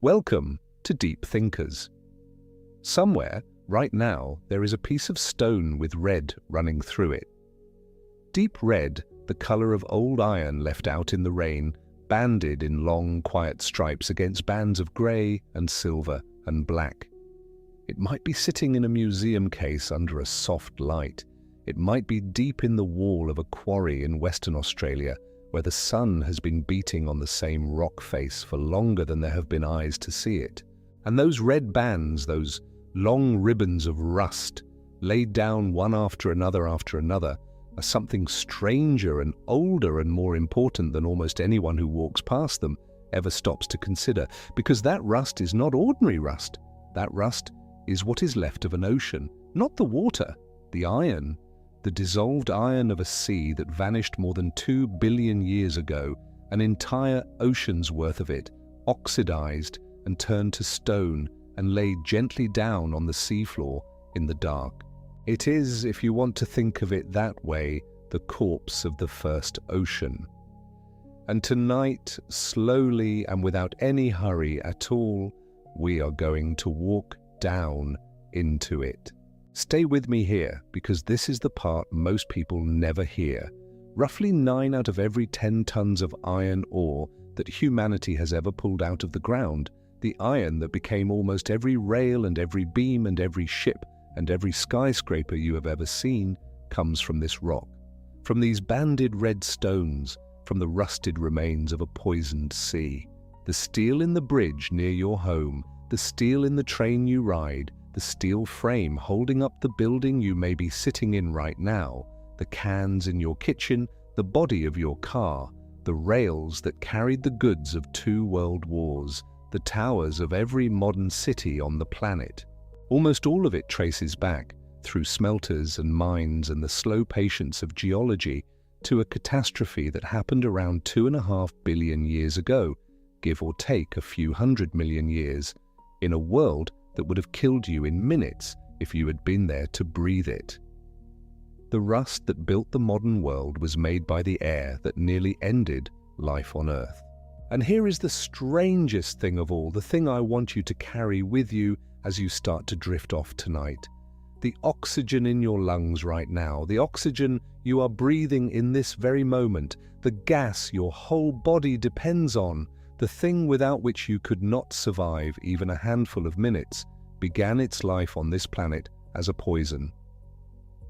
Welcome to Deep Thinkers. Somewhere, right now, there is a piece of stone with red running through it. Deep red, the color of old iron left out in the rain, banded in long, quiet stripes against bands of grey and silver and black. It might be sitting in a museum case under a soft light. It might be deep in the wall of a quarry in Western Australia, where the sun has been beating on the same rock face for longer than there have been eyes to see it. And those red bands, those long ribbons of rust, laid down one after another, are something stranger and older and more important than almost anyone who walks past them ever stops to consider, because that rust is not ordinary rust. That rust is what is left of an ocean, not the water, the iron, the dissolved iron of a sea that vanished more than 2 billion years ago, an entire ocean's worth of it, oxidized and turned to stone and laid gently down on the seafloor in the dark. It is, if you want to think of it that way, the corpse of the first ocean. And tonight, slowly and without any hurry at all, we are going to walk down into it. Stay with me here, because this is the part most people never hear. Roughly 9 out of every 10 tons of iron ore that humanity has ever pulled out of the ground, the iron that became almost every rail and every beam and every ship and every skyscraper you have ever seen, comes from this rock, from these banded red stones, from the rusted remains of a poisoned sea. The steel in the bridge near your home, the steel in the train you ride, the steel frame holding up the building you may be sitting in right now, the cans in your kitchen, the body of your car, the rails that carried the goods of 2 world wars, the towers of every modern city on the planet. Almost all of it traces back, through smelters and mines and the slow patience of geology, to a catastrophe that happened around 2.5 billion years ago, give or take a few 100 million years, in a world that would have killed you in minutes if you had been there to breathe it. The rust that built the modern world was made by the air that nearly ended life on Earth. And here is the strangest thing of all, the thing I want you to carry with you as you start to drift off tonight. The oxygen in your lungs right now, the oxygen you are breathing in this very moment, the gas your whole body depends on, the thing without which you could not survive even a handful of minutes, began its life on this planet as a poison.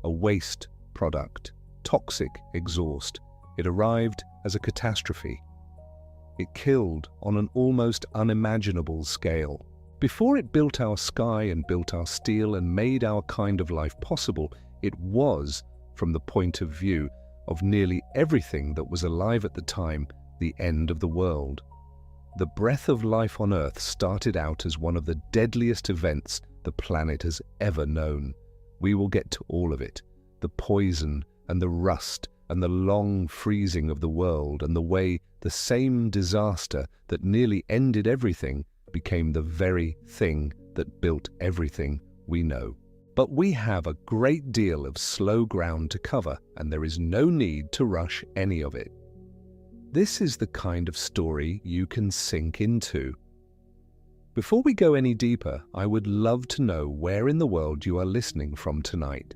A waste product, toxic exhaust. It arrived as a catastrophe. It killed on an almost unimaginable scale. Before it built our sky and built our steel and made our kind of life possible, it was, from the point of view of nearly everything that was alive at the time, the end of the world. The breath of life on Earth started out as one of the deadliest events the planet has ever known. We will get to all of it. The poison and the rust and the long freezing of the world and the way the same disaster that nearly ended everything became the very thing that built everything we know. But we have a great deal of slow ground to cover, and there is no need to rush any of it. This is the kind of story you can sink into. Before we go any deeper, I would love to know where in the world you are listening from tonight.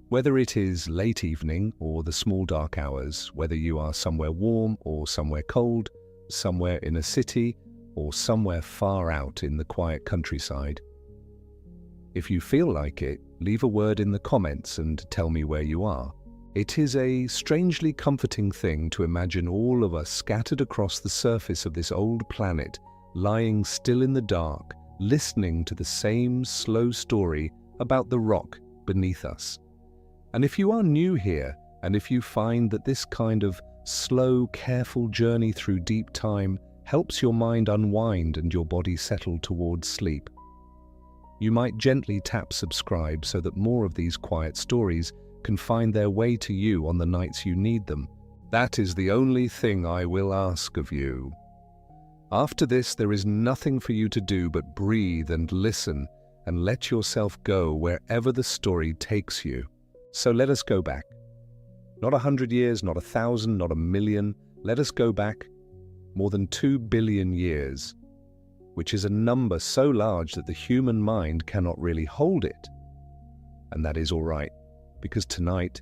Whether it is late evening or the small dark hours, whether you are somewhere warm or somewhere cold, somewhere in a city or somewhere far out in the quiet countryside. If you feel like it, leave a word in the comments and tell me where you are. It is a strangely comforting thing to imagine all of us scattered across the surface of this old planet, lying still in the dark, listening to the same slow story about the rock beneath us. And if you are new here, and if you find that this kind of slow, careful journey through deep time helps your mind unwind and your body settle towards sleep, you might gently tap subscribe so that more of these quiet stories can find their way to you on the nights you need them. That is the only thing I will ask of you. After this, there is nothing for you to do but breathe and listen and let yourself go wherever the story takes you. So let us go back. Not 100 years, not 1,000, not 1,000,000. Let us go back more than 2 billion years. which is a number so large that the human mind cannot really hold it. And that is all right, because tonight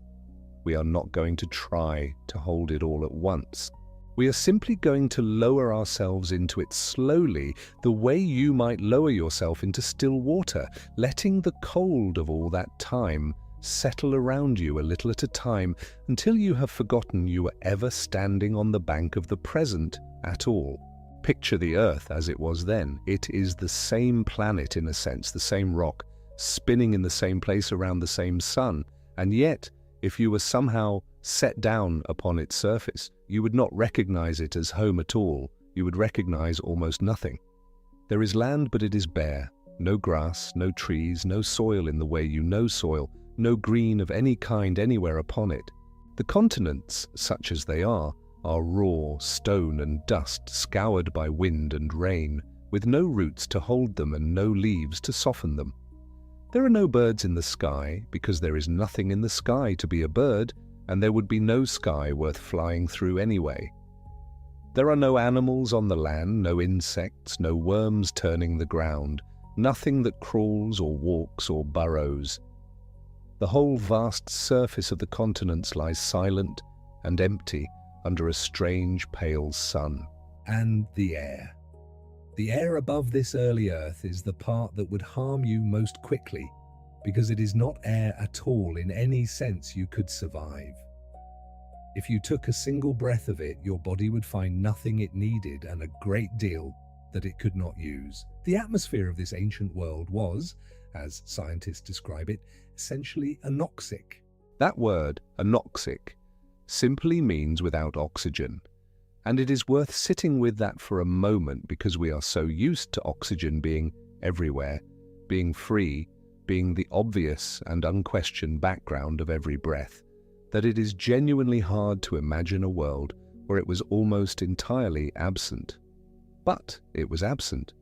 we are not going to try to hold it all at once. We are simply going to lower ourselves into it slowly, the way you might lower yourself into still water, letting the cold of all that time settle around you a little at a time until you have forgotten you were ever standing on the bank of the present at all. Picture the Earth as it was then. It is the same planet in a sense, the same rock, spinning in the same place around the same sun, and yet, if you were somehow set down upon its surface, you would not recognize it as home at all. You would recognize almost nothing. There is land, but it is bare. No grass, no trees, no soil in the way you know soil, no green of any kind anywhere upon it. The continents, such as they are raw stone and dust scoured by wind and rain, with no roots to hold them and no leaves to soften them. There are no birds in the sky, because there is nothing in the sky to be a bird, and there would be no sky worth flying through anyway. There are no animals on the land, no insects, no worms turning the ground, nothing that crawls or walks or burrows. The whole vast surface of the continents lies silent and empty under a strange pale sun. And the air. The air above this early Earth is the part that would harm you most quickly, because it is not air at all in any sense you could survive. If you took a single breath of it, your body would find nothing it needed and a great deal that it could not use. The atmosphere of this ancient world was, as scientists describe it, essentially anoxic. That word, anoxic, simply means without oxygen. And it is worth sitting with that for a moment, because we are so used to oxygen being everywhere, being free, being the obvious and unquestioned background of every breath, that it is genuinely hard to imagine a world where it was almost entirely absent. But it was absent.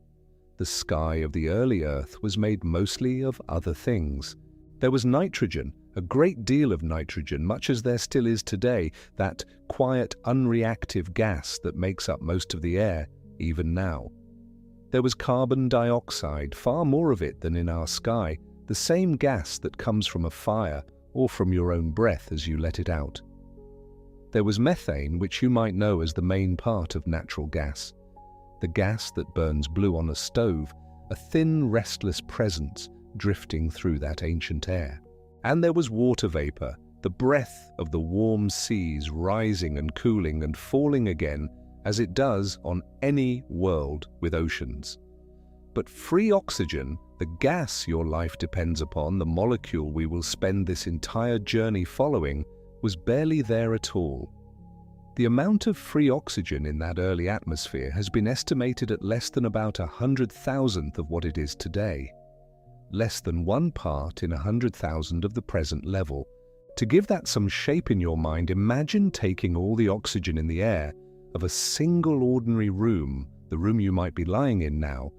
The sky of the early Earth was made mostly of other things. There was nitrogen, a great deal of nitrogen, much as there still is today, that quiet, unreactive gas that makes up most of the air, even now. There was carbon dioxide, far more of it than in our sky, the same gas that comes from a fire or from your own breath as you let it out. There was methane, which you might know as the main part of natural gas, the gas that burns blue on a stove, a thin, restless presence drifting through that ancient air. And there was water vapor, the breath of the warm seas rising and cooling and falling again, as it does on any world with oceans. But free oxygen, the gas your life depends upon, the molecule we will spend this entire journey following, was barely there at all. The amount of free oxygen in that early atmosphere has been estimated at less than about 100,000th of what it is today. Less than 1 part in 100,000 of the present level. To give that some shape in your mind, imagine taking all the oxygen in the air of a single ordinary room, the room you might be lying in now,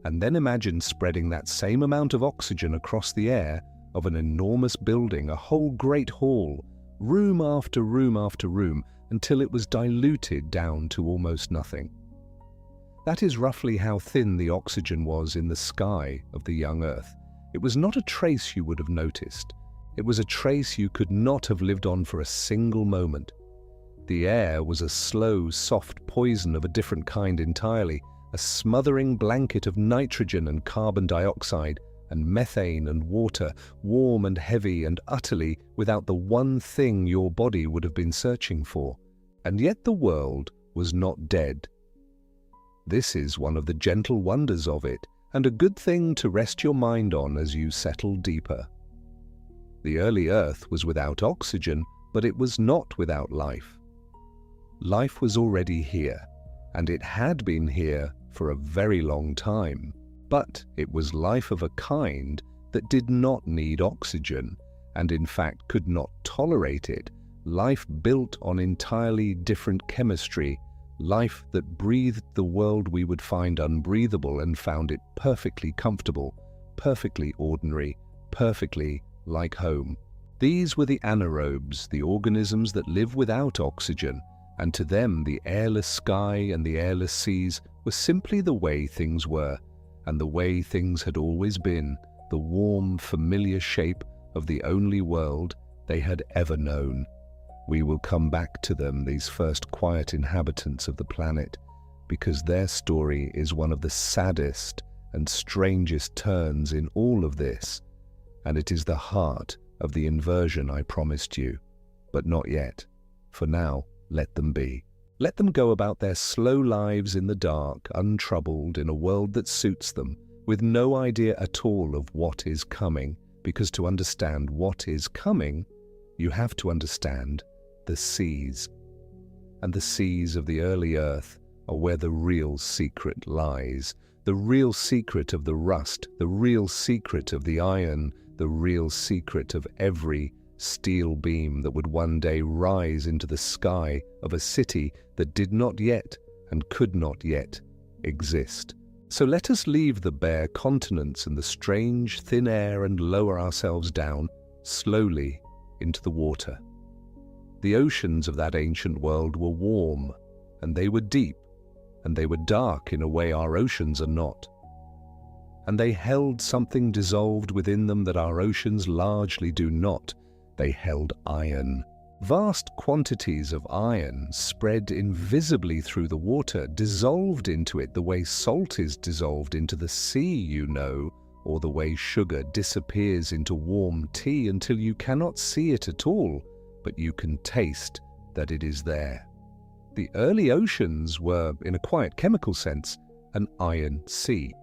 and then imagine spreading that same amount of oxygen across the air of an enormous building, a whole great hall, room after room after room, until it was diluted down to almost nothing. That is roughly how thin the oxygen was in the sky of the young Earth. It was not a trace you would have noticed. It was a trace you could not have lived on for a single moment. The air was a slow, soft poison of a different kind entirely, a smothering blanket of nitrogen and carbon dioxide and methane and water, warm and heavy and utterly without the one thing your body would have been searching for. And yet the world was not dead. This is one of the gentle wonders of it, and a good thing to rest your mind on as you settle deeper. The early Earth was without oxygen, but it was not without life. Life was already here, and it had been here for a very long time, but it was life of a kind that did not need oxygen, and in fact could not tolerate it, life built on entirely different chemistry, life that breathed the world we would find unbreathable and found it perfectly comfortable, perfectly ordinary, perfectly like home. These were the anaerobes, the organisms that live without oxygen, and to them the airless sky and the airless seas were simply the way things were, and the way things had always been, the warm, familiar shape of the only world they had ever known. We will come back to them, these first quiet inhabitants of the planet, because their story is one of the saddest and strangest turns in all of this, and it is the heart of the inversion I promised you. But not yet. For now, let them be. Let them go about their slow lives in the dark, untroubled, in a world that suits them, with no idea at all of what is coming, because to understand what is coming, you have to understand the seas. And the seas of the early Earth are where the real secret lies. The real secret of the rust, the real secret of the iron, the real secret of every steel beam that would one day rise into the sky of a city that did not yet and could not yet exist. So let us leave the bare continents and the strange thin air and lower ourselves down slowly into the water. The oceans of that ancient world were warm, and they were deep, and they were dark in a way our oceans are not. And they held something dissolved within them that our oceans largely do not. They held iron. Vast quantities of iron spread invisibly through the water, dissolved into it the way salt is dissolved into the sea, you know, or the way sugar disappears into warm tea until you cannot see it at all, but you can taste that it is there. The early oceans were, in a quiet chemical sense, an iron sea.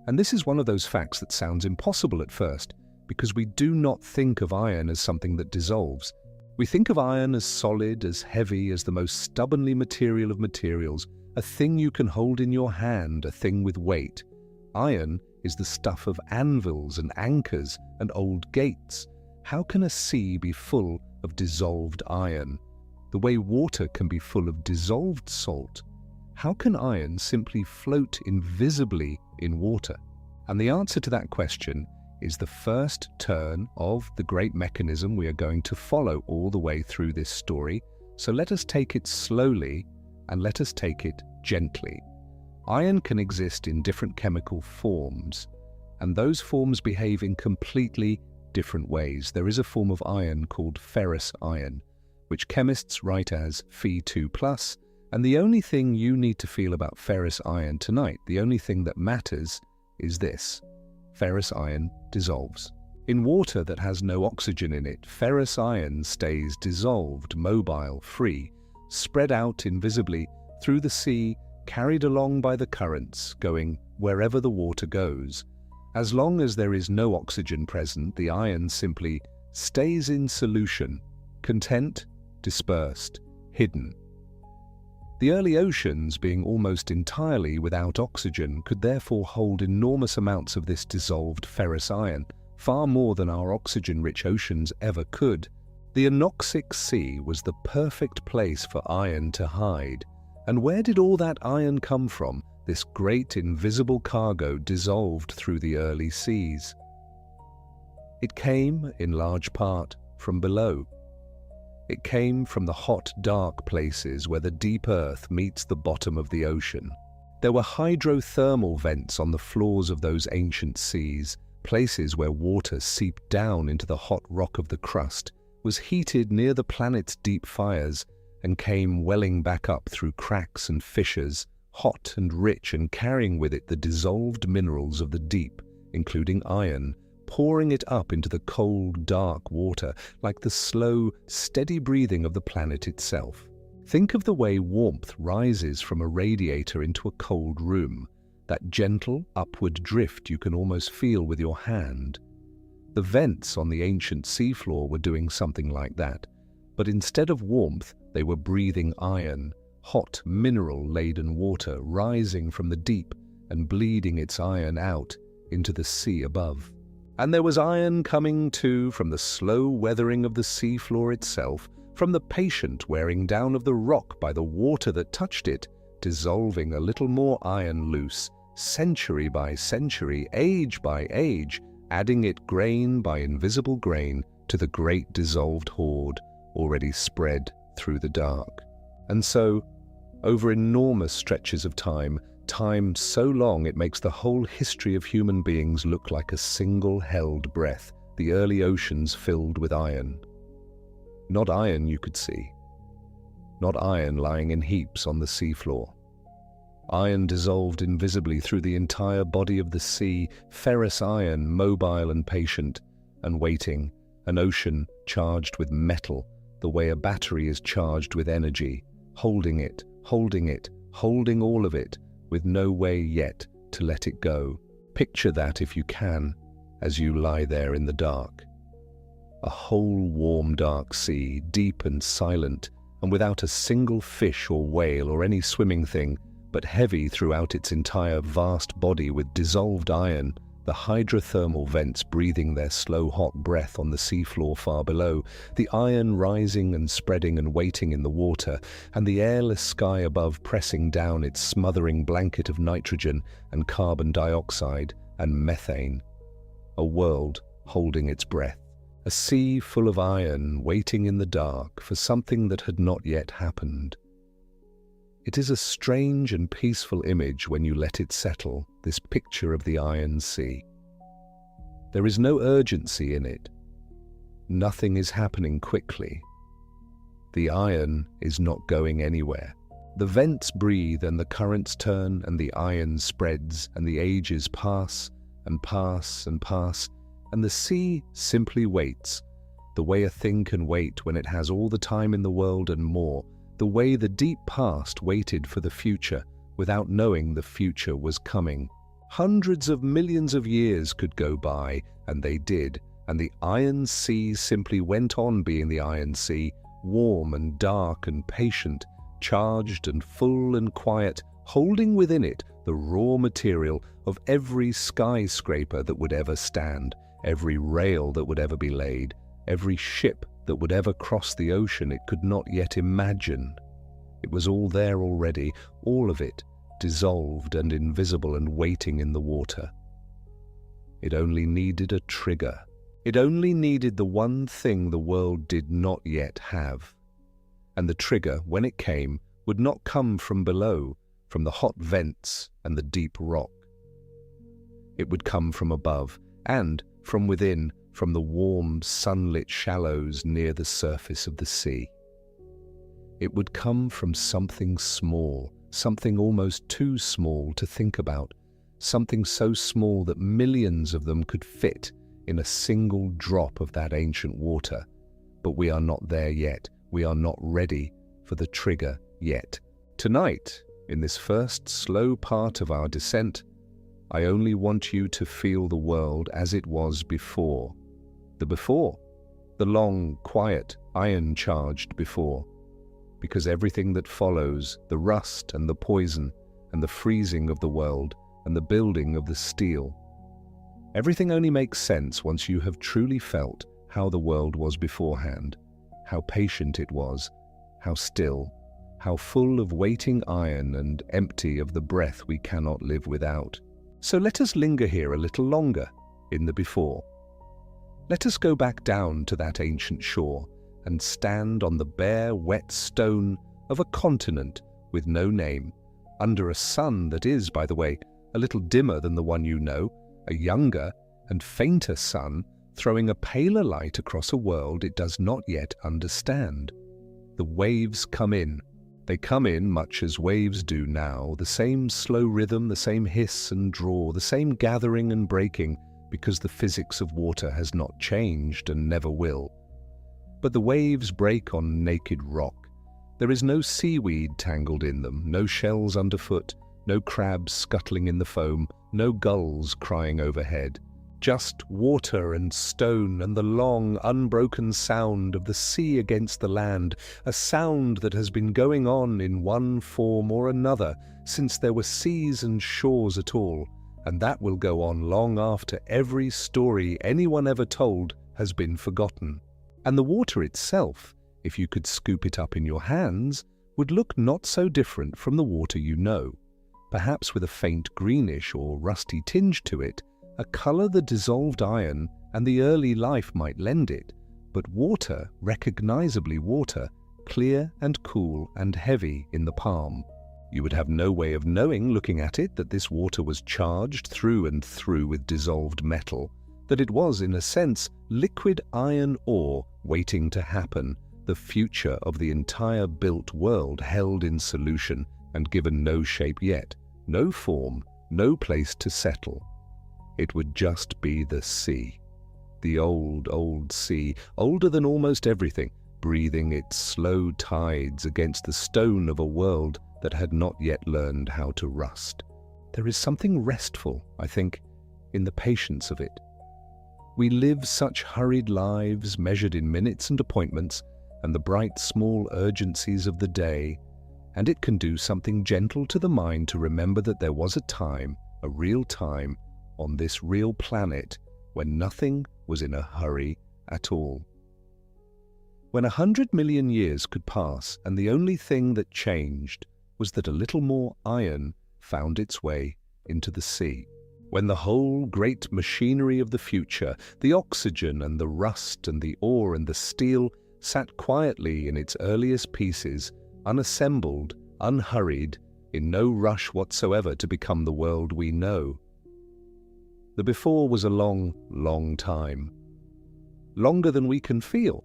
And this is one of those facts that sounds impossible at first, because we do not think of iron as something that dissolves. We think of iron as solid, as heavy, as the most stubbornly material of materials, a thing you can hold in your hand, a thing with weight. Iron is the stuff of anvils and anchors and old gates. How can a sea be full of dissolved iron? The way water can be full of dissolved salt. How can iron simply float invisibly in water? And the answer to that question is the first turn of the great mechanism we are going to follow all the way through this story. So let us take it slowly and let us take it gently. Iron can exist in different chemical forms, and those forms behave in completely different ways. There is a form of iron called ferrous iron, which chemists write as Fe2+, and the only thing you need to feel about ferrous iron tonight, the only thing that matters, is this: ferrous iron dissolves. In water that has no oxygen in it, ferrous iron stays dissolved, mobile, free, spread out invisibly through the sea, carried along by the currents, going wherever the water goes. As long as there is no oxygen present, the iron simply stays in solution, content, dispersed, hidden. The early oceans, being almost entirely without oxygen, could therefore hold enormous amounts of this dissolved ferrous iron, far more than our oxygen-rich oceans ever could. The anoxic sea was the perfect place for iron to hide. And where did all that iron come from, this great invisible cargo dissolved through the early seas? It came, in large part, from below. It came from the hot, dark places where the deep earth meets the bottom of the ocean. There were hydrothermal vents on the floors of those ancient seas, places where water seeped down into the hot rock of the crust, was heated near the planet's deep fires, and came welling back up through cracks and fissures, hot and rich and carrying with it the dissolved minerals of the deep, including iron, pouring it up into the cold, dark water like the slow, steady breathing of the planet itself. Think of the way warmth rises from a radiator into a cold room, that gentle, upward drift you can almost feel with your hand. The vents on the ancient seafloor were doing something like that, but instead of warmth, they were breathing iron, hot, mineral-laden water rising from the deep and bleeding its iron out into the sea above. And there was iron coming, too, from the slow weathering of the seafloor itself, from the patient wearing down of the rock by the water that touched it, dissolving a little more iron loose, century by century, age by age, adding it grain by invisible grain to the great dissolved hoard already spread through the dark. And so, over enormous stretches of time, Time so long it makes the whole history of human beings look like a single held breath, the early oceans filled with iron. Not iron you could see. Not iron lying in heaps on the seafloor. Iron dissolved invisibly through the entire body of the sea, ferrous iron, mobile and patient, and waiting, an ocean charged with metal, the way a battery is charged with energy, holding it, holding all of it, with no way yet to let it go. Picture that if you can, as you lie there in the dark. A whole warm dark sea, deep and silent, and without a single fish or whale or any swimming thing, but heavy throughout its entire vast body with dissolved iron, the hydrothermal vents breathing their slow hot breath on the seafloor far below, the iron rising and spreading and waiting in the water, and the airless sky above pressing down its smothering blanket of nitrogen and carbon dioxide and methane. A world holding its breath. A sea full of iron waiting in the dark for something that had not yet happened. It is a strange and peaceful image when you let it settle, this picture of the iron sea. There is no urgency in it. Nothing is happening quickly. The iron is not going anywhere. The vents breathe and the currents turn and the iron spreads and the ages pass and pass and pass, and the sea simply waits, the way a thing can wait when it has all the time in the world and more, the way the deep past waited for the future without knowing the future was coming. Hundreds of millions of years could go by, and they did, and the iron sea simply went on being the iron sea, warm and dark and patient, charged and full and quiet, holding within it the raw material of every skyscraper that would ever stand, every rail that would ever be laid, every ship that would ever cross the ocean it could not yet imagine. It was all there already, all of it, dissolved and invisible and waiting in the water. It only needed a trigger. It only needed the one thing the world did not yet have. And the trigger, when it came, would not come from below, from the hot vents and the deep rock. It would come from above, and from within, from the warm, sunlit shallows near the surface of the sea. It would come from something small, something almost too small to think about, something so small that millions of them could fit in a single drop of that ancient water. But we are not there yet. We are not ready for the trigger yet. Tonight, in this first slow part of our descent, I only want you to feel the world as it was before. The before. The long, quiet, iron-charged before. Because everything that follows, the rust and the poison, and the freezing of the world, and the building of the steel, everything only makes sense once you have truly felt how the world was beforehand, how patient it was, how still, how full of waiting iron and empty of the breath we cannot live without. So let us linger here a little longer, in the before. Let us go back down to that ancient shore and stand on the bare, wet stone of a continent with no name, under a sun that is, by the way, a little dimmer than the one you know, a younger and fainter sun throwing a paler light across a world it does not yet understand. The waves come in. They come in much as waves do now, the same slow rhythm, the same hiss and draw, the same gathering and breaking, because the physics of water has not changed and never will. But the waves break on naked rock. There is no seaweed tangled in them, no shells underfoot, no crabs scuttling in the foam, no gulls crying overhead. Just water and stone and the long, unbroken sound of the sea against the land, a sound that has been going on in one form or another since there were seas and shores at all, and that will go on long after every story anyone ever told has been forgotten. And the water itself, if you could scoop it up in your hands, would look not so different from the water you know, perhaps with a faint greenish or rusty tinge to it, a colour the dissolved iron and the early life might lend it, but water, recognizably water, clear and cool and heavy in the palm. You would have no way of knowing, looking at it, that this water was charged through and through with dissolved metal, that it was, in a sense, liquid iron ore waiting to happen, the future of the entire built world held in solution and given no shape yet, no form, no place to settle. It would just be the sea. The old, old sea, older than almost everything, breathing its slow tides against the stone of a world that had not yet learned how to rust. There is something restful, I think, in the patience of it. We live such hurried lives measured in minutes and appointments and the bright small urgencies of the day, and it can do something gentle to the mind to remember that there was a time, a real time, on this real planet when nothing was in a hurry at all. When 100 million years could pass and the only thing that changed was that a little more iron found its way into the sea. When the whole great machinery of the future, the oxygen and the rust and the ore and the steel, sat quietly in its earliest pieces, unassembled, unhurried, in no rush whatsoever to become the world we know. The before was a long, long time, longer than we can feel,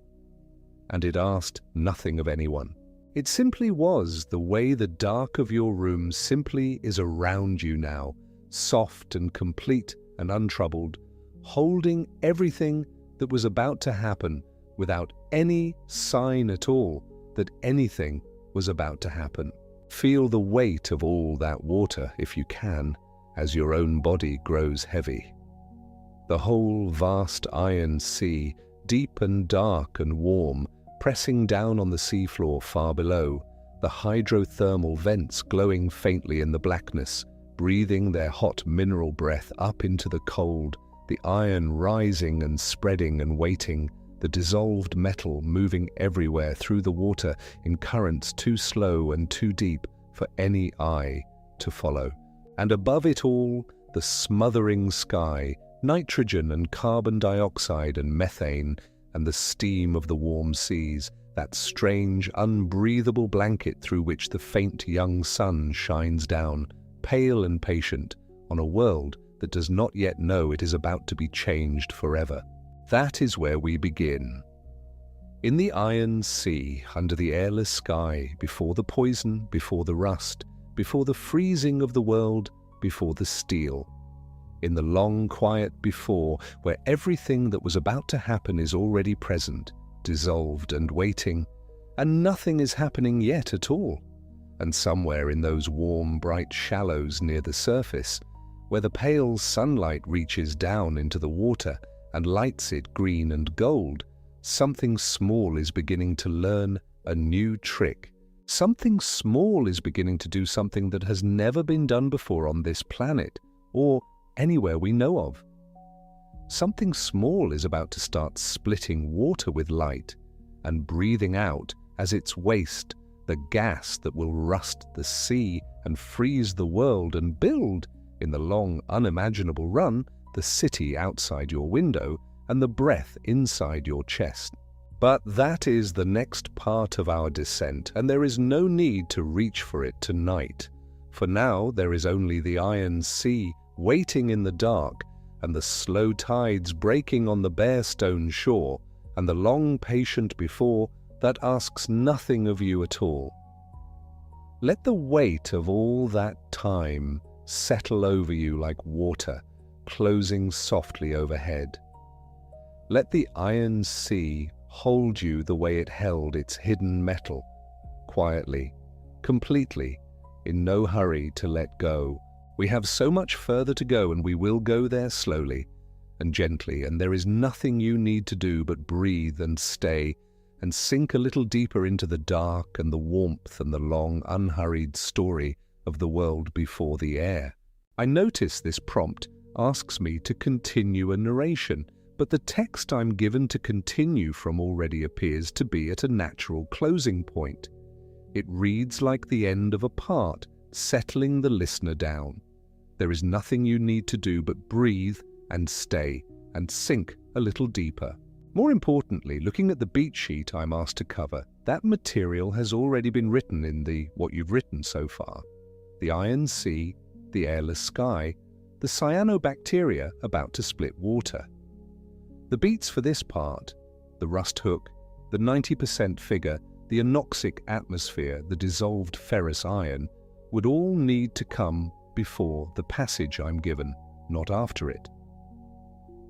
and it asked nothing of anyone. It simply was the way the dark of your room simply is around you now, soft and complete and untroubled, holding everything that was about to happen without any sign at all that anything was about to happen. Feel the weight of all that water, if you can, as your own body grows heavy. The whole vast iron sea, deep and dark and warm, pressing down on the seafloor far below, the hydrothermal vents glowing faintly in the blackness, breathing their hot mineral breath up into the cold, the iron rising and spreading and waiting, the dissolved metal moving everywhere through the water in currents too slow and too deep for any eye to follow. And above it all, the smothering sky, nitrogen and carbon dioxide and methane, and the steam of the warm seas, that strange, unbreathable blanket through which the faint young sun shines down, pale and patient, on a world that does not yet know it is about to be changed forever. That is where we begin. In the iron sea, under the airless sky, before the poison, before the rust, before the freezing of the world, before the steel. In the long quiet before, where everything that was about to happen is already present, dissolved and waiting, and nothing is happening yet at all. And somewhere in those warm, bright shallows near the surface, where the pale sunlight reaches down into the water and lights it green and gold, something small is beginning to learn a new trick. Something small is beginning to do something that has never been done before on this planet, or anywhere we know of. Something small is about to start splitting water with light and breathing out as its waste the gas that will rust the sea and freeze the world and build, in the long unimaginable run, the city outside your window and the breath inside your chest. But that is the next part of our descent, and there is no need to reach for it tonight. For now there is only the iron sea waiting in the dark, and the slow tides breaking on the bare stone shore, and the long patient before that asks nothing of you at all. Let the weight of all that time settle over you like water, closing softly overhead. Let the iron sea hold you the way it held its hidden metal, quietly, completely, in no hurry to let go. We have so much further to go, and we will go there slowly and gently, and there is nothing you need to do but breathe and stay and sink a little deeper into the dark and the warmth and the long, unhurried story of the world before the air. I notice this prompt asks me to continue a narration, but the text I'm given to continue from already appears to be at a natural closing point. It reads like the end of a part, settling the listener down. There is nothing you need to do but breathe and stay and sink a little deeper. More importantly, looking at the beat sheet I'm asked to cover, that material has already been written in what you've written so far. the iron sea, the airless sky, the cyanobacteria about to split water. The beats for this part, the rust hook, the 90% figure, the anoxic atmosphere, the dissolved ferrous iron, would all need to come before the passage I'm given, not after it.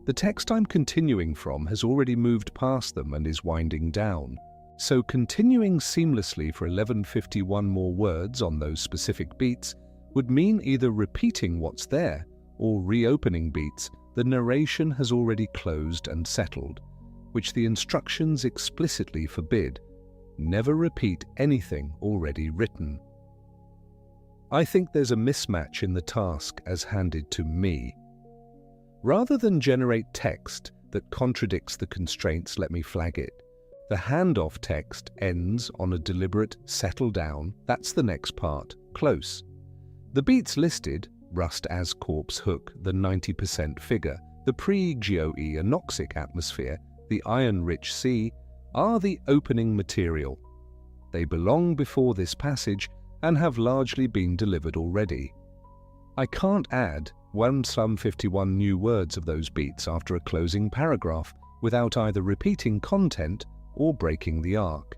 The text I'm continuing from has already moved past them and is winding down, so continuing seamlessly for 1151 more words on those specific beats would mean either repeating what's there or reopening beats the narration has already closed and settled, which the instructions explicitly forbid. Never repeat anything already written. I think there's a mismatch in the task as handed to me. Rather than generate text that contradicts the constraints, let me flag it. The handoff text ends on a deliberate settle down, that's the next part, close. The beats listed, rust as corpse hook, the 90% figure, the pre-GOE anoxic atmosphere, the iron-rich sea, are the opening material. They belong before this passage and have largely been delivered already. I can't add 51 new words of those beats after a closing paragraph without either repeating content or breaking the arc.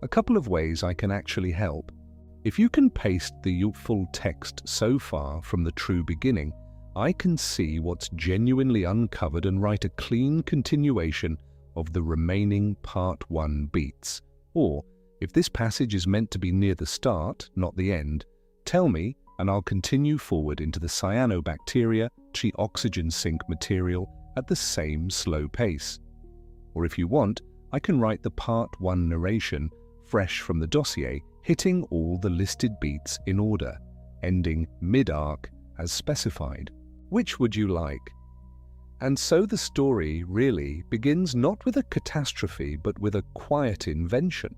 A couple of ways I can actually help. If you can paste the full text so far from the true beginning, I can see what's genuinely uncovered and write a clean continuation of the remaining Part 1 beats. Or, if this passage is meant to be near the start, not the end, tell me and I'll continue forward into the cyanobacteria, oxygen sink material at the same slow pace. Or if you want, I can write the Part 1 narration, fresh from the dossier, hitting all the listed beats in order, ending mid-arc as specified. Which would you like? And so the story really begins not with a catastrophe but with a quiet invention,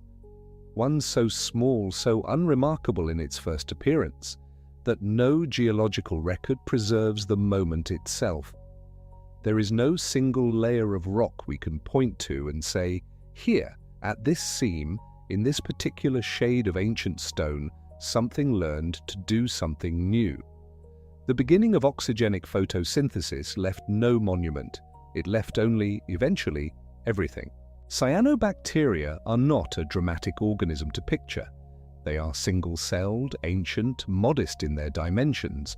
one so small, so unremarkable in its first appearance, that no geological record preserves the moment itself. There is no single layer of rock we can point to and say, here, at this seam, in this particular shade of ancient stone, something learned to do something new. The beginning of oxygenic photosynthesis left no monument. It left only, eventually, everything. Cyanobacteria are not a dramatic organism to picture. They are single-celled, ancient, modest in their dimensions,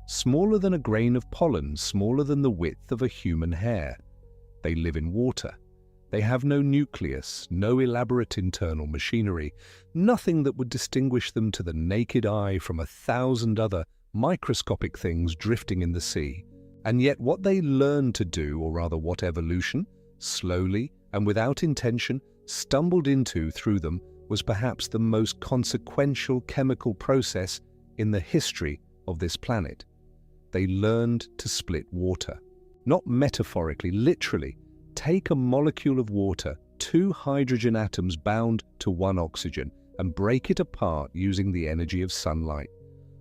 smaller than a grain of pollen, smaller than the width of a human hair. They live in water. They have no nucleus, no elaborate internal machinery, nothing that would distinguish them to the naked eye from 1,000 other microscopic things drifting in the sea. And yet what they learned to do, or rather what evolution, slowly and without intention, stumbled into through them, was perhaps the most consequential chemical process in the history of this planet. They learned to split water. Not metaphorically, literally. Take a molecule of water, 2 hydrogen atoms bound to 1 oxygen, and break it apart using the energy of sunlight.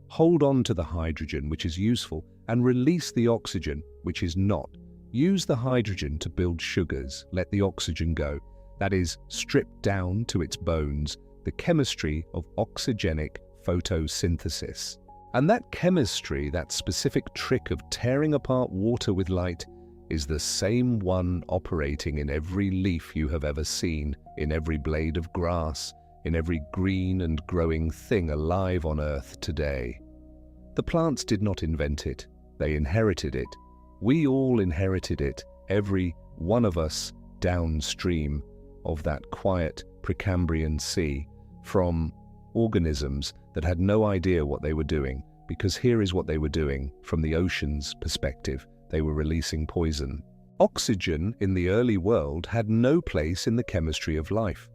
Hold on to the hydrogen, which is useful, and release the oxygen, which is not. Use the hydrogen to build sugars, let the oxygen go. That is, stripped down to its bones, the chemistry of oxygenic photosynthesis. And that chemistry, that specific trick of tearing apart water with light, is the same one operating in every leaf you have ever seen, in every blade of grass, in every green and growing thing alive on Earth today. The plants did not invent it, they inherited it. We all inherited it, every one of us downstream of that quiet Precambrian sea, from organisms that had no idea what they were doing, because here is what they were doing from the ocean's perspective. They were releasing poison. Oxygen in the early world had no place in the chemistry of life.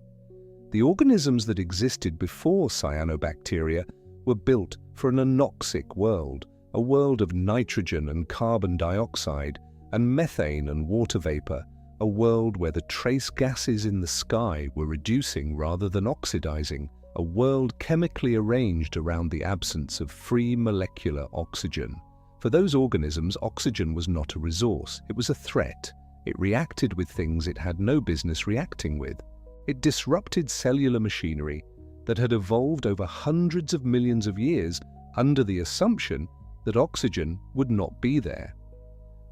The organisms that existed before cyanobacteria were built for an anoxic world, a world of nitrogen and carbon dioxide and methane and water vapor, a world where the trace gases in the sky were reducing rather than oxidizing, a world chemically arranged around the absence of free molecular oxygen. For those organisms, oxygen was not a resource, it was a threat. It reacted with things it had no business reacting with. It disrupted cellular machinery that had evolved over hundreds of millions of years under the assumption that oxygen would not be there.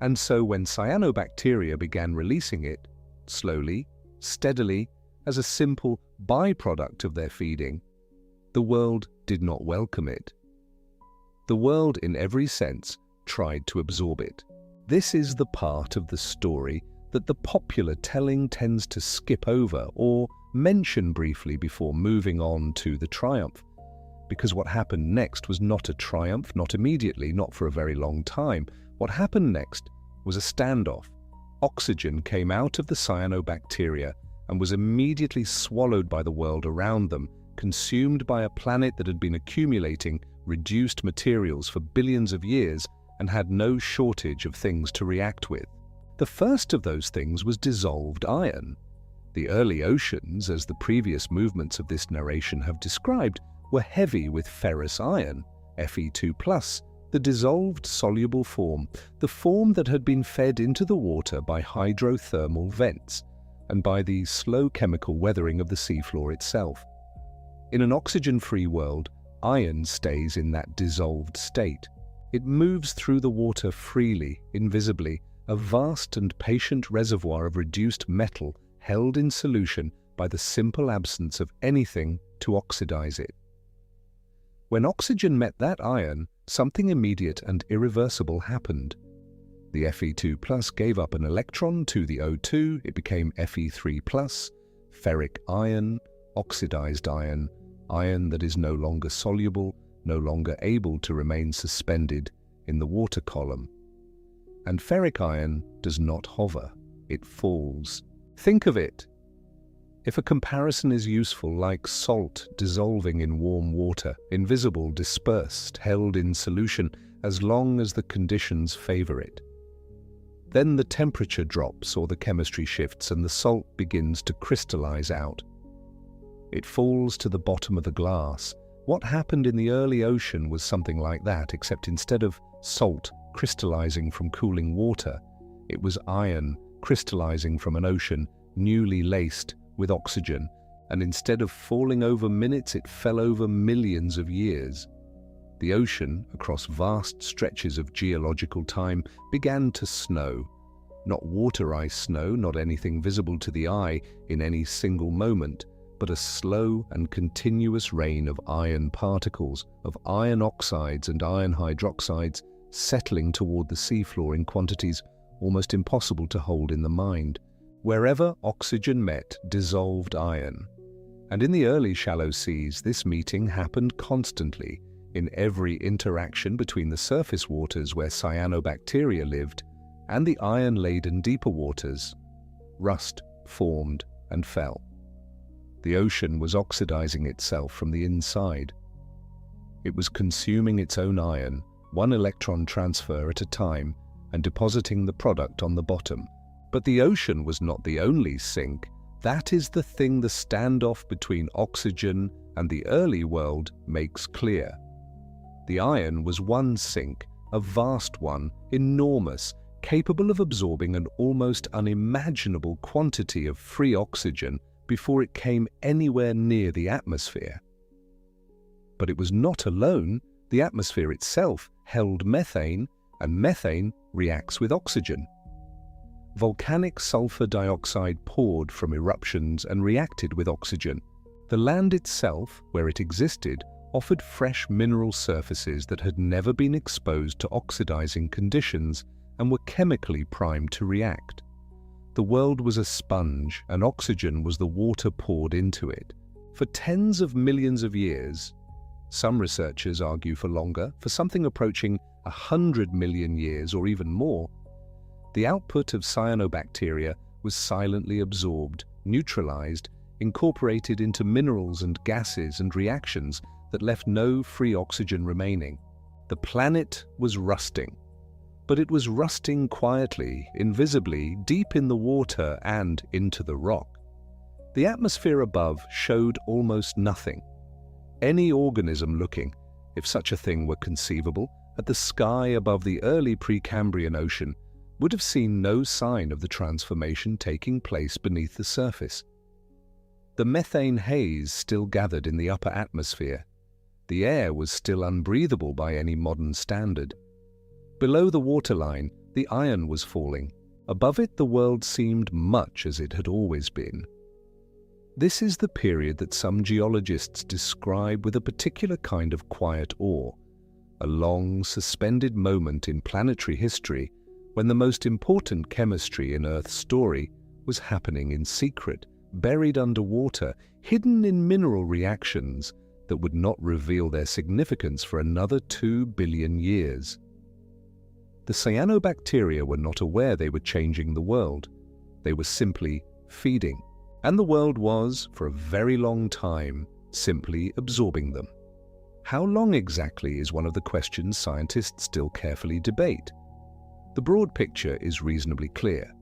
And so when cyanobacteria began releasing it, slowly, steadily, as a simple byproduct of their feeding, the world did not welcome it. The world, in every sense, tried to absorb it. This is the part of the story that the popular telling tends to skip over or mention briefly before moving on to the triumph. Because what happened next was not a triumph, not immediately, not for a very long time. What happened next was a standoff. Oxygen came out of the cyanobacteria and was immediately swallowed by the world around them, consumed by a planet that had been accumulating reduced materials for billions of years and had no shortage of things to react with. The first of those things was dissolved iron. The early oceans, as the previous movements of this narration have described, were heavy with ferrous iron, Fe2+, the dissolved soluble form, the form that had been fed into the water by hydrothermal vents and by the slow chemical weathering of the seafloor itself. In an oxygen-free world, iron stays in that dissolved state. It moves through the water freely, invisibly, a vast and patient reservoir of reduced metal held in solution by the simple absence of anything to oxidize it. When oxygen met that iron, something immediate and irreversible happened. The Fe2+ gave up an electron to the O2, it became Fe3+, ferric iron, oxidized iron, iron that is no longer soluble, no longer able to remain suspended in the water column. And ferric iron does not hover, it falls. Think of it. If a comparison is useful, like salt dissolving in warm water, invisible, dispersed, held in solution as long as the conditions favor it. Then the temperature drops or the chemistry shifts and the salt begins to crystallize out. It falls to the bottom of the glass. What happened in the early ocean was something like that, except instead of salt crystallizing from cooling water, it was iron crystallizing from an ocean newly laced with oxygen, and instead of falling over minutes, it fell over millions of years. The ocean, across vast stretches of geological time, began to snow. Not water ice snow, not anything visible to the eye in any single moment, but a slow and continuous rain of iron particles, of iron oxides and iron hydroxides, settling toward the seafloor in quantities almost impossible to hold in the mind. Wherever oxygen met, dissolved iron. And in the early shallow seas, this meeting happened constantly in every interaction between the surface waters where cyanobacteria lived and the iron-laden deeper waters. Rust formed and fell. The ocean was oxidizing itself from the inside. It was consuming its own iron, one electron transfer at a time, and depositing the product on the bottom. But the ocean was not the only sink. That is the thing the standoff between oxygen and the early world makes clear. The iron was one sink, a vast one, enormous, capable of absorbing an almost unimaginable quantity of free oxygen before it came anywhere near the atmosphere. But it was not alone. The atmosphere itself held methane, and methane reacts with oxygen. Volcanic sulfur dioxide poured from eruptions and reacted with oxygen. The land itself, where it existed, offered fresh mineral surfaces that had never been exposed to oxidizing conditions and were chemically primed to react. The world was a sponge, and oxygen was the water poured into it. For tens of millions of years, some researchers argue for longer, for something approaching 100 million years or even more, the output of cyanobacteria was silently absorbed, neutralized, incorporated into minerals and gases and reactions that left no free oxygen remaining. The planet was rusting, but it was rusting quietly, invisibly, deep in the water and into the rock. The atmosphere above showed almost nothing. Any organism looking, if such a thing were conceivable, at the sky above the early Precambrian ocean would have seen no sign of the transformation taking place beneath the surface. The methane haze still gathered in the upper atmosphere, The air was still unbreathable by any modern standard. Below the waterline, the iron was falling. Above it, the world seemed much as it had always been. This is the period that some geologists describe with a particular kind of quiet awe, a long, suspended moment in planetary history when the most important chemistry in Earth's story was happening in secret, buried underwater, hidden in mineral reactions that would not reveal their significance for another 2 billion years. The cyanobacteria were not aware they were changing the world. They were simply feeding. And the world was, for a very long time, simply absorbing them. How long exactly is one of the questions scientists still carefully debate. The broad picture is reasonably clear.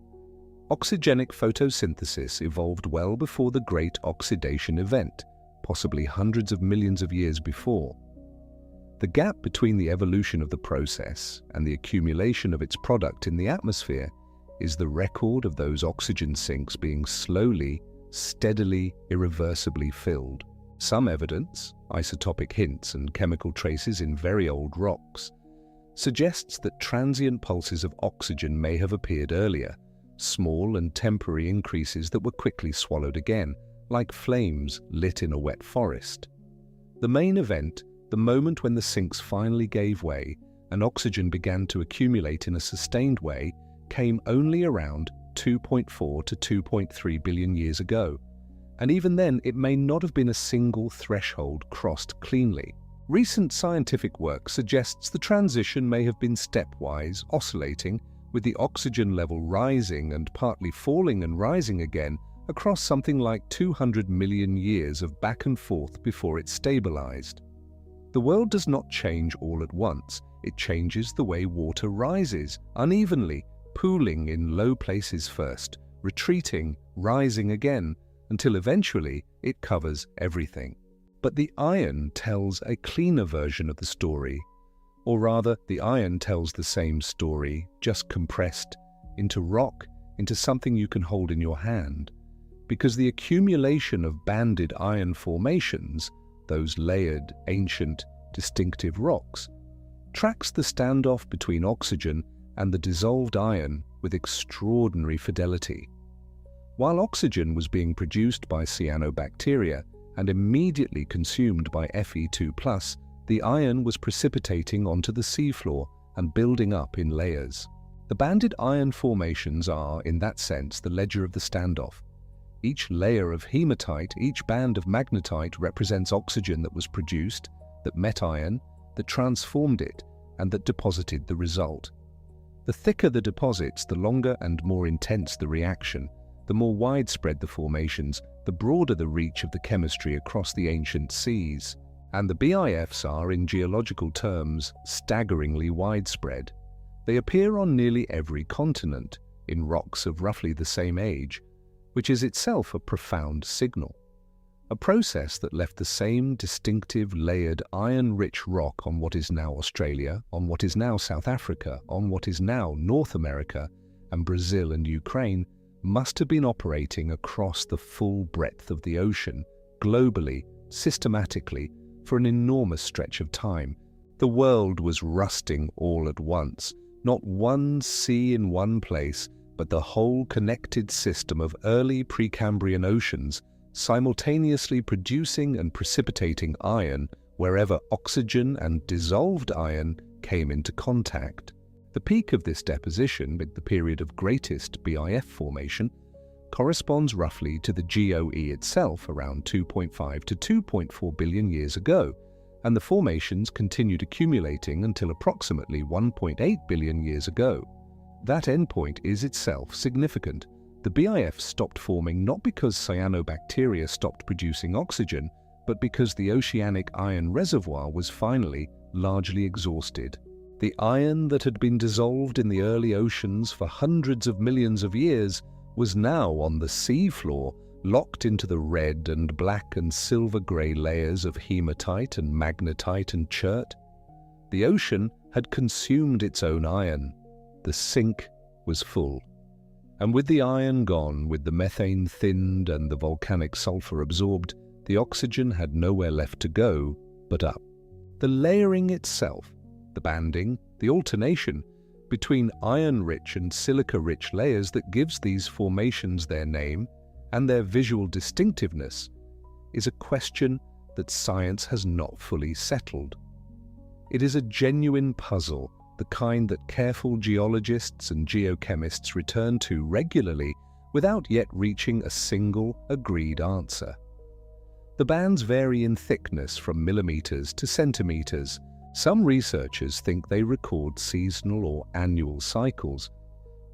Oxygenic photosynthesis evolved well before the Great Oxidation Event, possibly hundreds of millions of years before. The gap between the evolution of the process and the accumulation of its product in the atmosphere is the record of those oxygen sinks being slowly, steadily, irreversibly filled. Some evidence, isotopic hints and chemical traces in very old rocks, suggests that transient pulses of oxygen may have appeared earlier, small and temporary increases that were quickly swallowed again, like flames lit in a wet forest. The main event, the moment when the sinks finally gave way and oxygen began to accumulate in a sustained way, came only around 2.4 to 2.3 billion years ago, and even then it may not have been a single threshold crossed cleanly. Recent scientific work suggests the transition may have been stepwise, oscillating, with the oxygen level rising and partly falling and rising again across something like 200 million years of back and forth before it stabilized. The world does not change all at once. It changes the way water rises, unevenly, pooling in low places first, retreating, rising again, until eventually it covers everything. But the iron tells a cleaner version of the story, or rather, the iron tells the same story, just compressed into rock, into something you can hold in your hand. Because the accumulation of banded iron formations, those layered, ancient, distinctive rocks, tracks the standoff between oxygen and the dissolved iron with extraordinary fidelity. While oxygen was being produced by cyanobacteria and immediately consumed by Fe2+, the iron was precipitating onto the seafloor and building up in layers. The banded iron formations are, in that sense, the ledger of the standoff. Each layer of hematite, each band of magnetite represents oxygen that was produced, that met iron, that transformed it, and that deposited the result. The thicker the deposits, the longer and more intense the reaction, the more widespread the formations, the broader the reach of the chemistry across the ancient seas. And the BIFs are, in geological terms, staggeringly widespread. They appear on nearly every continent, in rocks of roughly the same age, which is itself a profound signal. A process that left the same distinctive layered iron-rich rock on what is now Australia, on what is now South Africa, on what is now North America, and Brazil and Ukraine, must have been operating across the full breadth of the ocean, globally, systematically, for an enormous stretch of time. The world was rusting all at once, not one sea in one place, but the whole connected system of early Precambrian oceans simultaneously producing and precipitating iron wherever oxygen and dissolved iron came into contact. The peak of this deposition, the period of greatest BIF formation, corresponds roughly to the GOE itself around 2.5 to 2.4 billion years ago, and the formations continued accumulating until approximately 1.8 billion years ago. That endpoint is itself significant. The BIF stopped forming not because cyanobacteria stopped producing oxygen, but because the oceanic iron reservoir was finally largely exhausted. The iron that had been dissolved in the early oceans for hundreds of millions of years was now on the seafloor, locked into the red and black and silver-grey layers of hematite and magnetite and chert. The ocean had consumed its own iron. The sink was full. And with the iron gone, with the methane thinned and the volcanic sulfur absorbed, the oxygen had nowhere left to go but up. The layering itself, the banding, the alternation between iron-rich and silica-rich layers that gives these formations their name and their visual distinctiveness, is a question that science has not fully settled. It is a genuine puzzle, the kind that careful geologists and geochemists return to regularly without yet reaching a single agreed answer. The bands vary in thickness from millimeters to centimeters. Some researchers think they record seasonal or annual cycles,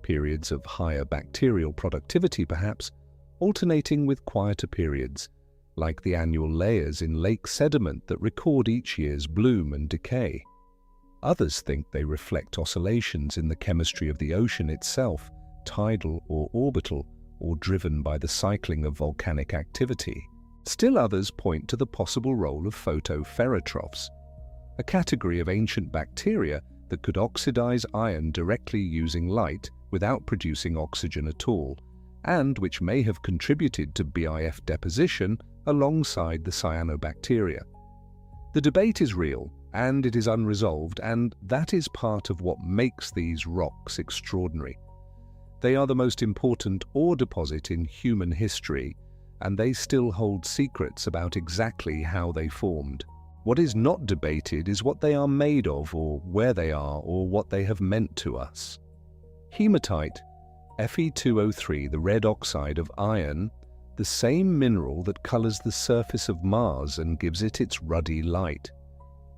periods of higher bacterial productivity perhaps, alternating with quieter periods, like the annual layers in lake sediment that record each year's bloom and decay. Others think they reflect oscillations in the chemistry of the ocean itself, tidal or orbital, or driven by the cycling of volcanic activity. Still others point to the possible role of photoferrotrophs, a category of ancient bacteria that could oxidize iron directly using light without producing oxygen at all, and which may have contributed to BIF deposition alongside the cyanobacteria. The debate is real, and it is unresolved, and that is part of what makes these rocks extraordinary. They are the most important ore deposit in human history, and they still hold secrets about exactly how they formed. What is not debated is what they are made of, or where they are, or what they have meant to us. Hematite, Fe2O3, the red oxide of iron, the same mineral that colors the surface of Mars and gives it its ruddy light.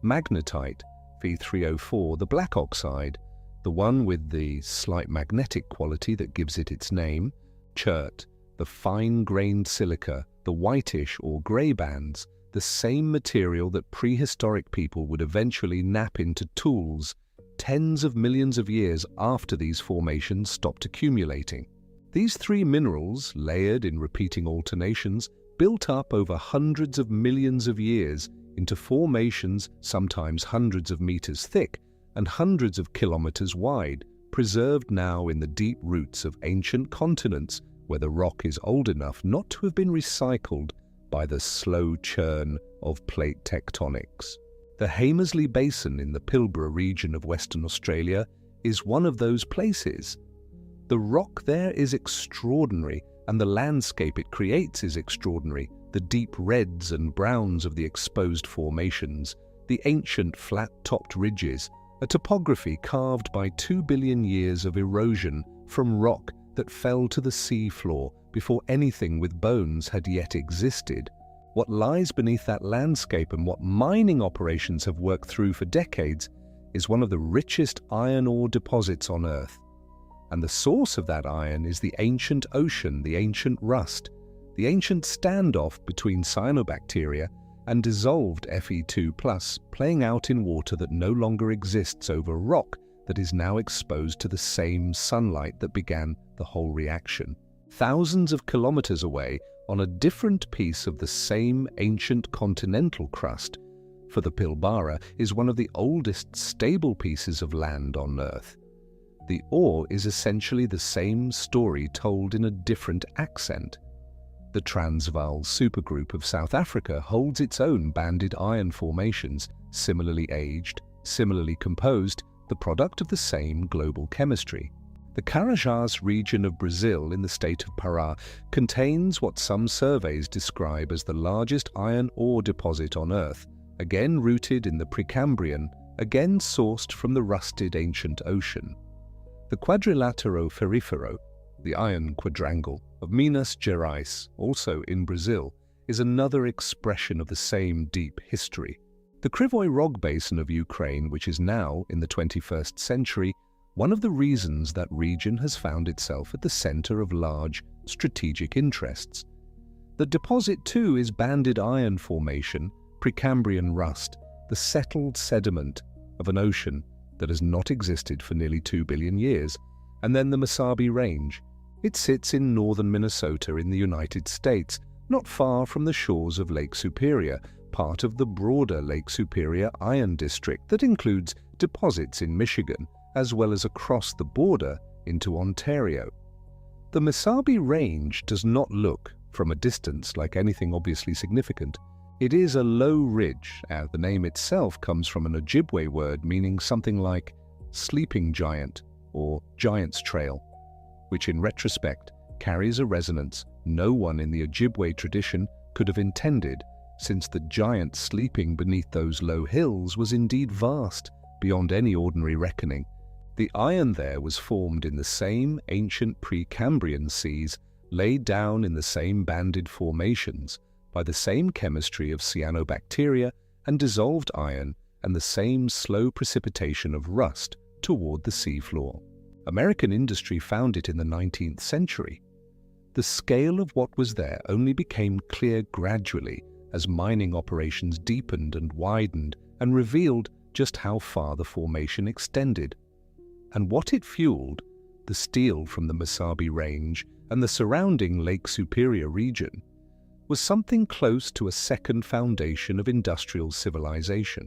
Magnetite, Fe3O4, the black oxide, the one with the slight magnetic quality that gives it its name. Chert, the fine-grained silica, the whitish or grey bands, the same material that prehistoric people would eventually nap into tools tens of millions of years after these formations stopped accumulating. These three minerals, layered in repeating alternations, built up over hundreds of millions of years into formations sometimes hundreds of meters thick and hundreds of kilometers wide, preserved now in the deep roots of ancient continents where the rock is old enough not to have been recycled by the slow churn of plate tectonics. The Hamersley Basin in the Pilbara region of Western Australia is one of those places. The rock there is extraordinary, and the landscape it creates is extraordinary. The deep reds and browns of the exposed formations, the ancient flat-topped ridges, a topography carved by 2 billion years of erosion from rock that fell to the seafloor before anything with bones had yet existed. What lies beneath that landscape and what mining operations have worked through for decades is one of the richest iron ore deposits on Earth. And the source of that iron is the ancient ocean, the ancient rust, the ancient standoff between cyanobacteria and dissolved Fe2+, playing out in water that no longer exists over rock that is now exposed to the same sunlight that began the whole reaction. Thousands of kilometers away, on a different piece of the same ancient continental crust, for the Pilbara is one of the oldest stable pieces of land on Earth. The ore is essentially the same story told in a different accent. The Transvaal Supergroup of South Africa holds its own banded iron formations, similarly aged, similarly composed, the product of the same global chemistry. The Carajás region of Brazil in the state of Pará contains what some surveys describe as the largest iron ore deposit on Earth, again rooted in the Precambrian, again sourced from the rusted ancient ocean. The Quadrilátero Ferrífero, the iron quadrangle, of Minas Gerais, also in Brazil, is another expression of the same deep history. The Kryvyi Rih Basin of Ukraine, which is now, in the 21st century, one of the reasons that region has found itself at the center of large strategic interests. The deposit too is banded iron formation, Precambrian rust, the settled sediment of an ocean that has not existed for nearly 2 billion years, and then the Mesabi Range. It sits in northern Minnesota in the United States, not far from the shores of Lake Superior, part of the broader Lake Superior Iron District that includes deposits in Michigan, as well as across the border into Ontario. The Mesabi Range does not look, from a distance, like anything obviously significant. It is a low ridge, as the name itself comes from an Ojibwe word meaning something like sleeping giant or giant's trail, which in retrospect carries a resonance no one in the Ojibwe tradition could have intended, since the giant sleeping beneath those low hills was indeed vast, beyond any ordinary reckoning. The iron there was formed in the same ancient Precambrian seas, laid down in the same banded formations, by the same chemistry of cyanobacteria and dissolved iron and the same slow precipitation of rust toward the seafloor. American industry found it in the 19th century. The scale of what was there only became clear gradually as mining operations deepened and widened and revealed just how far the formation extended. And what it fueled, the steel from the Mesabi Range and the surrounding Lake Superior region, was something close to a second foundation of industrial civilization.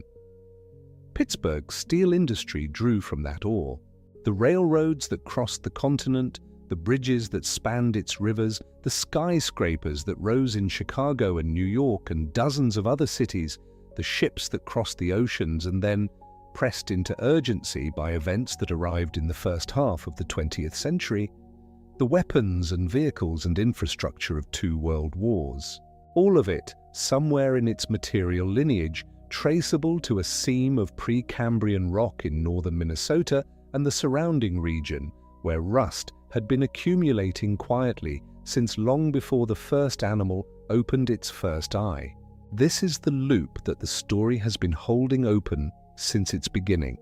Pittsburgh's steel industry drew from that ore. The railroads that crossed the continent, the bridges that spanned its rivers, the skyscrapers that rose in Chicago and New York and dozens of other cities, the ships that crossed the oceans and then, pressed into urgency by events that arrived in the first half of the 20th century, the weapons and vehicles and infrastructure of 2 world wars. All of it, somewhere in its material lineage, traceable to a seam of Precambrian rock in northern Minnesota and the surrounding region, where rust had been accumulating quietly since long before the first animal opened its first eye. This is the loop that the story has been holding open since its beginning.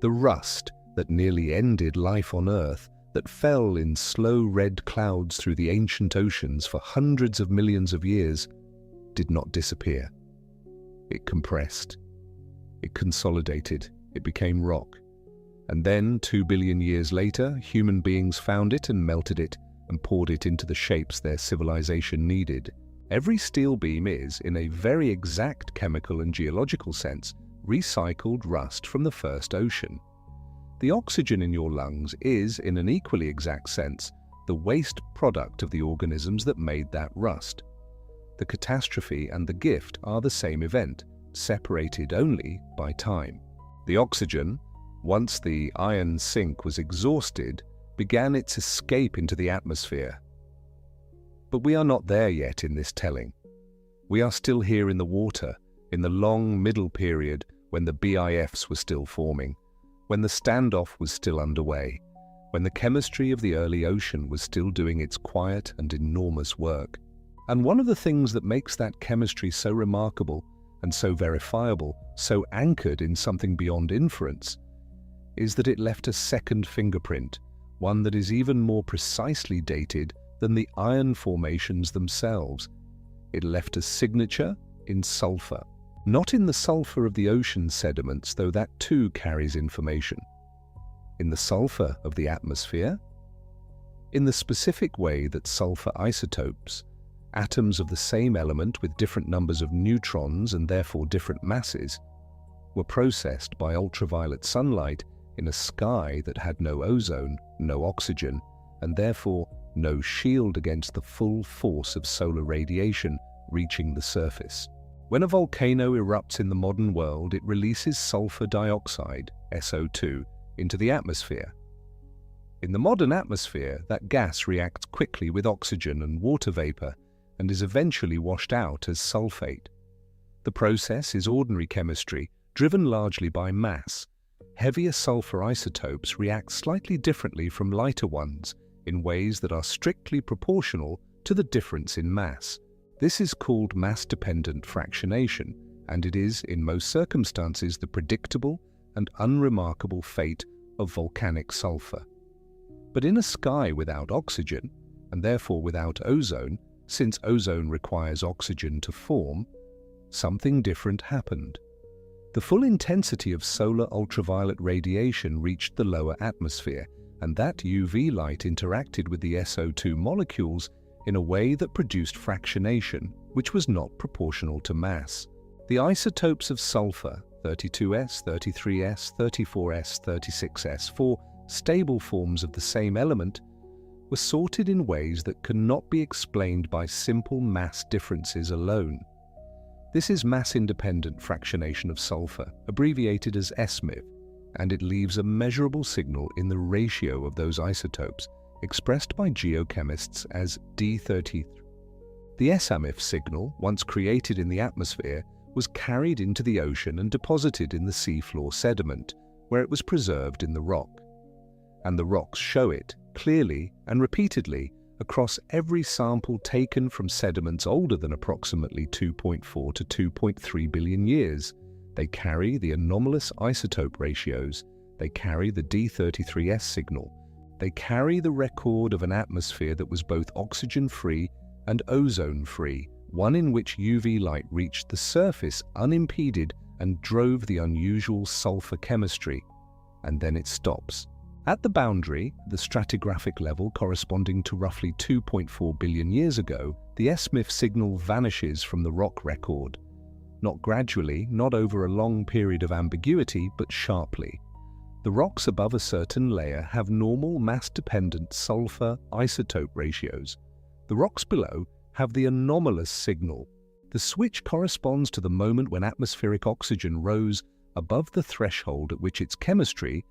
The rust that nearly ended life on Earth, that fell in slow red clouds through the ancient oceans for hundreds of millions of years, did not disappear. It compressed. It consolidated. It became rock. And then, 2 billion years later, human beings found it and melted it and poured it into the shapes their civilization needed. Every steel beam is, in a very exact chemical and geological sense, recycled rust from the first ocean. The oxygen in your lungs is, in an equally exact sense, the waste product of the organisms that made that rust. The catastrophe and the gift are the same event, separated only by time. The oxygen, once the iron sink was exhausted, began its escape into the atmosphere. But we are not there yet in this telling. We are still here in the water, in the long middle period when the BIFs were still forming, when the standoff was still underway, when the chemistry of the early ocean was still doing its quiet and enormous work. And one of the things that makes that chemistry so remarkable and so verifiable, so anchored in something beyond inference, is that it left a second fingerprint, one that is even more precisely dated than the iron formations themselves. It left a signature in sulfur. Not in the sulfur of the ocean sediments, though that too carries information. In the sulfur of the atmosphere? In the specific way that sulfur isotopes, atoms of the same element with different numbers of neutrons and therefore different masses, were processed by ultraviolet sunlight in a sky that had no ozone, no oxygen, and therefore no shield against the full force of solar radiation reaching the surface. When a volcano erupts in the modern world, it releases sulfur dioxide, SO2, into the atmosphere. In the modern atmosphere, that gas reacts quickly with oxygen and water vapor and is eventually washed out as sulfate. The process is ordinary chemistry, driven largely by mass. Heavier sulfur isotopes react slightly differently from lighter ones in ways that are strictly proportional to the difference in mass. This is called mass-dependent fractionation, and it is, in most circumstances, the predictable and unremarkable fate of volcanic sulfur. But in a sky without oxygen, and therefore without ozone, since ozone requires oxygen to form, something different happened. The full intensity of solar ultraviolet radiation reached the lower atmosphere, and that UV light interacted with the SO2 molecules in a way that produced fractionation, which was not proportional to mass. The isotopes of sulfur, 32S, 33S, 34S, 36S, 4 stable forms of the same element, were sorted in ways that cannot be explained by simple mass differences alone. This is mass-independent fractionation of sulfur, abbreviated as SMIF, and it leaves a measurable signal in the ratio of those isotopes, expressed by geochemists as D33. The SMIF signal, once created in the atmosphere, was carried into the ocean and deposited in the seafloor sediment, where it was preserved in the rock. And the rocks show it, clearly and repeatedly, across every sample taken from sediments older than approximately 2.4 to 2.3 billion years. They carry the anomalous isotope ratios, they carry the D33S signal, they carry the record of an atmosphere that was both oxygen-free and ozone-free, one in which UV light reached the surface unimpeded and drove the unusual sulfur chemistry. And then it stops. At the boundary, the stratigraphic level corresponding to roughly 2.4 billion years ago, the SMIF signal vanishes from the rock record. Not gradually, not over a long period of ambiguity, but sharply. The rocks above a certain layer have normal mass-dependent sulfur isotope ratios. The rocks below have the anomalous signal. The switch corresponds to the moment when atmospheric oxygen rose above the threshold at which its chemistry,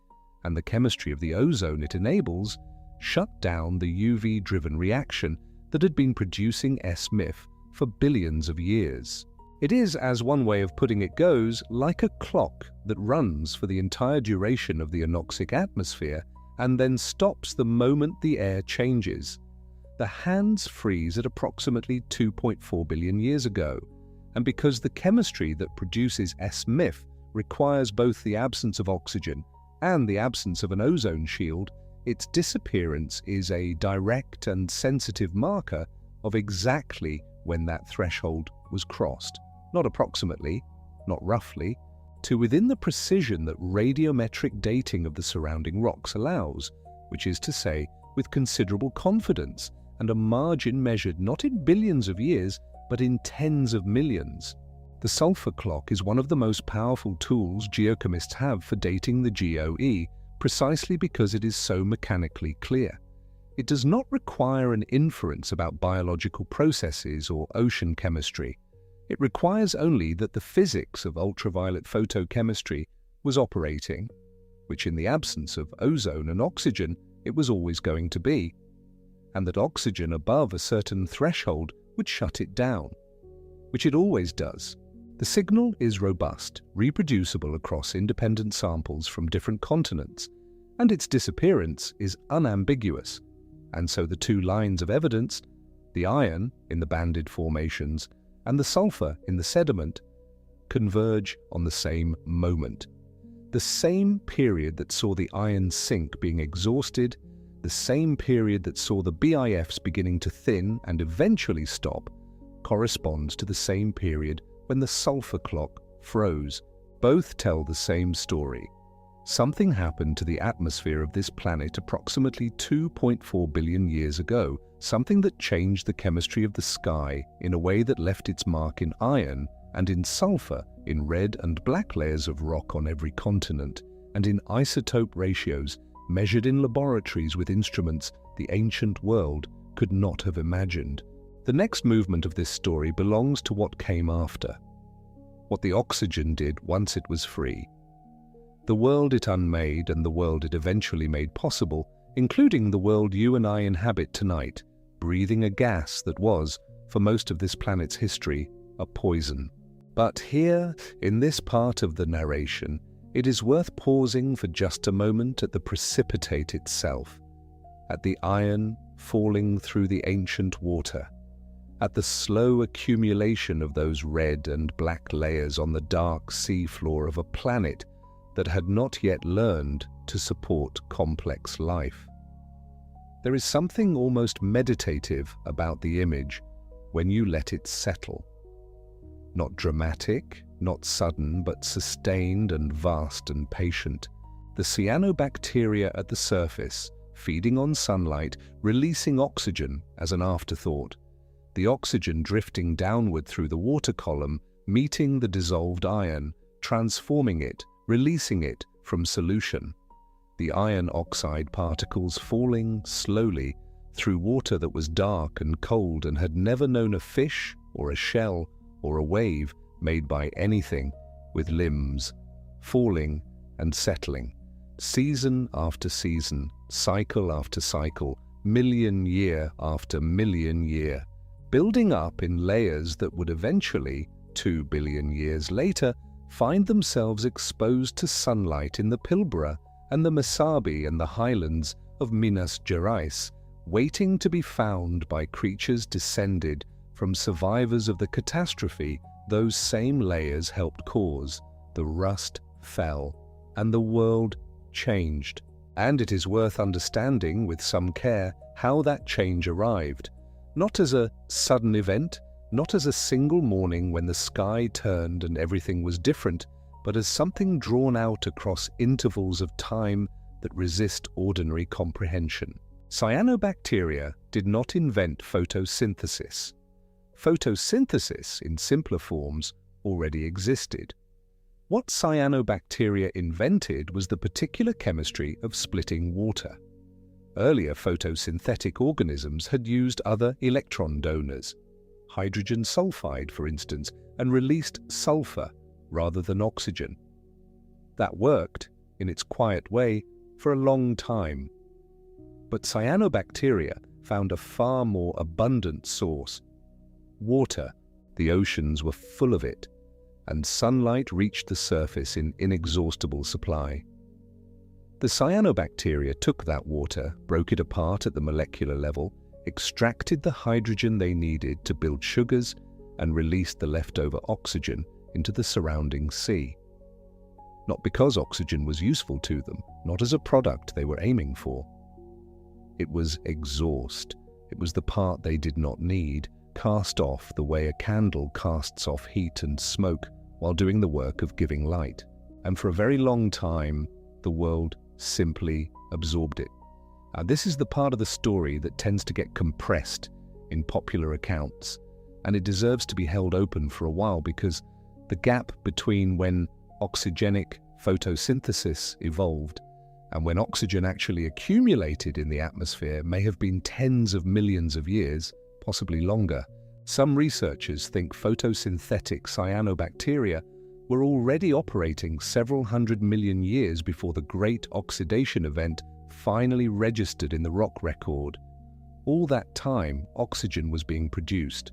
and the chemistry of the ozone it enables, shut down the UV-driven reaction that had been producing SMIF for billions of years. It is, as one way of putting it goes, like a clock that runs for the entire duration of the anoxic atmosphere and then stops the moment the air changes. The hands freeze at approximately 2.4 billion years ago, and because the chemistry that produces SMIF requires both the absence of oxygen and the absence of an ozone shield, its disappearance is a direct and sensitive marker of exactly when that threshold was crossed. Not approximately, not roughly, to within the precision that radiometric dating of the surrounding rocks allows, which is to say, with considerable confidence and a margin measured not in billions of years, but in tens of millions. The sulfur clock is one of the most powerful tools geochemists have for dating the GOE, precisely because it is so mechanically clear. It does not require an inference about biological processes or ocean chemistry. It requires only that the physics of ultraviolet photochemistry was operating, which in the absence of ozone and oxygen it was always going to be, and that oxygen above a certain threshold would shut it down, which it always does. The signal is robust, reproducible across independent samples from different continents, and its disappearance is unambiguous. And so the two lines of evidence, the iron in the banded formations and the sulfur in the sediment, converge on the same moment. The same period that saw the iron sink being exhausted, the same period that saw the BIFs beginning to thin and eventually stop, corresponds to the same period when the sulfur clock froze. Both tell the same story. Something happened to the atmosphere of this planet approximately 2.4 billion years ago, something that changed the chemistry of the sky in a way that left its mark in iron and in sulfur, in red and black layers of rock on every continent, and in isotope ratios measured in laboratories with instruments the ancient world could not have imagined. The next movement of this story belongs to what came after, what the oxygen did once it was free. The world it unmade and the world it eventually made possible, including the world you and I inhabit tonight, breathing a gas that was, for most of this planet's history, a poison. But here, in this part of the narration, it is worth pausing for just a moment at the precipitate itself, at the iron falling through the ancient water, at the slow accumulation of those red and black layers on the dark seafloor of a planet that had not yet learned to support complex life. There is something almost meditative about the image when you let it settle. Not dramatic, not sudden, but sustained and vast and patient. The cyanobacteria at the surface, feeding on sunlight, releasing oxygen as an afterthought. The oxygen drifting downward through the water column, meeting the dissolved iron, transforming it, releasing it from solution. The iron oxide particles falling slowly through water that was dark and cold and had never known a fish or a shell or a wave made by anything with limbs, falling and settling, season after season, cycle after cycle, million year after million year, building up in layers that would eventually, 2 billion years later, find themselves exposed to sunlight in the Pilbara and the Mesabi and the highlands of Minas Gerais, waiting to be found by creatures descended from survivors of the catastrophe those same layers helped cause. The rust fell, and the world changed. And it is worth understanding with some care how that change arrived, not as a sudden event, not as a single morning when the sky turned and everything was different, but as something drawn out across intervals of time that resist ordinary comprehension. Cyanobacteria did not invent photosynthesis. Photosynthesis, in simpler forms, already existed. What cyanobacteria invented was the particular chemistry of splitting water. Earlier photosynthetic organisms had used other electron donors, hydrogen sulfide for instance, and released sulfur rather than oxygen. That worked, in its quiet way, for a long time. But cyanobacteria found a far more abundant source. Water, the oceans were full of it, and sunlight reached the surface in inexhaustible supply. The cyanobacteria took that water, broke it apart at the molecular level, extracted the hydrogen they needed to build sugars, and released the leftover oxygen into the surrounding sea. Not because oxygen was useful to them, not as a product they were aiming for. It was exhaust. It was the part they did not need, cast off the way a candle casts off heat and smoke while doing the work of giving light. And for a very long time, the world simply absorbed it. This is the part of the story that tends to get compressed in popular accounts, and it deserves to be held open for a while because the gap between when oxygenic photosynthesis evolved and when oxygen actually accumulated in the atmosphere may have been tens of millions of years, possibly longer. Some researchers think photosynthetic cyanobacteria were already operating several hundred million years before the Great Oxidation Event finally registered in the rock record. All that time, oxygen was being produced,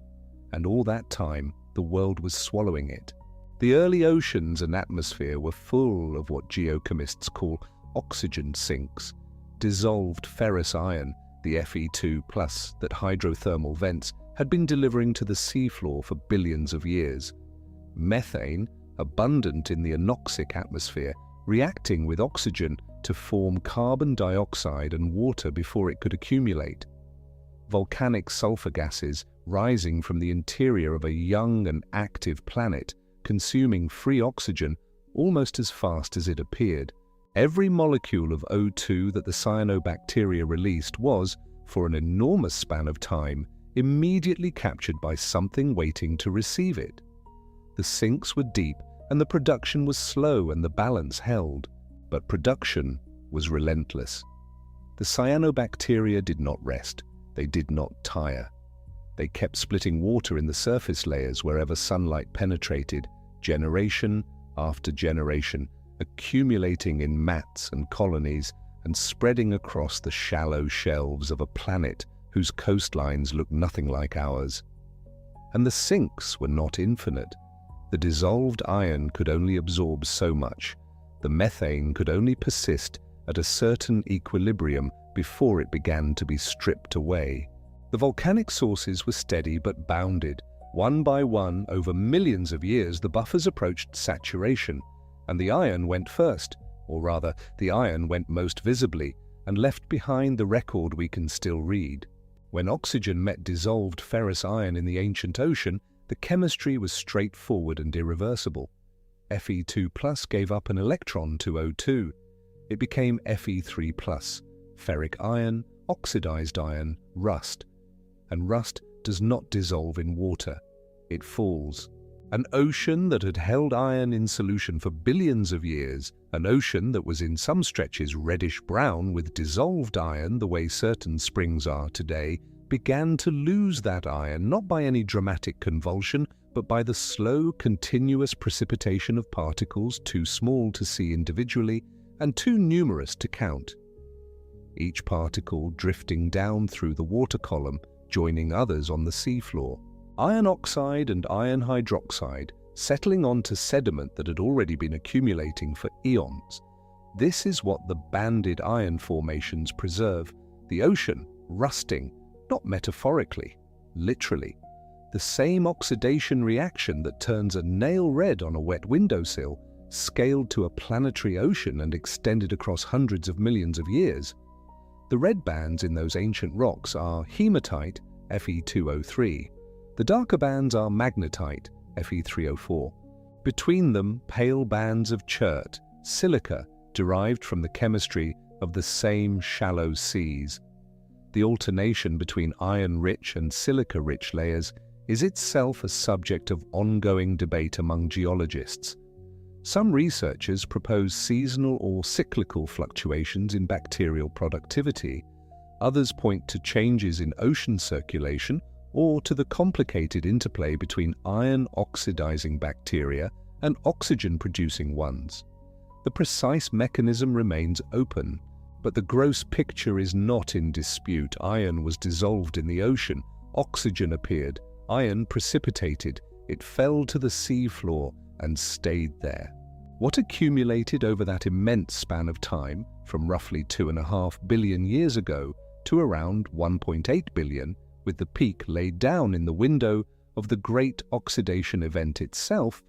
and all that time, the world was swallowing it. The early oceans and atmosphere were full of what geochemists call oxygen sinks, dissolved ferrous iron, the Fe2+, that hydrothermal vents had been delivering to the seafloor for billions of years. Methane, abundant in the anoxic atmosphere, reacting with oxygen to form carbon dioxide and water before it could accumulate. Volcanic sulfur gases rising from the interior of a young and active planet, consuming free oxygen almost as fast as it appeared. Every molecule of O2 that the cyanobacteria released was, for an enormous span of time, immediately captured by something waiting to receive it. The sinks were deep and the production was slow and the balance held, but production was relentless. The cyanobacteria did not rest. They did not tire. They kept splitting water in the surface layers wherever sunlight penetrated, generation after generation, accumulating in mats and colonies and spreading across the shallow shelves of a planet whose coastlines looked nothing like ours. And the sinks were not infinite. The dissolved iron could only absorb so much. The methane could only persist at a certain equilibrium before it began to be stripped away. The volcanic sources were steady but bounded. One by one, over millions of years, the buffers approached saturation, and the iron went first, or rather, the iron went most visibly, and left behind the record we can still read. When oxygen met dissolved ferrous iron in the ancient ocean, the chemistry was straightforward and irreversible. Fe2+ gave up an electron to O2. It became Fe3+, ferric iron, oxidized iron, rust. And rust does not dissolve in water. It falls. An ocean that had held iron in solution for billions of years, an ocean that was in some stretches reddish-brown with dissolved iron the way certain springs are today, began to lose that iron not by any dramatic convulsion, but by the slow, continuous precipitation of particles too small to see individually and too numerous to count. Each particle drifting down through the water column, joining others on the seafloor. Iron oxide and iron hydroxide settling onto sediment that had already been accumulating for eons. This is what the banded iron formations preserve, the ocean rusting, not metaphorically, literally. The same oxidation reaction that turns a nail red on a wet windowsill, scaled to a planetary ocean and extended across hundreds of millions of years. The red bands in those ancient rocks are hematite, Fe2O3. The darker bands are magnetite, Fe3O4. Between them, pale bands of chert, silica, derived from the chemistry of the same shallow seas. The alternation between iron-rich and silica-rich layers is itself a subject of ongoing debate among geologists. Some researchers propose seasonal or cyclical fluctuations in bacterial productivity. Others point to changes in ocean circulation or to the complicated interplay between iron-oxidizing bacteria and oxygen-producing ones. The precise mechanism remains open, but the gross picture is not in dispute. Iron was dissolved in the ocean, oxygen appeared, iron precipitated, it fell to the seafloor and stayed there. What accumulated over that immense span of time, from roughly 2.5 billion years ago to around 1.8 billion, with the peak laid down in the window of the Great Oxidation Event itself,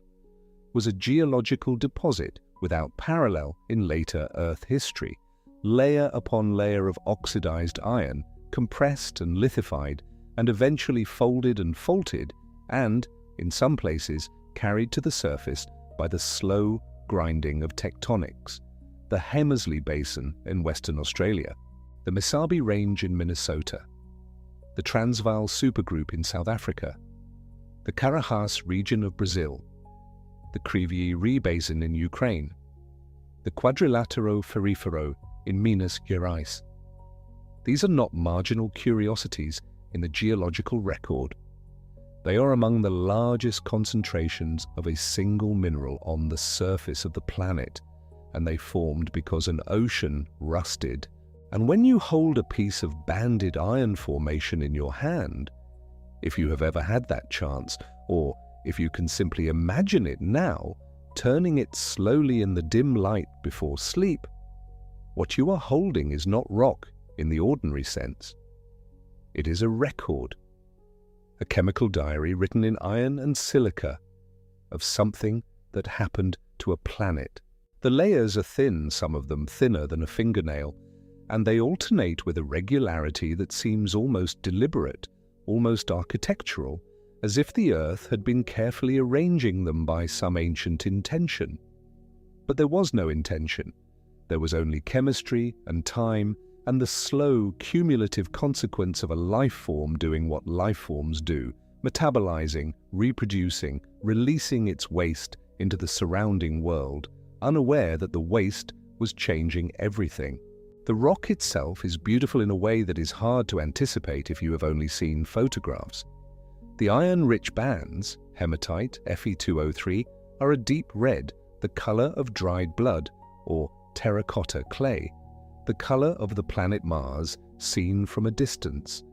was a geological deposit without parallel in later Earth history, layer upon layer of oxidized iron, compressed and lithified, and eventually folded and faulted, and, in some places, carried to the surface by the slow grinding of tectonics. The Hamersley Basin in Western Australia, the Mesabi Range in Minnesota, the Transvaal Supergroup in South Africa, the Carajás region of Brazil, the Kryvyi Rih Basin in Ukraine, the Quadrilatero Ferrifero in Minas Gerais. These are not marginal curiosities in the geological record. They are among the largest concentrations of a single mineral on the surface of the planet, and they formed because an ocean rusted. And when you hold a piece of banded iron formation in your hand, if you have ever had that chance, or if you can simply imagine it now, turning it slowly in the dim light before sleep, what you are holding is not rock in the ordinary sense. It is a record, a chemical diary written in iron and silica of something that happened to a planet. The layers are thin, some of them thinner than a fingernail, and they alternate with a regularity that seems almost deliberate, almost architectural, as if the Earth had been carefully arranging them by some ancient intention. But there was no intention. There was only chemistry and time and the slow, cumulative consequence of a life form doing what life forms do, metabolizing, reproducing, releasing its waste into the surrounding world, unaware that the waste was changing everything. The rock itself is beautiful in a way that is hard to anticipate if you have only seen photographs. The iron-rich bands, hematite, Fe2O3, are a deep red, the color of dried blood, or terracotta clay, the color of the planet Mars seen from a distance.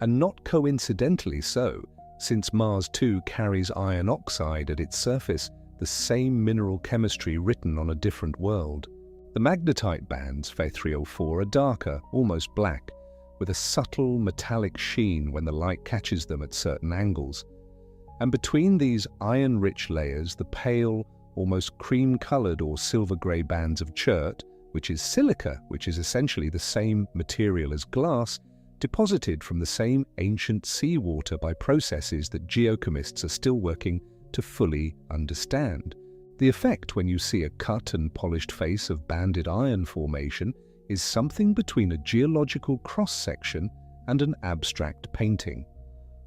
And not coincidentally so, since Mars too carries iron oxide at its surface, the same mineral chemistry written on a different world. The magnetite bands, Fe3O4, are darker, almost black, with a subtle metallic sheen when the light catches them at certain angles. And between these iron-rich layers, the pale, almost cream-colored or silver-grey bands of chert, which is silica, which is essentially the same material as glass, deposited from the same ancient seawater by processes that geochemists are still working to fully understand. The effect when you see a cut and polished face of banded iron formation is something between a geological cross-section and an abstract painting.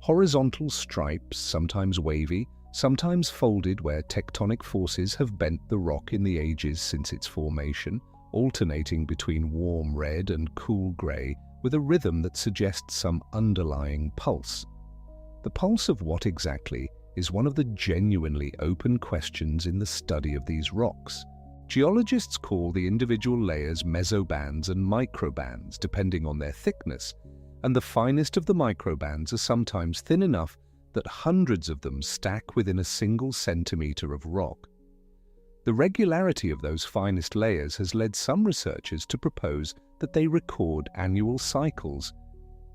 Horizontal stripes, sometimes wavy, sometimes folded where tectonic forces have bent the rock in the ages since its formation, alternating between warm red and cool grey with a rhythm that suggests some underlying pulse. The pulse of what exactly is one of the genuinely open questions in the study of these rocks. Geologists call the individual layers mesobands and microbands, depending on their thickness, and the finest of the microbands are sometimes thin enough that hundreds of them stack within a single centimeter of rock. The regularity of those finest layers has led some researchers to propose that they record annual cycles,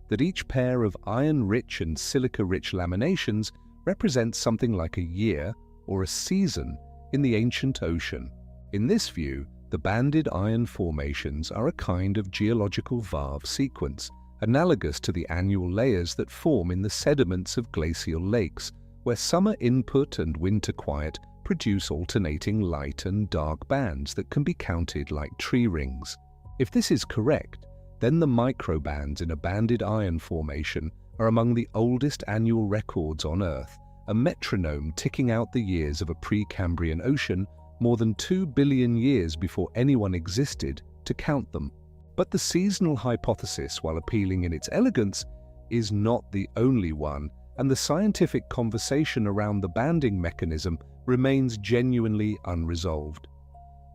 that each pair of iron-rich and silica-rich laminations represents something like a year or a season in the ancient ocean. In this view, the banded iron formations are a kind of geological varve sequence, analogous to the annual layers that form in the sediments of glacial lakes, where summer input and winter quiet produce alternating light and dark bands that can be counted like tree rings. If this is correct, then the microbands in a banded iron formation are among the oldest annual records on Earth, a metronome ticking out the years of a Precambrian ocean more than 2 billion years before anyone existed to count them. But the seasonal hypothesis, while appealing in its elegance, is not the only one, and the scientific conversation around the banding mechanism remains genuinely unresolved.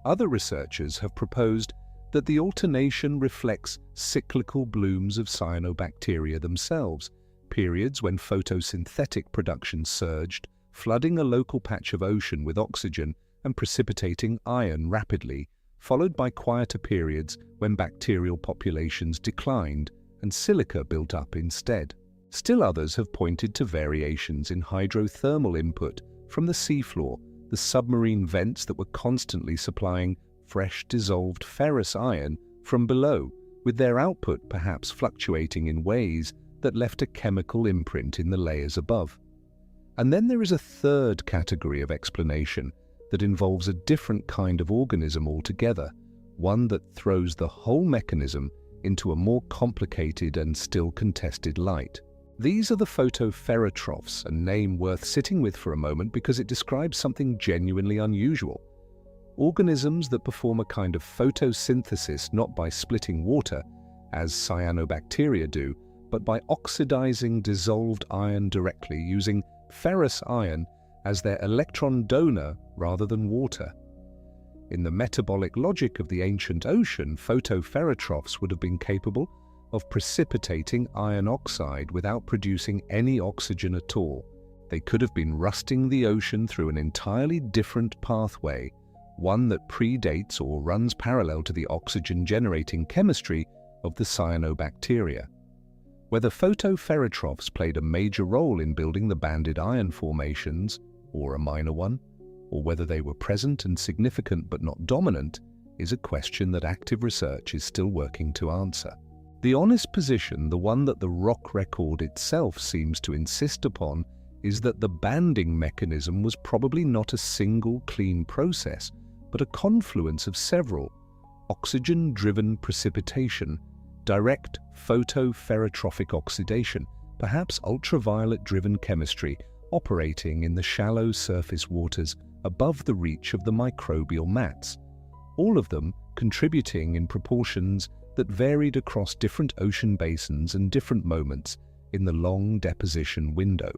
Other researchers have proposed that the alternation reflects cyclical blooms of cyanobacteria themselves, periods when photosynthetic production surged, flooding a local patch of ocean with oxygen and precipitating iron rapidly, followed by quieter periods when bacterial populations declined and silica built up instead. Still others have pointed to variations in hydrothermal input from the seafloor, the submarine vents that were constantly supplying fresh dissolved ferrous iron from below, with their output perhaps fluctuating in ways that left a chemical imprint in the layers above. And then there is a third category of explanation that involves a different kind of organism altogether, one that throws the whole mechanism into a more complicated and still contested light. These are the photoferrotrophs, a name worth sitting with for a moment because it describes something genuinely unusual. Organisms that perform a kind of photosynthesis not by splitting water, as cyanobacteria do, but by oxidizing dissolved iron directly using ferrous iron as their electron donor rather than water. In the metabolic logic of the ancient ocean, photoferrotrophs would have been capable of precipitating iron oxide without producing any oxygen at all. They could have been rusting the ocean through an entirely different pathway, one that predates or runs parallel to the oxygen-generating chemistry of the cyanobacteria. Whether photoferrotrophs played a major role in building the banded iron formations, or a minor one, or whether they were present and significant but not dominant, is a question that active research is still working to answer. The honest position, the one that the rock record itself seems to insist upon, is that the banding mechanism was probably not a single clean process, but a confluence of several: oxygen-driven precipitation, direct photoferrotrophic oxidation, perhaps ultraviolet-driven chemistry operating in the shallow surface waters above the reach of the microbial mats, all of them contributing in proportions that varied across different ocean basins and different moments in the long deposition window.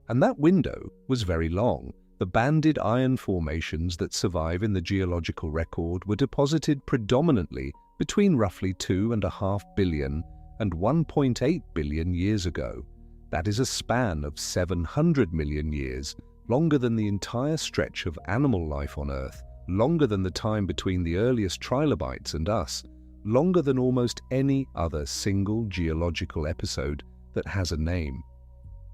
And that window was very long. The banded iron formations that survive in the geological record were deposited predominantly between roughly 2.5 billion and 1.8 billion years ago. That is a span of 700 million years, longer than the entire stretch of animal life on Earth, longer than the time between the earliest trilobites and us, longer than almost any other single geological episode that has a name.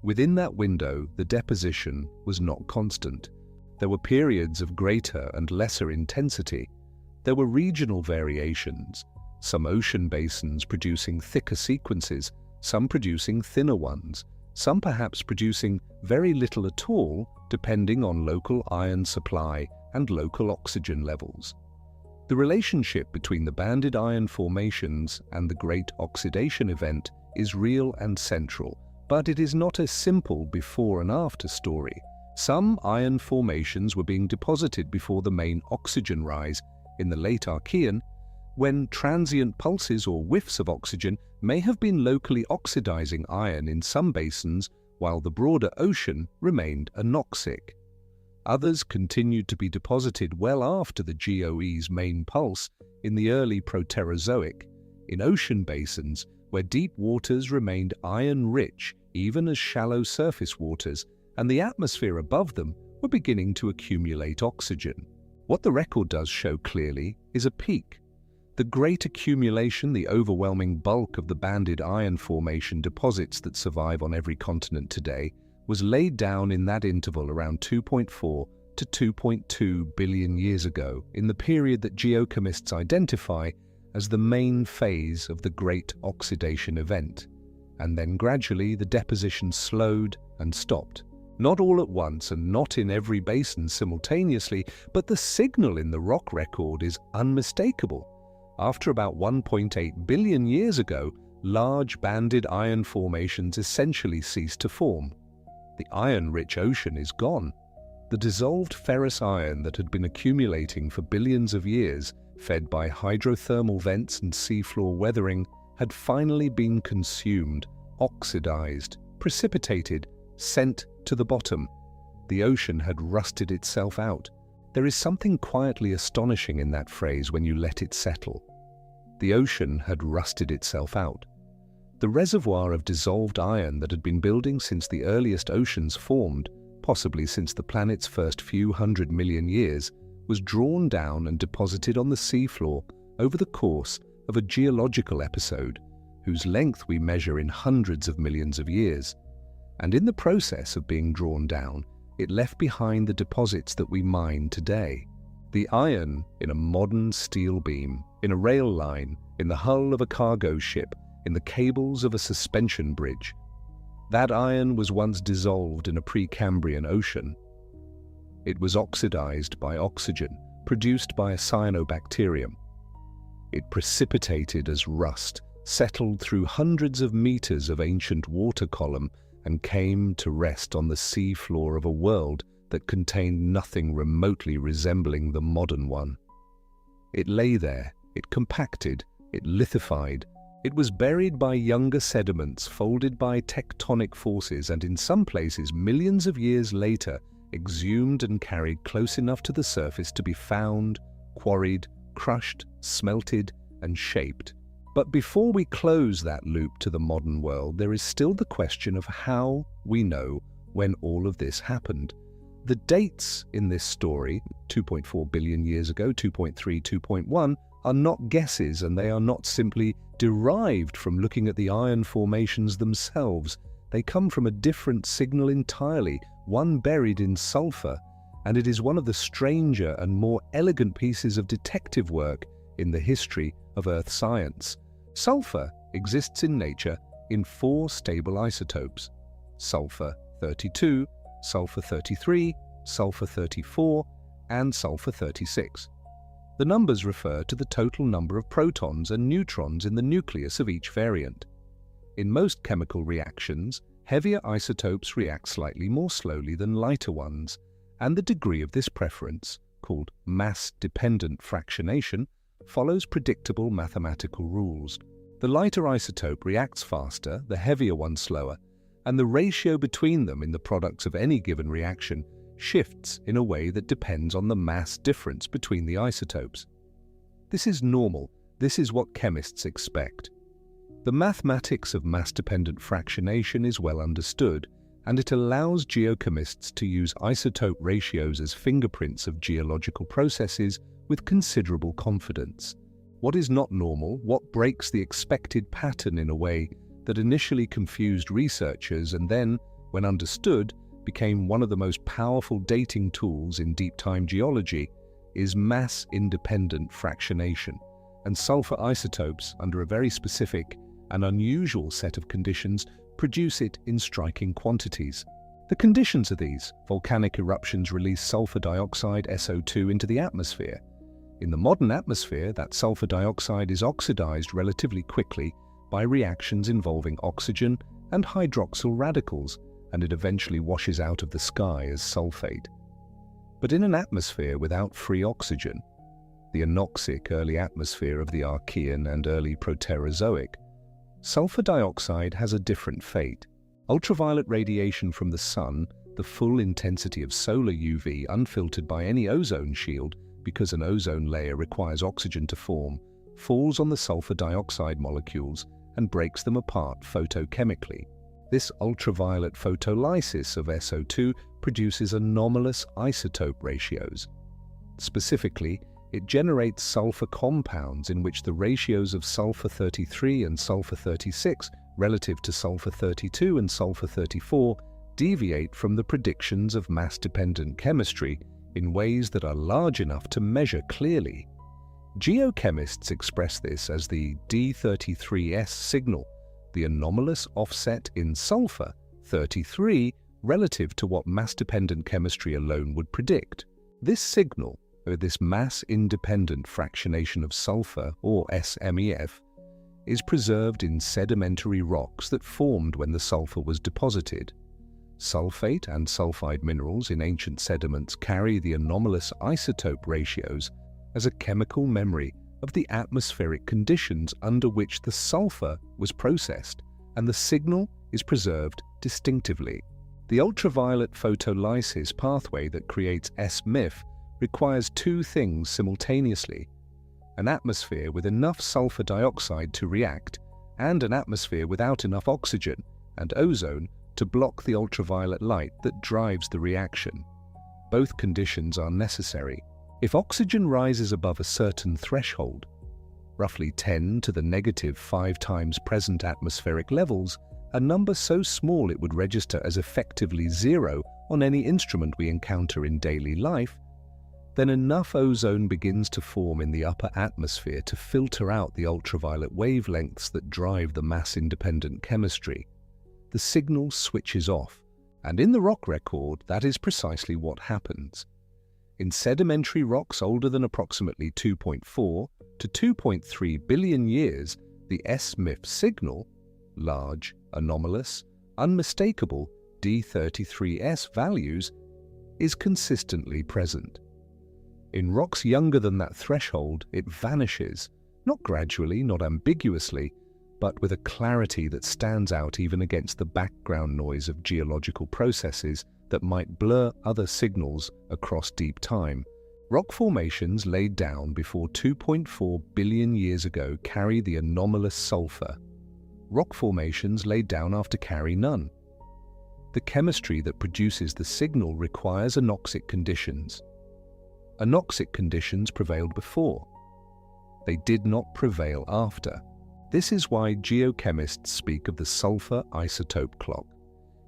Within that window, the deposition was not constant. There were periods of greater and lesser intensity. There were regional variations, some ocean basins producing thicker sequences, some producing thinner ones, some perhaps producing very little at all, depending on local iron supply and local oxygen levels. The relationship between the banded iron formations and the Great Oxidation Event is real and central, but it is not a simple before and after story. Some iron formations were being deposited before the main oxygen rise in the late Archean, when transient pulses or whiffs of oxygen may have been locally oxidizing iron in some basins while the broader ocean remained anoxic. Others continued to be deposited well after the GOE's main pulse in the early Proterozoic, in ocean basins where deep waters remained iron-rich even as shallow surface waters and the atmosphere above them were beginning to accumulate oxygen. What the record does show clearly is a peak. The great accumulation, the overwhelming bulk of the banded iron formation deposits that survive on every continent today, was laid down in that interval around 2.4 to 2.2 billion years ago, in the period that geochemists identify as the main phase of the Great Oxidation Event. And then gradually the deposition slowed and stopped. Not all at once and not in every basin simultaneously, but the signal in the rock record is unmistakable. After about 1.8 billion years ago, large banded iron formations essentially ceased to form. The iron-rich ocean is gone. The dissolved ferrous iron that had been accumulating for billions of years, fed by hydrothermal vents and seafloor weathering, had finally been consumed, oxidized, precipitated, sent to the bottom. The ocean had rusted itself out. There is something quietly astonishing in that phrase when you let it settle. The ocean had rusted itself out. The reservoir of dissolved iron that had been building since the earliest oceans formed, possibly since the planet's first few 100 million years, was drawn down and deposited on the seafloor over the course of a geological episode, whose length we measure in hundreds of millions of years. And in the process of being drawn down, it left behind the deposits that we mine today. The iron in a modern steel beam, in a rail line, in the hull of a cargo ship, in the cables of a suspension bridge. That iron was once dissolved in a Precambrian ocean. It was oxidized by oxygen, produced by a cyanobacterium. It precipitated as rust, settled through hundreds of meters of ancient water column, and came to rest on the sea floor of a world that contained nothing remotely resembling the modern one. It lay there, it compacted, it lithified. It was buried by younger sediments folded by tectonic forces and in some places millions of years later exhumed and carried close enough to the surface to be found, quarried, crushed, smelted, and shaped. But before we close that loop to the modern world, there is still the question of how we know when all of this happened. The dates in this story, 2.4 billion years ago, 2.3, 2.1, are not guesses, and they are not simply derived from looking at the iron formations themselves. They come from a different signal entirely, one buried in sulfur, and it is one of the stranger and more elegant pieces of detective work in the history of Earth science. Sulfur exists in nature in 4 stable isotopes: sulfur-32, sulfur-33, sulfur-34, and sulfur-36. The numbers refer to the total number of protons and neutrons in the nucleus of each variant. In most chemical reactions, heavier isotopes react slightly more slowly than lighter ones, and the degree of this preference, called mass-dependent fractionation, follows predictable mathematical rules. The lighter isotope reacts faster, the heavier one slower, and the ratio between them in the products of any given reaction shifts in a way that depends on the mass difference between the isotopes. This is normal. This is what chemists expect. The mathematics of mass-dependent fractionation is well understood, and it allows geochemists to use isotope ratios as fingerprints of geological processes with considerable confidence. What is not normal, what breaks the expected pattern in a way that initially confused researchers and then, when understood, became one of the most powerful dating tools in deep-time geology, is mass-independent fractionation, and sulfur isotopes, under a very specific and unusual set of conditions, produce it in striking quantities. The conditions are these: volcanic eruptions release sulfur dioxide, SO2, into the atmosphere. In the modern atmosphere, that sulfur dioxide is oxidized relatively quickly by reactions involving oxygen and hydroxyl radicals, and it eventually washes out of the sky as sulfate. But in an atmosphere without free oxygen, the anoxic early atmosphere of the Archean and early Proterozoic, sulfur dioxide has a different fate. Ultraviolet radiation from the sun, the full intensity of solar UV unfiltered by any ozone shield, because an ozone layer requires oxygen to form, falls on the sulfur dioxide molecules and breaks them apart photochemically. This ultraviolet photolysis of SO2 produces anomalous isotope ratios. Specifically, it generates sulfur compounds in which the ratios of sulfur-33 and sulfur-36 relative to sulfur-32 and sulfur-34 deviate from the predictions of mass-dependent chemistry in ways that are large enough to measure clearly. Geochemists express this as the D33S signal, the anomalous offset in sulfur-33 relative to what mass-dependent chemistry alone would predict. This signal, or this mass-independent fractionation of sulfur, or SMEF, is preserved in sedimentary rocks that formed when the sulfur was deposited. Sulfate and sulfide minerals in ancient sediments carry the anomalous isotope ratios as a chemical memory of the atmospheric conditions under which the sulfur was processed, and the signal is preserved distinctively. The ultraviolet photolysis pathway that creates SMEF requires two things simultaneously: an atmosphere with enough sulfur dioxide to react, and an atmosphere without enough oxygen and ozone to block the ultraviolet light that drives the reaction. Both conditions are necessary. If oxygen rises above a certain threshold, roughly 10 to the negative 5 times present atmospheric levels, a number so small it would register as effectively zero on any instrument we encounter in daily life, then enough ozone begins to form in the upper atmosphere to filter out the ultraviolet wavelengths that drive the mass-independent chemistry. The signal switches off, and in the rock record, that is precisely what happens. In sedimentary rocks older than approximately 2.4 to 2.3 billion years, the SMEF signal, large, anomalous, unmistakable D33S values, is consistently present. In rocks younger than that threshold, it vanishes, not gradually, not ambiguously, but with a clarity that stands out even against the background noise of geological processes that might blur other signals across deep time. Rock formations laid down before 2.4 billion years ago carry the anomalous sulfur. Rock formations laid down after carry none. The chemistry that produces the signal requires anoxic conditions. Anoxic conditions prevailed before. They did not prevail after. This is why geochemists speak of the sulfur isotope clock.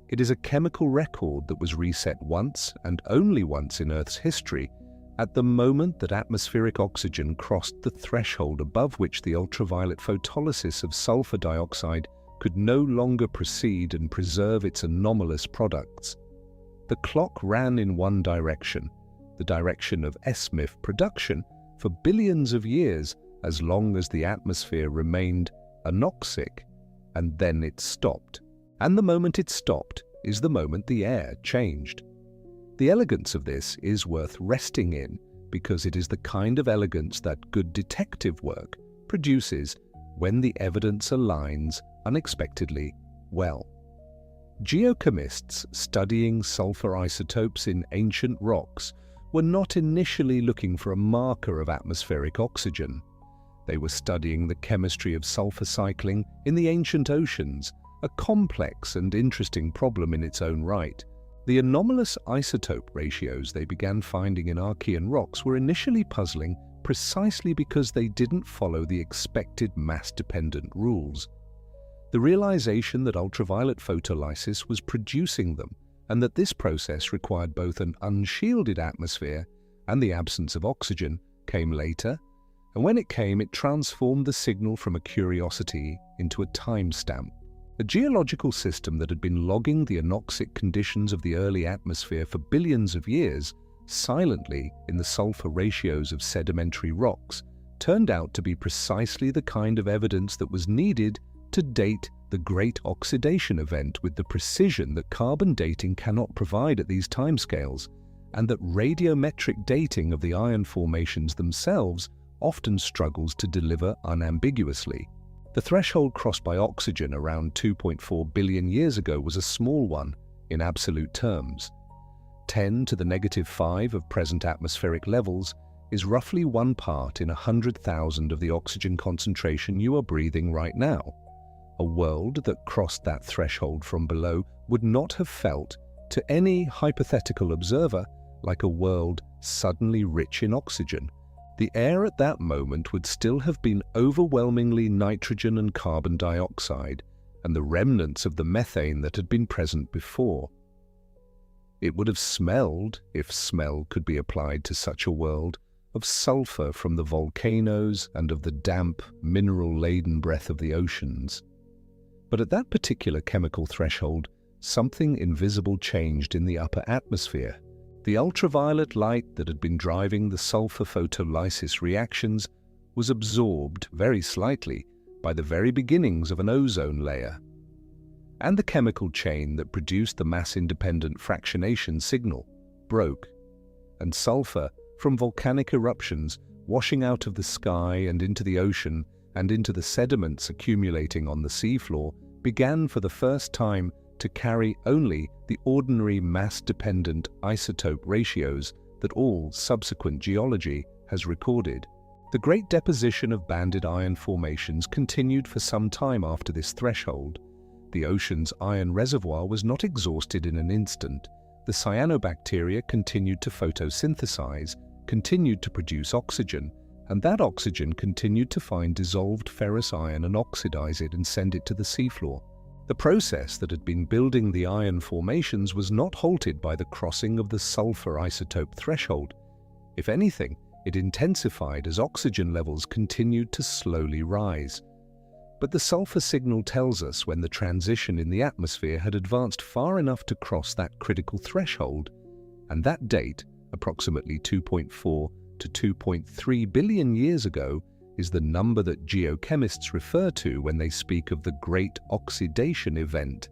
It is a chemical record that was reset once and only once in Earth's history, at the moment that atmospheric oxygen crossed the threshold above which the ultraviolet photolysis of sulfur dioxide could no longer proceed and preserve its anomalous products. The clock ran in one direction, the direction of SMEF production, for billions of years, as long as the atmosphere remained anoxic, and then it stopped. And the moment it stopped is the moment the air changed. The elegance of this is worth resting in, because it is the kind of elegance that good detective work produces when the evidence aligns unexpectedly well. Geochemists studying sulfur isotopes in ancient rocks were not initially looking for a marker of atmospheric oxygen. They were studying the chemistry of sulfur cycling in the ancient oceans, a complex and interesting problem in its own right. The anomalous isotope ratios they began finding in Archean rocks were initially puzzling precisely because they didn't follow the expected mass-dependent rules. The realization that ultraviolet photolysis was producing them, and that this process required both an unshielded atmosphere and the absence of oxygen, came later, and when it came, it transformed the signal from a curiosity into a timestamp. A geological system that had been logging the anoxic conditions of the early atmosphere for billions of years, silently in the sulfur ratios of sedimentary rocks, turned out to be precisely the kind of evidence that was needed to date the Great Oxidation Event with the precision that carbon dating cannot provide at these timescales, and that radiometric dating of the iron formations themselves often struggles to deliver unambiguously. The threshold crossed by oxygen around 2.4 billion years ago was a small one in absolute terms. 10 to the negative 5 of present atmospheric levels is roughly 1 part in 100,000 of the oxygen concentration you are breathing right now. A world that crossed that threshold from below would not have felt, to any hypothetical observer, like a world suddenly rich in oxygen. The air at that moment would still have been overwhelmingly nitrogen and carbon dioxide, and the remnants of the methane that had been present before. It would have smelled, if smell could be applied to such a world, of sulfur from the volcanoes and of the damp, mineral-laden breath of the oceans. But at that particular chemical threshold, something invisible changed in the upper atmosphere. The ultraviolet light that had been driving the sulfur photolysis reactions was absorbed very slightly by the very beginnings of an ozone layer. And the chemical chain that produced the mass-independent fractionation signal broke, and sulfur from volcanic eruptions washing out of the sky and into the ocean and into the sediments accumulating on the seafloor began for the first time to carry only the ordinary mass-dependent isotope ratios that all subsequent geology has recorded. The great deposition of banded iron formations continued for some time after this threshold. The ocean's iron reservoir was not exhausted in an instant. The cyanobacteria continued to photosynthesize, continued to produce oxygen, and that oxygen continued to find dissolved ferrous iron and oxidize it and send it to the seafloor. The process that had been building the iron formations was not halted by the crossing of the sulfur isotope threshold. If anything, it intensified as oxygen levels continued to slowly rise. But the sulfur signal tells us when the transition in the atmosphere had advanced far enough to cross that critical threshold, and that date, approximately 2.4 to 2.3 billion years ago, is the number that geochemists refer to when they speak of the Great Oxidation Event.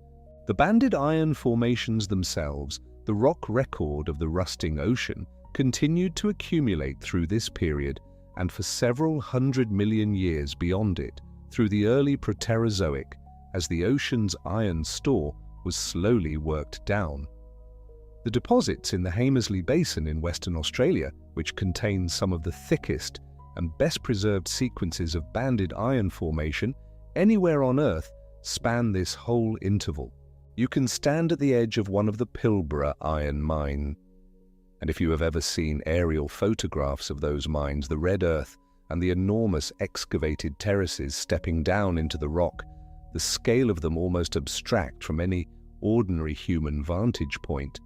The banded iron formations themselves, the rock record of the rusting ocean, continued to accumulate through this period and for several 100 million years beyond it, through the early Proterozoic, as the ocean's iron store was slowly worked down. The deposits in the Hamersley Basin in Western Australia, which contain some of the thickest and best preserved sequences of banded iron formation anywhere on Earth, span this whole interval. You can stand at the edge of one of the Pilbara iron mine, and if you have ever seen aerial photographs of those mines, the red earth and the enormous excavated terraces stepping down into the rock, the scale of them almost abstract from any ordinary human vantage point.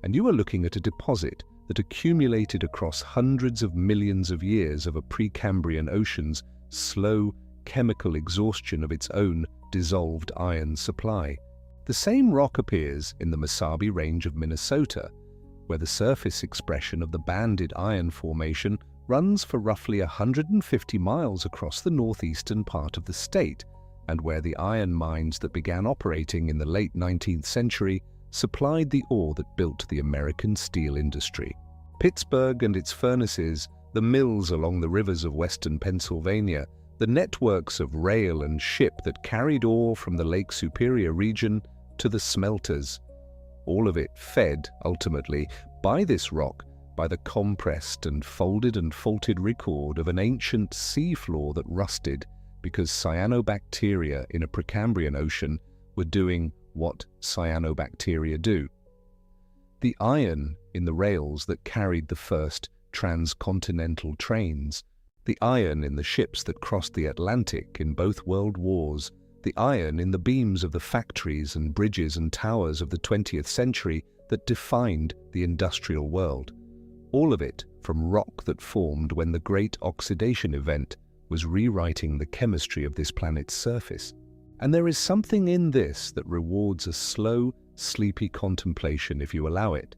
And you are looking at a deposit that accumulated across hundreds of millions of years of a Precambrian ocean's slow chemical exhaustion of its own dissolved iron supply. The same rock appears in the Mesabi Range of Minnesota, where the surface expression of the banded iron formation runs for roughly 150 miles across the northeastern part of the state, and where the iron mines that began operating in the late 19th century supplied the ore that built the American steel industry. Pittsburgh and its furnaces, the mills along the rivers of western Pennsylvania, the networks of rail and ship that carried ore from the Lake Superior region to the smelters, all of it fed, ultimately, by this rock, by the compressed and faulted record of an ancient seafloor that rusted because cyanobacteria in a Precambrian ocean were doing what cyanobacteria do. The iron in the rails that carried the first transcontinental trains, the iron in the ships that crossed the Atlantic in both world wars, the iron in the beams of the factories and bridges and towers of the 20th century that defined the industrial world. All of it from rock that formed when the Great Oxidation Event was rewriting the chemistry of this planet's surface. And there is something in this that rewards a slow, sleepy contemplation if you allow it.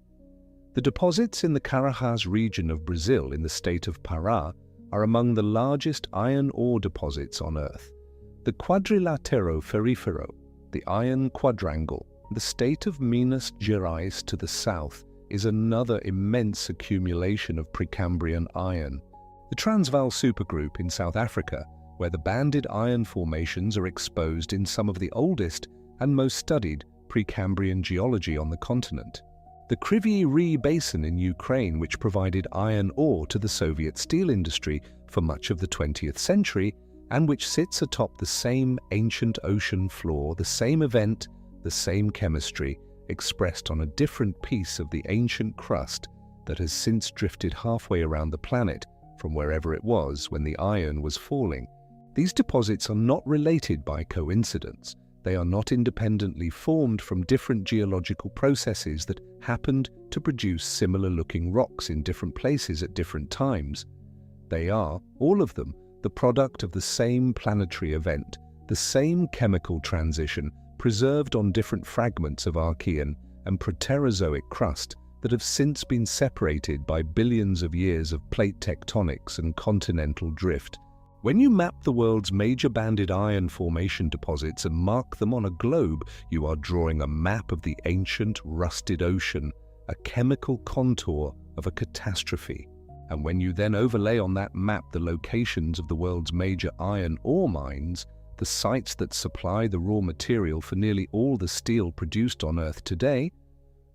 The deposits in the Carajás region of Brazil in the state of Pará are among the largest iron ore deposits on Earth. The Quadrilátero Ferrífero, the Iron Quadrangle, the state of Minas Gerais to the south, is another immense accumulation of Precambrian iron. The Transvaal Supergroup in South Africa, where the banded iron formations are exposed in some of the oldest and most studied Precambrian geology on the continent. The Kryvyi Rih Basin in Ukraine, which provided iron ore to the Soviet steel industry for much of the 20th century, and which sits atop the same ancient ocean floor, the same event, the same chemistry, expressed on a different piece of the ancient crust that has since drifted halfway around the planet from wherever it was when the iron was falling. These deposits are not related by coincidence. They are not independently formed from different geological processes that happened to produce similar-looking rocks in different places at different times. They are, all of them, the product of the same planetary event, the same chemical transition preserved on different fragments of Archean and Proterozoic crust that have since been separated by billions of years of plate tectonics and continental drift. When you map the world's major banded iron formation deposits and mark them on a globe, you are drawing a map of the ancient, rusted ocean, a chemical contour of a catastrophe. And when you then overlay on that map the locations of the world's major iron ore mines, the sites that supply the raw material for nearly all the steel produced on Earth today,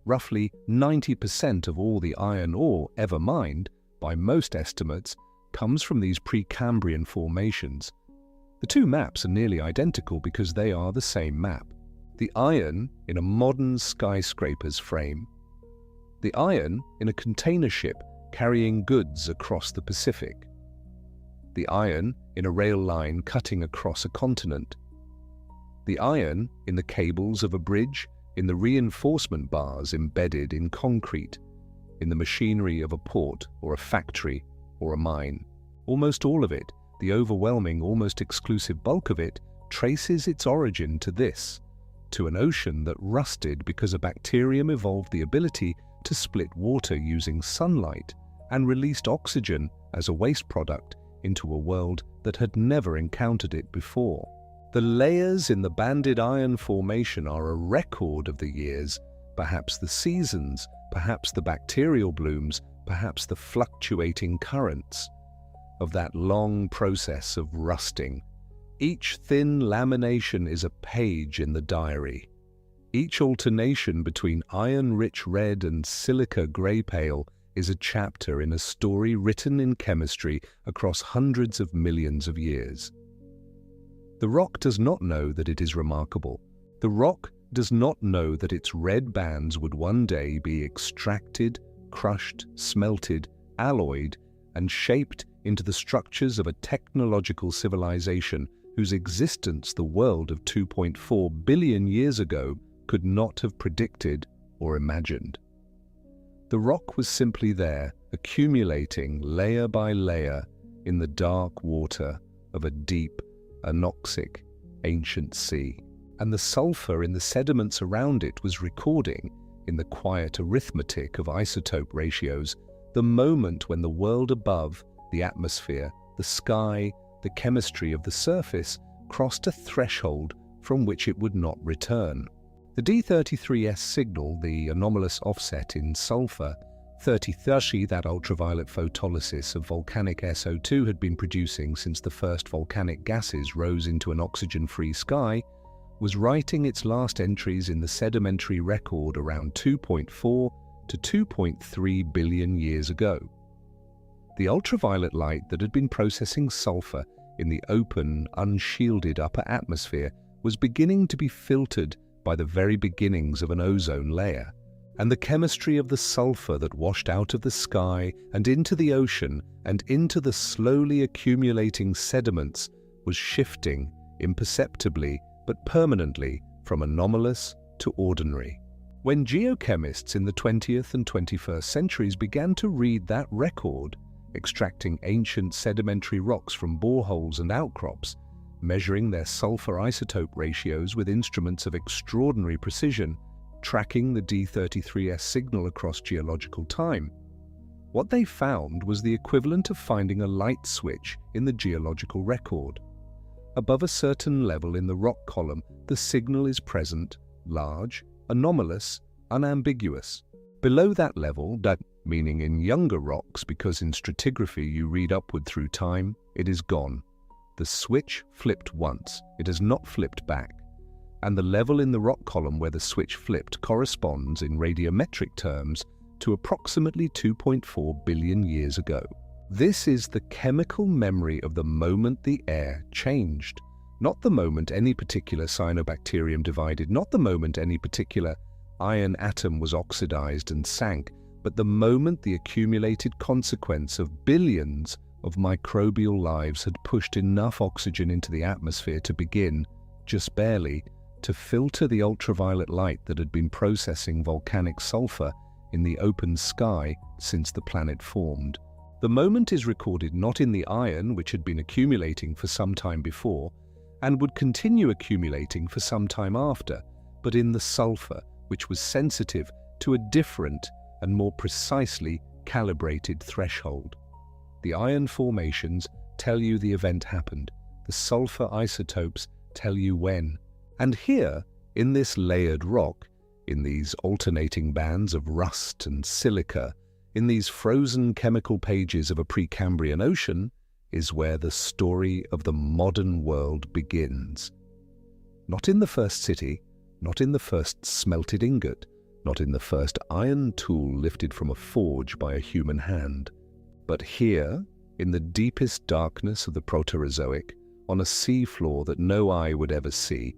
roughly 90% of all the iron ore ever mined, by most estimates, comes from these Precambrian formations. The two maps are nearly identical because they are the same map. The iron in a modern skyscraper's frame. The iron in a container ship carrying goods across the Pacific. The iron in a rail line cutting across a continent. The iron in the cables of a bridge, in the reinforcement bars embedded in concrete, in the machinery of a port or a factory or a mine. Almost all of it, the overwhelming, almost exclusive bulk of it, traces its origin to this, to an ocean that rusted because a bacterium evolved the ability to split water using sunlight and released oxygen as a waste product into a world that had never encountered it before. The layers in the banded iron formation are a record of the years, perhaps the seasons, perhaps the bacterial blooms, perhaps the fluctuating currents of that long process of rusting. Each thin lamination is a page in the diary. Each alternation between iron-rich red and silica grey pale is a chapter in a story written in chemistry across hundreds of millions of years. The rock does not know that it is remarkable. The rock does not know that its red bands would one day be extracted, crushed, smelted, alloyed, and shaped into the structures of a technological civilization whose existence the world of 2.4 billion years ago could not have predicted or imagined. The rock was simply there, accumulating layer by layer in the dark water of a deep, anoxic, ancient sea. And the sulfur in the sediments around it was recording, in the quiet arithmetic of isotope ratios, the moment when the world above, the atmosphere, the sky, the chemistry of the surface, crossed a threshold from which it would not return. The D33S signal, the anomalous offset in sulfur, 3030, that ultraviolet photolysis of volcanic SO2 had been producing since the first volcanic gases rose into an oxygen-free sky, was writing its last entries in the sedimentary record around 2.4 to 2.3 billion years ago. The ultraviolet light that had been processing sulfur in the open, unshielded upper atmosphere was beginning to be filtered by the very beginnings of an ozone layer, and the chemistry of the sulfur that washed out of the sky and into the ocean and into the slowly accumulating sediments was shifting imperceptibly but permanently from anomalous to ordinary. When geochemists in the 20th and 21st centuries began to read that record, extracting ancient sedimentary rocks from boreholes and outcrops, measuring their sulfur isotope ratios with instruments of extraordinary precision, tracking the D33S signal across geological time, what they found was the equivalent of finding a light switch in the geological record. Above a certain level in the rock column, the signal is present, large, anomalous, unambiguous. Below that level, that meaning in younger rocks, because in stratigraphy you read upward through time, it is gone. The switch flipped once. It has not flipped back. And the level in the rock column where the switch flipped corresponds in radiometric terms to approximately 2.4 billion years ago. This is the chemical memory of the moment the air changed. Not the moment any particular cyanobacterium divided, not the moment any particular iron atom was oxidized and sank, but the moment the accumulated consequence of billions of microbial lives had pushed enough oxygen into the atmosphere to begin, just barely, to filter the ultraviolet light that had been processing volcanic sulfur in the open sky since the planet formed. The moment is recorded not in the iron, which had been accumulating for some time before, and would continue accumulating for some time after, but in the sulfur, which was sensitive to a different and more precisely calibrated threshold. The iron formations tell you the event happened. The sulfur isotopes tell you when. And here, in this layered rock, in these alternating bands of rust and silica, in these frozen chemical pages of a Precambrian ocean, is where the story of the modern world begins. Not in the first city, not in the first smelted ingot, not in the first iron tool lifted from a forge by a human hand, but here, in the deepest darkness of the Proterozoic, on a seafloor that no eye would ever see,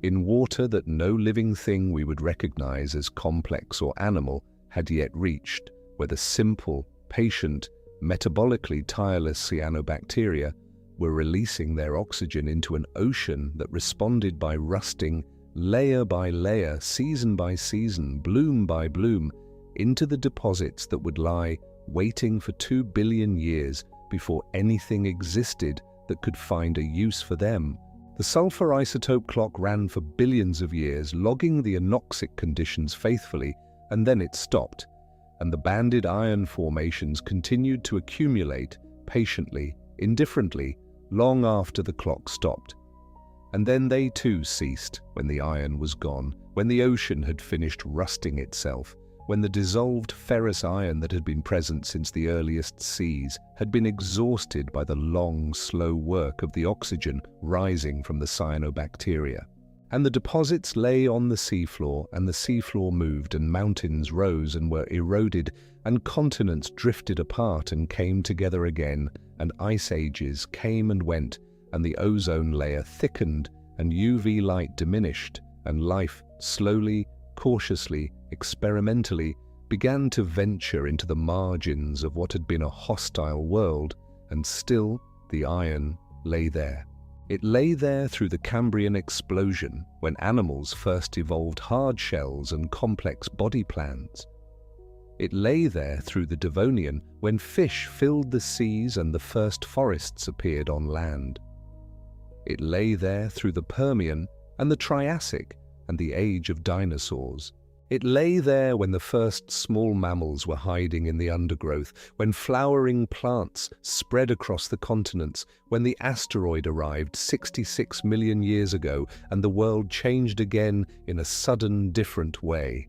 in water that no living thing we would recognize as complex or animal had yet reached, where the simple, patient, metabolically tireless cyanobacteria were releasing their oxygen into an ocean that responded by rusting, layer by layer, season by season, bloom by bloom, into the deposits that would lie waiting for 2 billion years before anything existed that could find a use for them. The sulfur isotope clock ran for billions of years, logging the anoxic conditions faithfully, and then it stopped, and the banded iron formations continued to accumulate patiently, indifferently, long after the clock stopped. And then they too ceased when the iron was gone, when the ocean had finished rusting itself, when the dissolved ferrous iron that had been present since the earliest seas had been exhausted by the long, slow work of the oxygen rising from the cyanobacteria. And the deposits lay on the seafloor, and the seafloor moved, and mountains rose and were eroded, and continents drifted apart and came together again, and ice ages came and went, and the ozone layer thickened, and UV light diminished, and life slowly, cautiously, experimentally began to venture into the margins of what had been a hostile world, and still the iron lay there. It lay there through the Cambrian explosion, when animals first evolved hard shells and complex body plans. It lay there through the Devonian, when fish filled the seas and the first forests appeared on land. It lay there through the Permian and the Triassic and the age of dinosaurs. It lay there when the first small mammals were hiding in the undergrowth, when flowering plants spread across the continents, when the asteroid arrived 66 million years ago and the world changed again in a sudden, different way.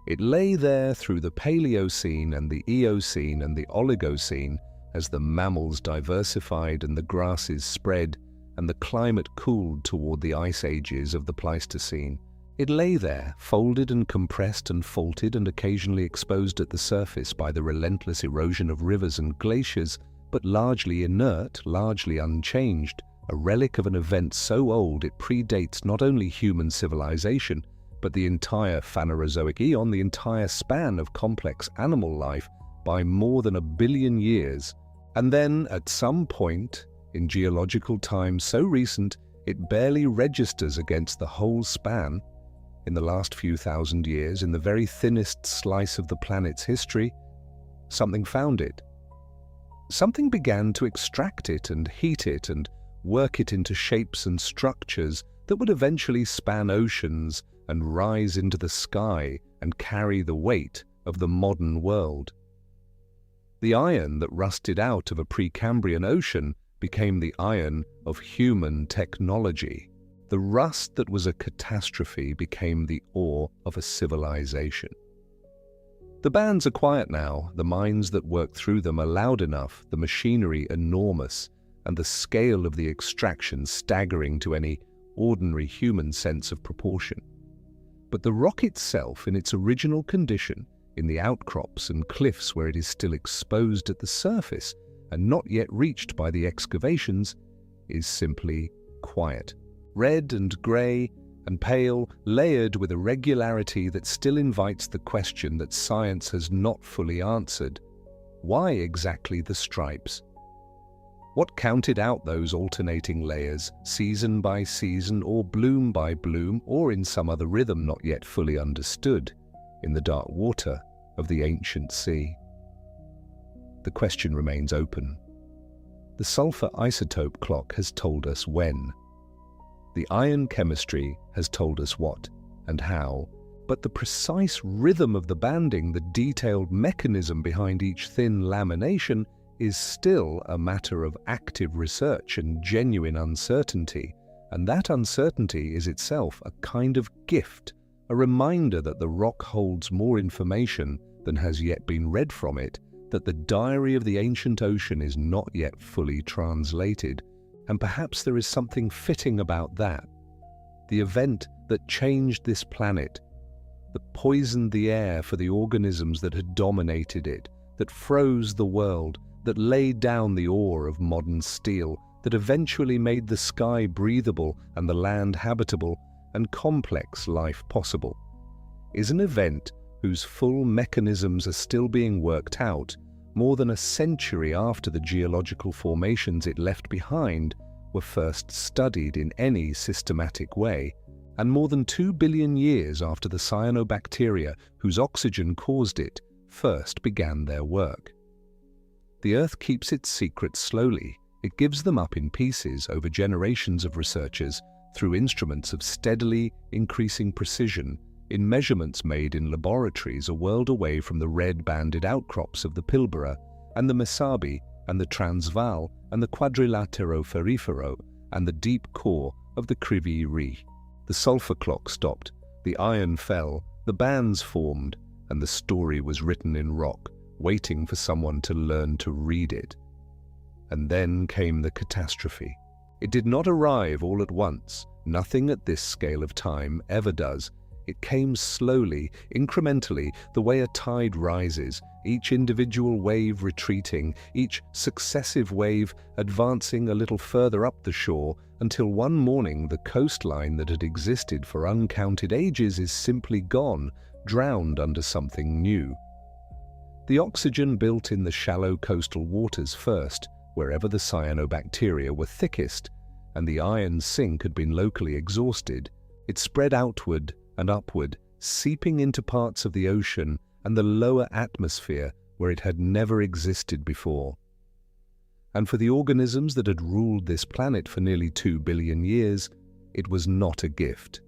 It lay there through the Paleocene and the Eocene and the Oligocene as the mammals diversified and the grasses spread and the climate cooled toward the ice ages of the Pleistocene. It lay there, folded and compressed and faulted and occasionally exposed at the surface by the relentless erosion of rivers and glaciers, but largely inert, largely unchanged, a relic of an event so old it predates not only human civilization, but the entire Phanerozoic eon, the entire span of complex animal life, by more than 1 billion years. And then, at some point, in geological time so recent, it barely registers against the whole span. In the last few thousand years, in the very thinnest slice of the planet's history, something found it. Something began to extract it and heat it and work it into shapes and structures that would eventually span oceans and rise into the sky and carry the weight of the modern world. The iron that rusted out of a Precambrian ocean became the iron of human technology. The rust that was a catastrophe became the ore of a civilization. The bands are quiet now, the minds that work through them are loud enough, the machinery enormous, and the scale of the extraction staggering to any ordinary human sense of proportion. But the rock itself, in its original condition, in the outcrops and cliffs where it is still exposed at the surface and not yet reached by the excavations, is simply quiet. Red and grey and pale, layered with a regularity that still invites the question that science has not fully answered. Why exactly the stripes? What counted out those alternating layers, season by season or bloom by bloom, or in some other rhythm not yet fully understood, in the dark water of the ancient sea? The question remains open. The sulfur isotope clock has told us when. The iron chemistry has told us what and how, but the precise rhythm of the banding, the detailed mechanism behind each thin lamination, is still a matter of active research and genuine uncertainty, and that uncertainty is itself a kind of gift, a reminder that the rock holds more information than has yet been read from it, that the diary of the ancient ocean is not yet fully translated, and perhaps there is something fitting about that. The event that changed this planet, that poisoned the air for the organisms that had dominated it, that froze the world, that laid down the ore of modern steel, that eventually made the sky breathable and the land habitable and complex life possible, is an event whose full mechanisms are still being worked out more than a century after the geological formations it left behind were first studied in any systematic way, and more than 2 billion years after the cyanobacteria whose oxygen caused it first began their work. The Earth keeps its secrets slowly. It gives them up in pieces over generations of researchers through instruments of steadily increasing precision in measurements made in laboratories a world away from the red-banded outcrops of the Pilbara and the Mesabi and the Transvaal and the Quadrilatero Ferrifero and the deep core of the Kryvyi Rih. The sulfur clock stopped, the iron fell, the bands formed, and the story was written in rock, waiting for someone to learn to read it. And then came the catastrophe. It did not arrive all at once. Nothing at this scale of time ever does. It came slowly, incrementally, the way a tide rises, each individual wave retreating, each successive wave advancing a little further up the shore, until one morning the coastline that had existed for uncounted ages is simply gone, drowned under something new. The oxygen built in the shallow coastal waters first, wherever the cyanobacteria were thickest, and the iron sink had been locally exhausted. It spread outward and upward, seeping into parts of the ocean and the lower atmosphere where it had never existed before. And for the organisms that had ruled this planet for nearly 2 billion years, it was not a gift.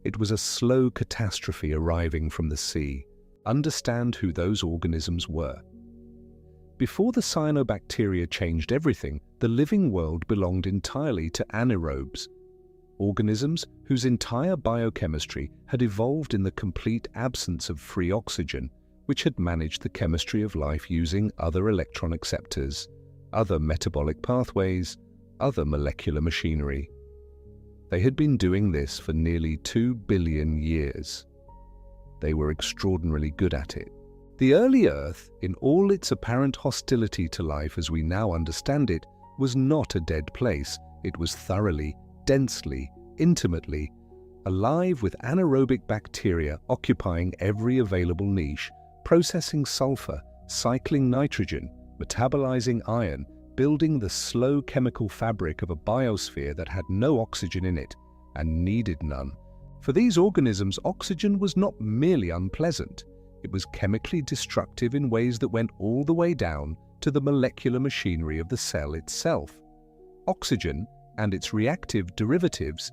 It was a slow catastrophe arriving from the sea. Understand who those organisms were. Before the cyanobacteria changed everything, the living world belonged entirely to anaerobes, organisms whose entire biochemistry had evolved in the complete absence of free oxygen, which had managed the chemistry of life using other electron acceptors, other metabolic pathways, other molecular machinery. They had been doing this for nearly 2 billion years. They were extraordinarily good at it. The early Earth, in all its apparent hostility to life as we now understand it, was not a dead place. It was thoroughly, densely, intimately alive with anaerobic bacteria occupying every available niche, processing sulfur, cycling nitrogen, metabolizing iron, building the slow chemical fabric of a biosphere that had no oxygen in it and needed none. For these organisms, oxygen was not merely unpleasant. It was chemically destructive in ways that went all the way down to the molecular machinery of the cell itself. Oxygen and its reactive derivatives,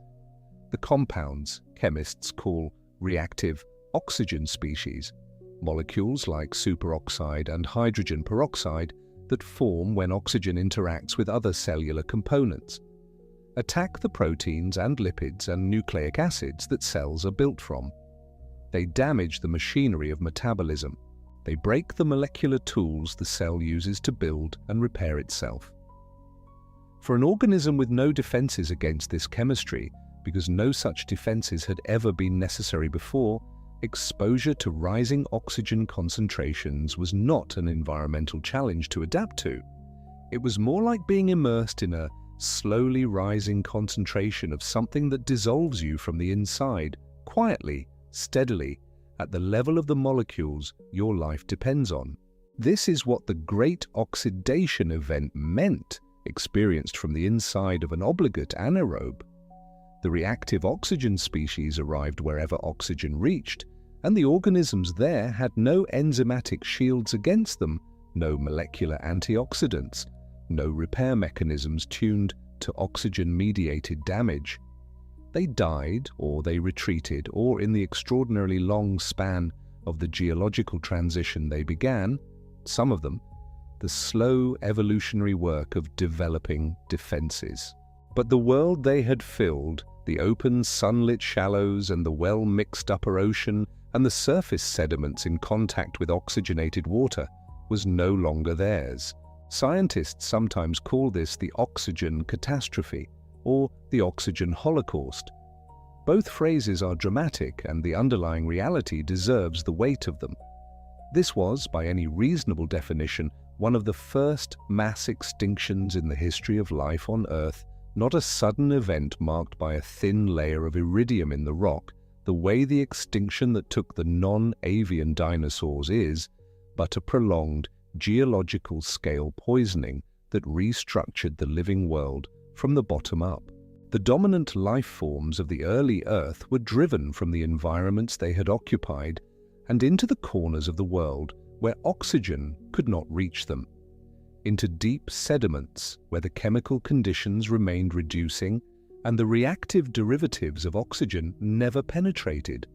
the compounds chemists call reactive oxygen species, molecules like superoxide and hydrogen peroxide that form when oxygen interacts with other cellular components, attack the proteins and lipids and nucleic acids that cells are built from. They damage the machinery of metabolism. They break the molecular tools the cell uses to build and repair itself. For an organism with no defenses against this chemistry, because no such defenses had ever been necessary before, exposure to rising oxygen concentrations was not an environmental challenge to adapt to. It was more like being immersed in a slowly rising concentration of something that dissolves you from the inside, quietly, steadily, at the level of the molecules your life depends on. This is what the Great Oxidation Event meant, experienced from the inside of an obligate anaerobe. The reactive oxygen species arrived wherever oxygen reached, and the organisms there had no enzymatic shields against them, no molecular antioxidants, no repair mechanisms tuned to oxygen-mediated damage. They died, or they retreated, or in the extraordinarily long span of the geological transition they began, some of them, the slow evolutionary work of developing defenses. But the world they had filled, the open sunlit shallows and the well-mixed upper ocean and the surface sediments in contact with oxygenated water, was no longer theirs. Scientists sometimes call this the oxygen catastrophe or the oxygen holocaust. Both phrases are dramatic, and the underlying reality deserves the weight of them. This was, by any reasonable definition, one of the first mass extinctions in the history of life on Earth, not a sudden event marked by a thin layer of iridium in the rock, the way the extinction that took the non-avian dinosaurs is, but a prolonged geological scale poisoning that restructured the living world from the bottom up. The dominant life forms of the early Earth were driven from the environments they had occupied and into the corners of the world where oxygen could not reach them, into deep sediments where the chemical conditions remained reducing and the reactive derivatives of oxygen never penetrated,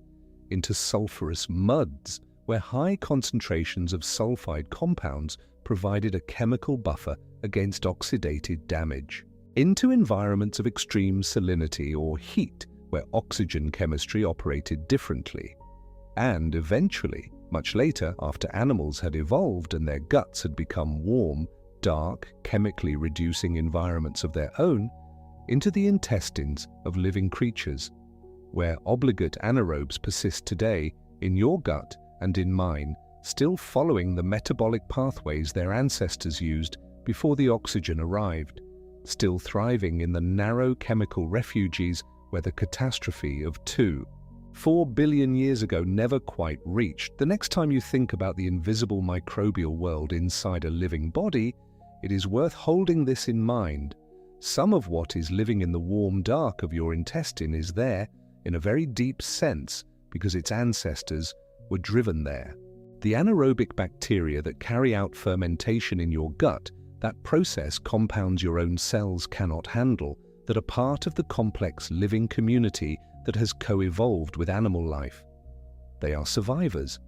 into sulfurous muds where high concentrations of sulfide compounds provided a chemical buffer against oxidative damage, into environments of extreme salinity or heat where oxygen chemistry operated differently, and eventually, much later, after animals had evolved and their guts had become warm, dark, chemically reducing environments of their own, into the intestines of living creatures, where obligate anaerobes persist today in your gut and in mine, still following the metabolic pathways their ancestors used before the oxygen arrived, still thriving in the narrow chemical refuges where the catastrophe of 4 billion years ago never quite reached. The next time you think about the invisible microbial world inside a living body, it is worth holding this in mind. Some of what is living in the warm dark of your intestine is there, in a very deep sense, because its ancestors were driven there. The anaerobic bacteria that carry out fermentation in your gut, that process compounds your own cells cannot handle, that are part of the complex living community that has co-evolved with animal life. They are survivors.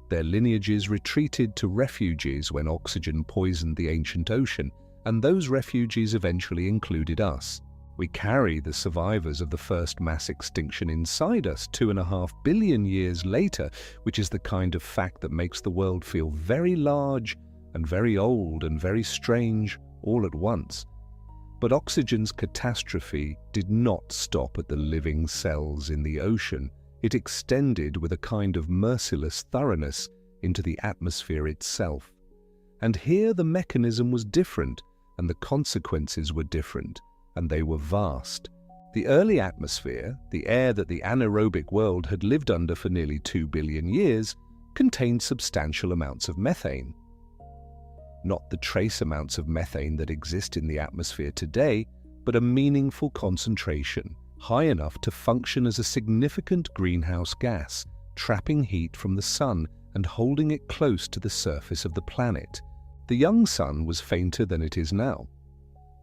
Their lineages retreated to refuges when oxygen poisoned the ancient ocean, and those refuges eventually included us. We carry the survivors of the first mass extinction inside us 2.5 billion years later, which is the kind of fact that makes the world feel very large and very old and very strange all at once. But oxygen's catastrophe did not stop at the living cells in the ocean. It extended with a kind of merciless thoroughness into the atmosphere itself. And here the mechanism was different, and the consequences were different, and they were vast. The early atmosphere, the air that the anaerobic world had lived under for nearly 2 billion years, contained substantial amounts of methane. Not the trace amounts of methane that exist in the atmosphere today, but a meaningful concentration, high enough to function as a significant greenhouse gas, trapping heat from the sun and holding it close to the surface of the planet. The young sun was fainter than it is now.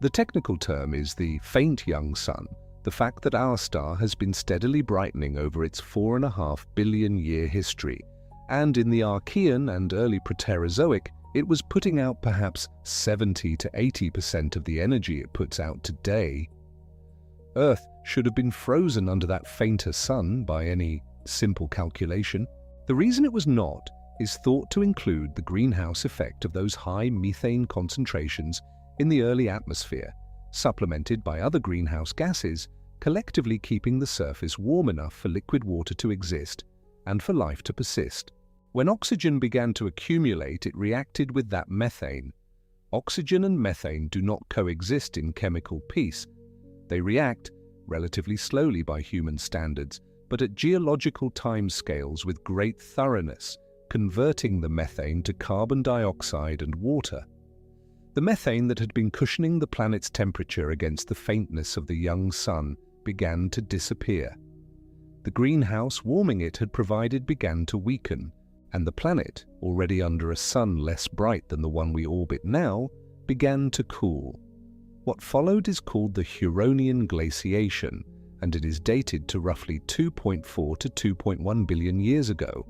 The technical term is the faint young sun, the fact that our star has been steadily brightening over its 4.5 billion year history, and in the Archean and early Proterozoic, it was putting out perhaps 70 to 80% of the energy it puts out today. Earth should have been frozen under that fainter sun by any simple calculation. The reason it was not is thought to include the greenhouse effect of those high methane concentrations in the early atmosphere supplemented by other greenhouse gases, collectively keeping the surface warm enough for liquid water to exist and for life to persist. When oxygen began to accumulate, it reacted with that methane. Oxygen and methane do not coexist in chemical peace. They react, relatively slowly by human standards, but at geological timescales with great thoroughness, converting the methane to carbon dioxide and water. The methane that had been cushioning the planet's temperature against the faintness of the young sun began to disappear. The greenhouse warming it had provided began to weaken, and the planet, already under a sun less bright than the one we orbit now, began to cool. What followed is called the Huronian glaciation, and it is dated to roughly 2.4 to 2.1 billion years ago,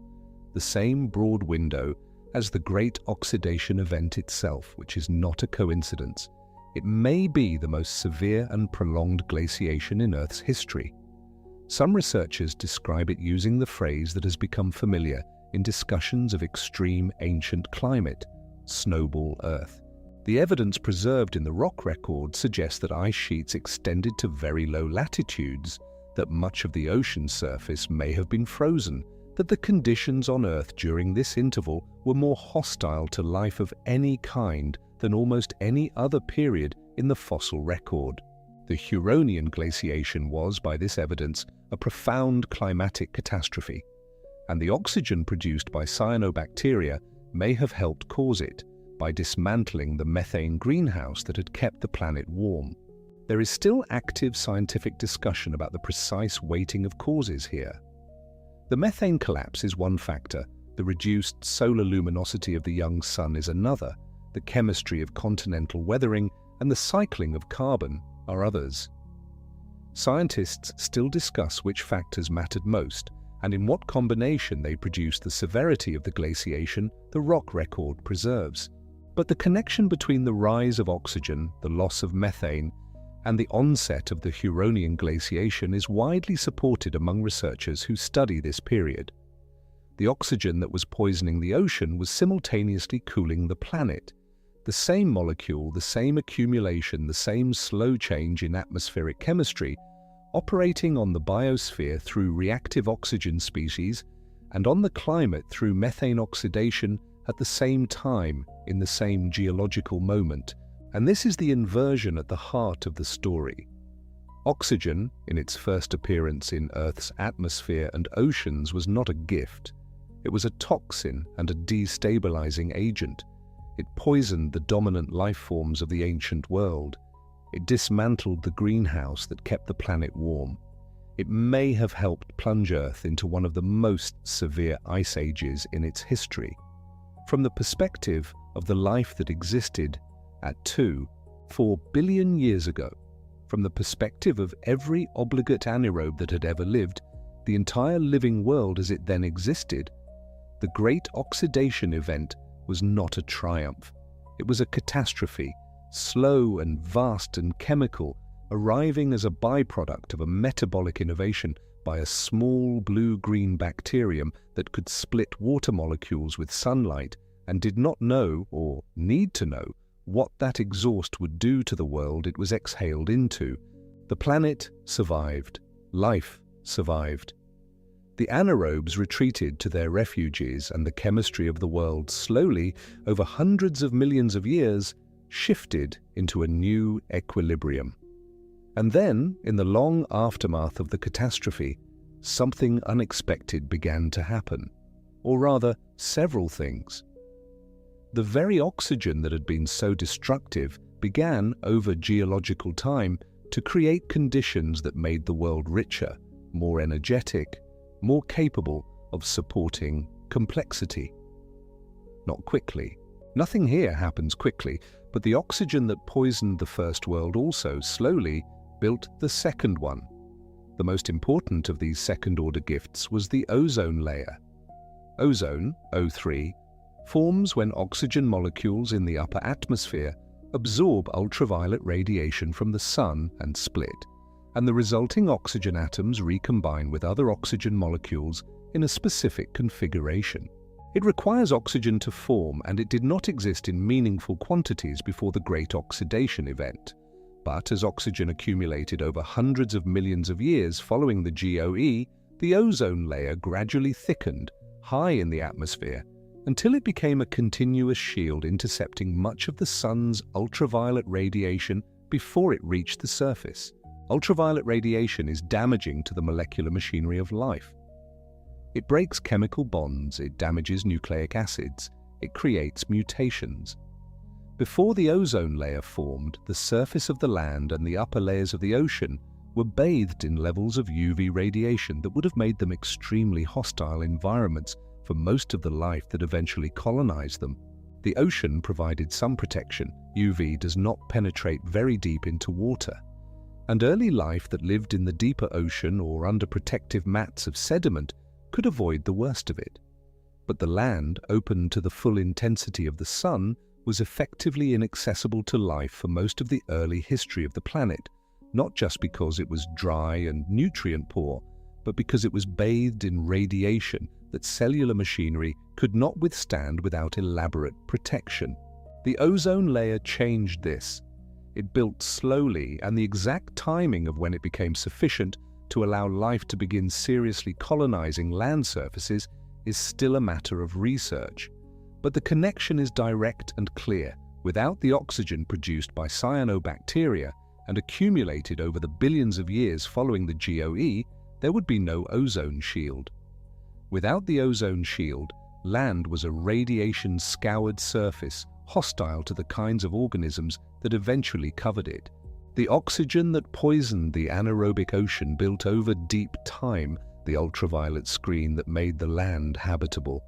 the same broad window as the Great Oxidation Event itself, which is not a coincidence. It may be the most severe and prolonged glaciation in Earth's history. Some researchers describe it using the phrase that has become familiar in discussions of extreme ancient climate, snowball Earth. The evidence preserved in the rock record suggests that ice sheets extended to very low latitudes, that much of the ocean surface may have been frozen, that the conditions on Earth during this interval were more hostile to life of any kind than almost any other period in the fossil record. The Huronian glaciation was, by this evidence, a profound climatic catastrophe, and the oxygen produced by cyanobacteria may have helped cause it by dismantling the methane greenhouse that had kept the planet warm. There is still active scientific discussion about the precise weighting of causes here. The methane collapse is one factor, the reduced solar luminosity of the young sun is another, the chemistry of continental weathering and the cycling of carbon are others. Scientists still discuss which factors mattered most and in what combination they produced the severity of the glaciation the rock record preserves. But the connection between the rise of oxygen, the loss of methane, and the onset of the Huronian glaciation is widely supported among researchers who study this period. The oxygen that was poisoning the ocean was simultaneously cooling the planet. The same molecule, the same accumulation, the same slow change in atmospheric chemistry, operating on the biosphere through reactive oxygen species and on the climate through methane oxidation at the same time in the same geological moment. And this is the inversion at the heart of the story. Oxygen, in its first appearance in Earth's atmosphere and oceans, was not a gift. It was a toxin and a destabilizing agent. It poisoned the dominant life forms of the ancient world. It dismantled the greenhouse that kept the planet warm. It may have helped plunge Earth into one of the most severe ice ages in its history. From the perspective of the life that existed at 4 billion years ago, from the perspective of every obligate anaerobe that had ever lived, the entire living world as it then existed, the Great Oxidation Event was not a triumph. It was a catastrophe, slow and vast and chemical, arriving as a byproduct of a metabolic innovation by a small blue-green bacterium that could split water molecules with sunlight and did not know, or need to know, what that exhaust would do to the world it was exhaled into. The planet survived. Life survived. The anaerobes retreated to their refuges, and the chemistry of the world slowly, over hundreds of millions of years, shifted into a new equilibrium. And then, in the long aftermath of the catastrophe, something unexpected began to happen. Or rather, several things. The very oxygen that had been so destructive began, over geological time, to create conditions that made the world richer, more energetic, more capable of supporting complexity. Not quickly. Nothing here happens quickly, but the oxygen that poisoned the first world also slowly built the second one. The most important of these second-order gifts was the ozone layer. Ozone, O3, forms when oxygen molecules in the upper atmosphere absorb ultraviolet radiation from the sun and split, and the resulting oxygen atoms recombine with other oxygen molecules in a specific configuration. It requires oxygen to form, and it did not exist in meaningful quantities before the Great Oxidation Event. But as oxygen accumulated over hundreds of millions of years following the GOE, the ozone layer gradually thickened high in the atmosphere until it became a continuous shield intercepting much of the sun's ultraviolet radiation before it reached the surface. Ultraviolet radiation is damaging to the molecular machinery of life. It breaks chemical bonds, it damages nucleic acids, it creates mutations. Before the ozone layer formed, the surface of the land and the upper layers of the ocean were bathed in levels of UV radiation that would have made them extremely hostile environments for most of the life that eventually colonized them. The ocean provided some protection. UV does not penetrate very deep into water, and early life that lived in the deeper ocean or under protective mats of sediment could avoid the worst of it. But the land, open to the full intensity of the sun, was effectively inaccessible to life for most of the early history of the planet, not just because it was dry and nutrient-poor, but because it was bathed in radiation that cellular machinery could not withstand without elaborate protection. The ozone layer changed this. It built slowly, and the exact timing of when it became sufficient to allow life to begin seriously colonizing land surfaces is still a matter of research. But the connection is direct and clear. Without the oxygen produced by cyanobacteria and accumulated over the billions of years following the GOE, there would be no ozone shield. Without the ozone shield, land was a radiation-scoured surface hostile to the kinds of organisms that eventually covered it. The oxygen that poisoned the anaerobic ocean built over deep time the ultraviolet screen that made the land habitable.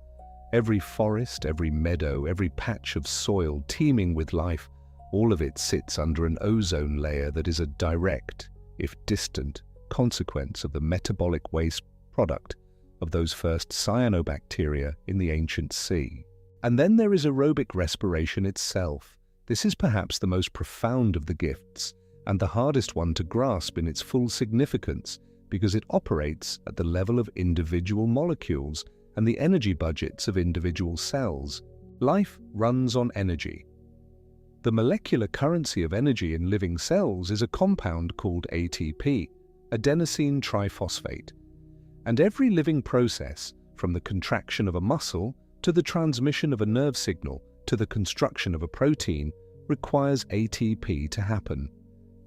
Every forest, every meadow, every patch of soil teeming with life, all of it sits under an ozone layer that is a direct, if distant, consequence of the metabolic waste product of those first cyanobacteria in the ancient sea. And then there is aerobic respiration itself. This is perhaps the most profound of the gifts, and the hardest one to grasp in its full significance, because it operates at the level of individual molecules and the energy budgets of individual cells. Life runs on energy. The molecular currency of energy in living cells is a compound called ATP, adenosine triphosphate. And every living process, from the contraction of a muscle to the transmission of a nerve signal to the construction of a protein, requires ATP to happen.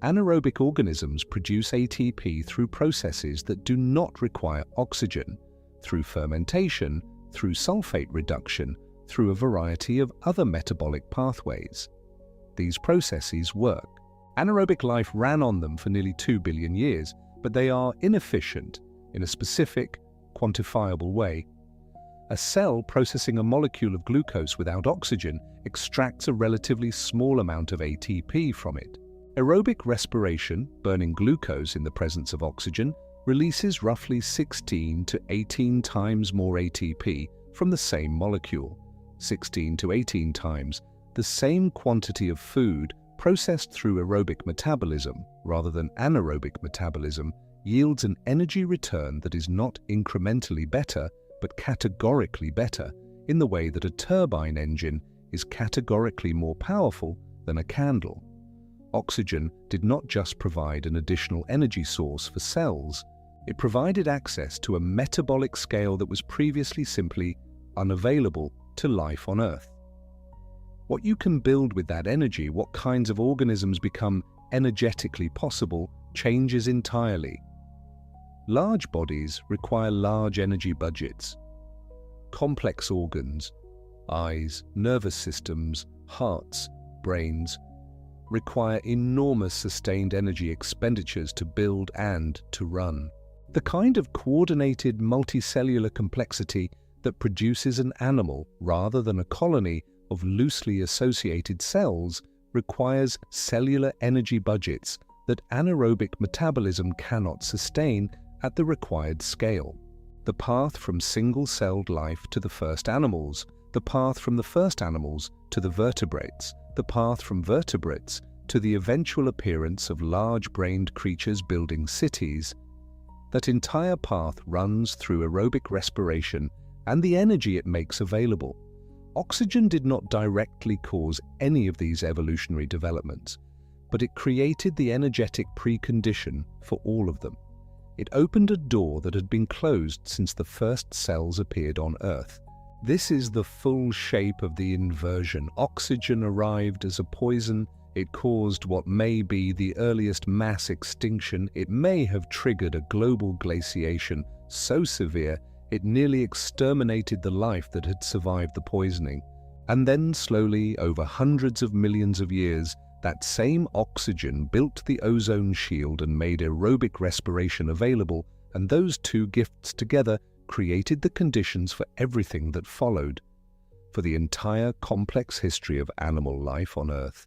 Anaerobic organisms produce ATP through processes that do not require oxygen, through fermentation, through sulfate reduction, through a variety of other metabolic pathways. These processes work. Anaerobic life ran on them for nearly 2 billion years, but they are inefficient in a specific, quantifiable way. A cell processing a molecule of glucose without oxygen extracts a relatively small amount of ATP from it. Aerobic respiration, burning glucose in the presence of oxygen, releases roughly 16 to 18 times more ATP from the same molecule. 16 to 18 times the same quantity of food processed through aerobic metabolism rather than anaerobic metabolism yields an energy return that is not incrementally better but categorically better, in the way that a turbine engine is categorically more powerful than a candle. Oxygen did not just provide an additional energy source for cells, it provided access to a metabolic scale that was previously simply unavailable to life on Earth. What you can build with that energy, what kinds of organisms become energetically possible, changes entirely. Large bodies require large energy budgets. Complex organs, eyes, nervous systems, hearts, brains, require enormous sustained energy expenditures to build and to run. The kind of coordinated multicellular complexity that produces an animal rather than a colony of loosely associated cells requires cellular energy budgets that anaerobic metabolism cannot sustain at the required scale. The path from single-celled life to the first animals, the path from the first animals to the vertebrates, the path from vertebrates to the eventual appearance of large-brained creatures building cities, that entire path runs through aerobic respiration and the energy it makes available. Oxygen did not directly cause any of these evolutionary developments, but it created the energetic precondition for all of them. It opened a door that had been closed since the first cells appeared on Earth. This is the full shape of the inversion. Oxygen arrived as a poison. It caused what may be the earliest mass extinction. It may have triggered a global glaciation so severe it nearly exterminated the life that had survived the poisoning. And then slowly, over hundreds of millions of years, that same oxygen built the ozone shield and made aerobic respiration available, and those two gifts together created the conditions for everything that followed, for the entire complex history of animal life on Earth,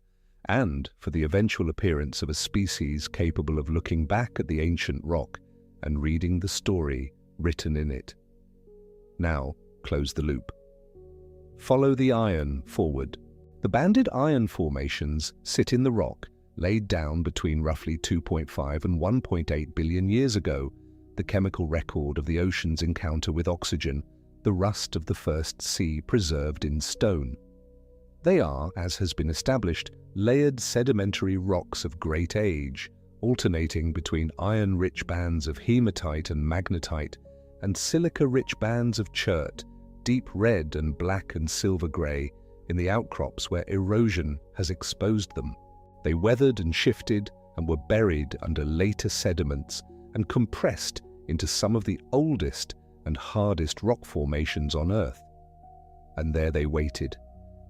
and for the eventual appearance of a species capable of looking back at the ancient rock and reading the story written in it. Now, close the loop. Follow the iron forward. The banded iron formations sit in the rock, laid down between roughly 2.5 and 1.8 billion years ago, the chemical record of the ocean's encounter with oxygen, the rust of the first sea preserved in stone. They are, as has been established, layered sedimentary rocks of great age, alternating between iron-rich bands of hematite and magnetite, and silica-rich bands of chert, deep red and black and silver grey, in the outcrops where erosion has exposed them. They weathered and shifted and were buried under later sediments and compressed into some of the oldest and hardest rock formations on Earth. And there they waited.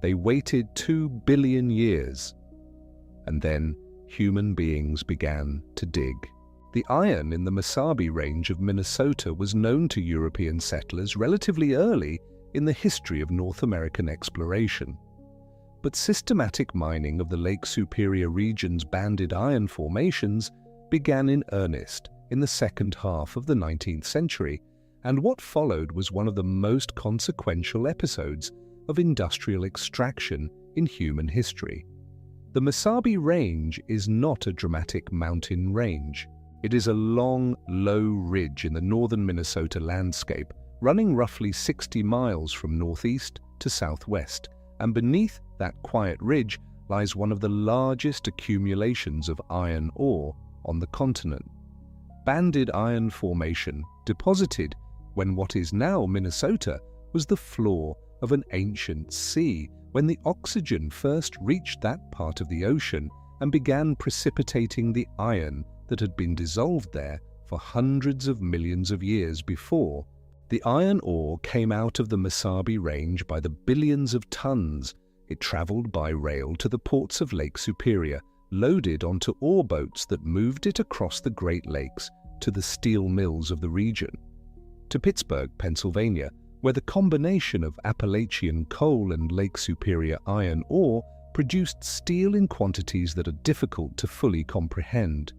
They waited 2 billion years. And then human beings began to dig. The iron in the Mesabi Range of Minnesota was known to European settlers relatively early in the history of North American exploration. But systematic mining of the Lake Superior region's banded iron formations began in earnest in the second half of the 19th century, and what followed was one of the most consequential episodes of industrial extraction in human history. The Mesabi Range is not a dramatic mountain range. It is a long, low ridge in the northern Minnesota landscape, running roughly 60 miles from northeast to southwest, and beneath that quiet ridge lies one of the largest accumulations of iron ore on the continent. Banded iron formation deposited when what is now Minnesota was the floor of an ancient sea, when the oxygen first reached that part of the ocean and began precipitating the iron that had been dissolved there for hundreds of millions of years before. The iron ore came out of the Mesabi Range by the billions of tons. It traveled by rail to the ports of Lake Superior, loaded onto ore boats that moved it across the Great Lakes to the steel mills of the region, to Pittsburgh, Pennsylvania, where the combination of Appalachian coal and Lake Superior iron ore produced steel in quantities that are difficult to fully comprehend.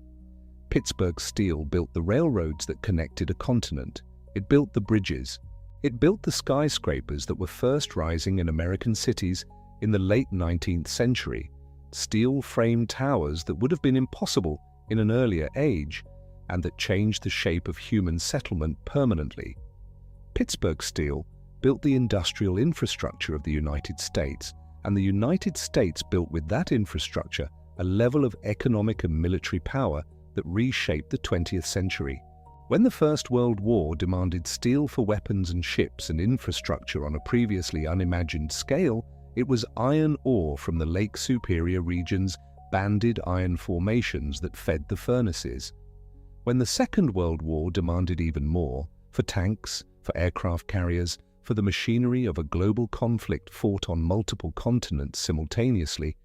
Pittsburgh Steel built the railroads that connected a continent. It built the bridges. It built the skyscrapers that were first rising in American cities in the late 19th century, steel-framed towers that would have been impossible in an earlier age and that changed the shape of human settlement permanently. Pittsburgh Steel built the industrial infrastructure of the United States, and the United States built with that infrastructure a level of economic and military power that reshaped the 20th century. When the First World War demanded steel for weapons and ships and infrastructure on a previously unimagined scale, it was iron ore from the Lake Superior region's banded iron formations that fed the furnaces. When the Second World War demanded even more, for tanks, for aircraft carriers, for the machinery of a global conflict fought on multiple continents simultaneously,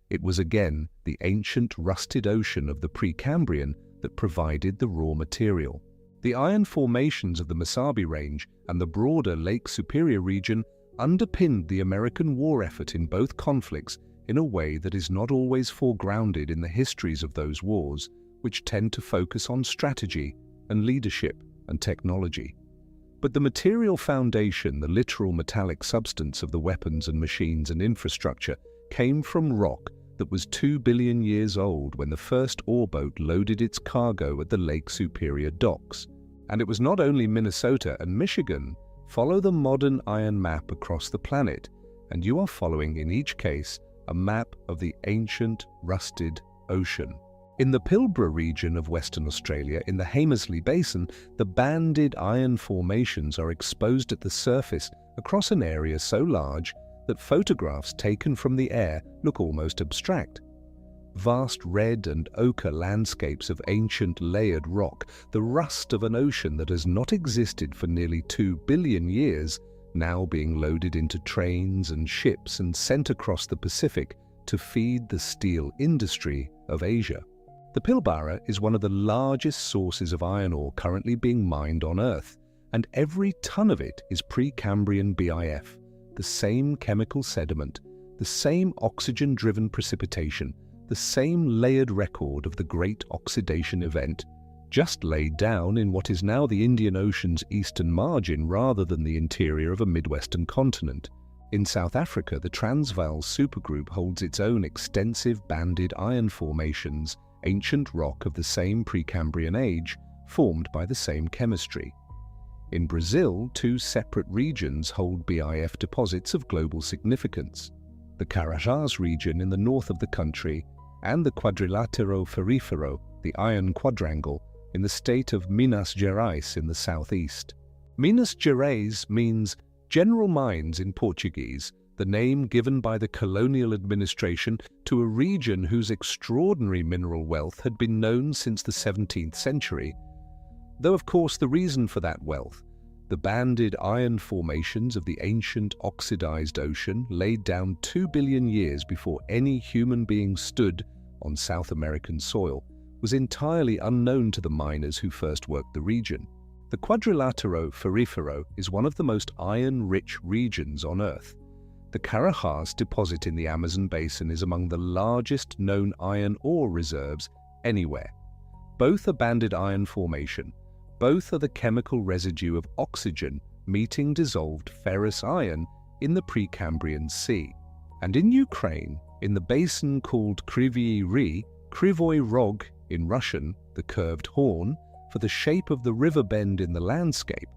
it was again the ancient rusted ocean of the Precambrian that provided the raw material. The iron formations of the Mesabi Range and the broader Lake Superior region underpinned the American war effort in both conflicts in a way that is not always foregrounded in the histories of those wars, which tend to focus on strategy and leadership and technology. But the material foundation, the literal metallic substance of the weapons and machines and infrastructure, came from rock that was 2 billion years old when the first ore boat loaded its cargo at the Lake Superior docks. And it was not only Minnesota and Michigan. Follow the modern iron map across the planet, and you are following, in each case, a map of the ancient, rusted ocean. In the Pilbara region of Western Australia, in the Hamersley Basin, the banded iron formations are exposed at the surface across an area so large that photographs taken from the air look almost abstract. Vast red and ochre landscapes of ancient layered rock, the rust of an ocean that has not existed for nearly 2 billion years, now being loaded into trains and ships and sent across the Pacific to feed the steel industry of Asia. The Pilbara is one of the largest sources of iron ore currently being mined on Earth, and every ton of it is Precambrian BIF, the same chemical sediment, the same oxygen-driven precipitation, the same layered record of the Great Oxidation Event, just laid down in what is now the Indian Ocean's eastern margin rather than the interior of a Midwestern continent. In South Africa, the Transvaal Supergroup holds its own extensive banded iron formations, ancient rock of the same Precambrian age, formed by the same chemistry. In Brazil, 2 separate regions hold BIF deposits of global significance: the Carajás region in the north of the country and the Quadrilátero Ferrífero, the Iron Quadrangle, in the state of Minas Gerais in the southeast. Minas Gerais means General Mines in Portuguese, the name given by the colonial administration to a region whose extraordinary mineral wealth had been known since the 17th century. Though of course the reason for that wealth, the banded iron formations of the ancient oxidized ocean laid down 2 billion years before any human being stood on South American soil, was entirely unknown to the miners who first worked the region. The Quadrilátero Ferrífero is one of the most iron-rich regions on Earth. The Carajás deposit in the Amazon basin is among the largest known iron ore reserves anywhere. Both are banded iron formation. Both are the chemical residue of oxygen meeting dissolved ferrous iron in the Precambrian Sea. And in Ukraine, in the basin called Kryvyi Rih, Kryvyi Rih in Russian, the curved horn, for the shape of the river bend in the landscape,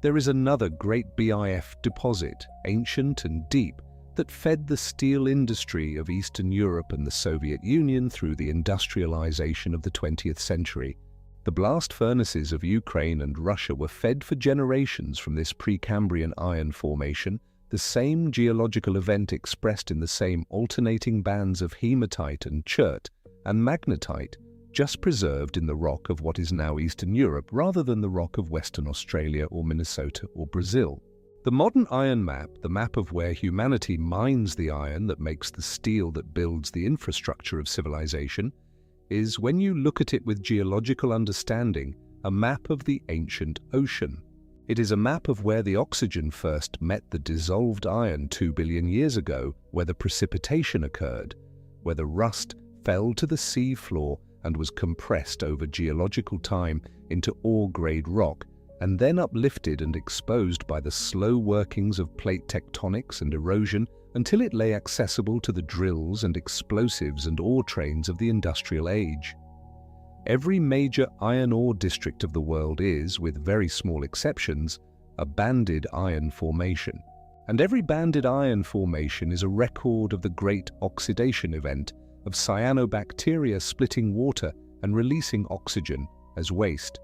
there is another great BIF deposit, ancient and deep, that fed the steel industry of Eastern Europe and the Soviet Union through the industrialization of the 20th century. The blast furnaces of Ukraine and Russia were fed for generations from this Precambrian iron formation, the same geological event expressed in the same alternating bands of hematite and chert and magnetite, just preserved in the rock of what is now Eastern Europe rather than the rock of Western Australia or Minnesota or Brazil. The modern iron map, the map of where humanity mines the iron that makes the steel that builds the infrastructure of civilization, is, when you look at it with geological understanding, a map of the ancient ocean. It is a map of where the oxygen first met the dissolved iron 2 billion years ago, where the precipitation occurred, where the rust fell to the sea floor and was compressed over geological time into ore-grade rock, and then uplifted and exposed by the slow workings of plate tectonics and erosion until it lay accessible to the drills and explosives and ore trains of the industrial age. Every major iron ore district of the world is, with very small exceptions, a banded iron formation. And every banded iron formation is a record of the Great Oxidation Event, of Cyanobacteria splitting water and releasing oxygen as waste,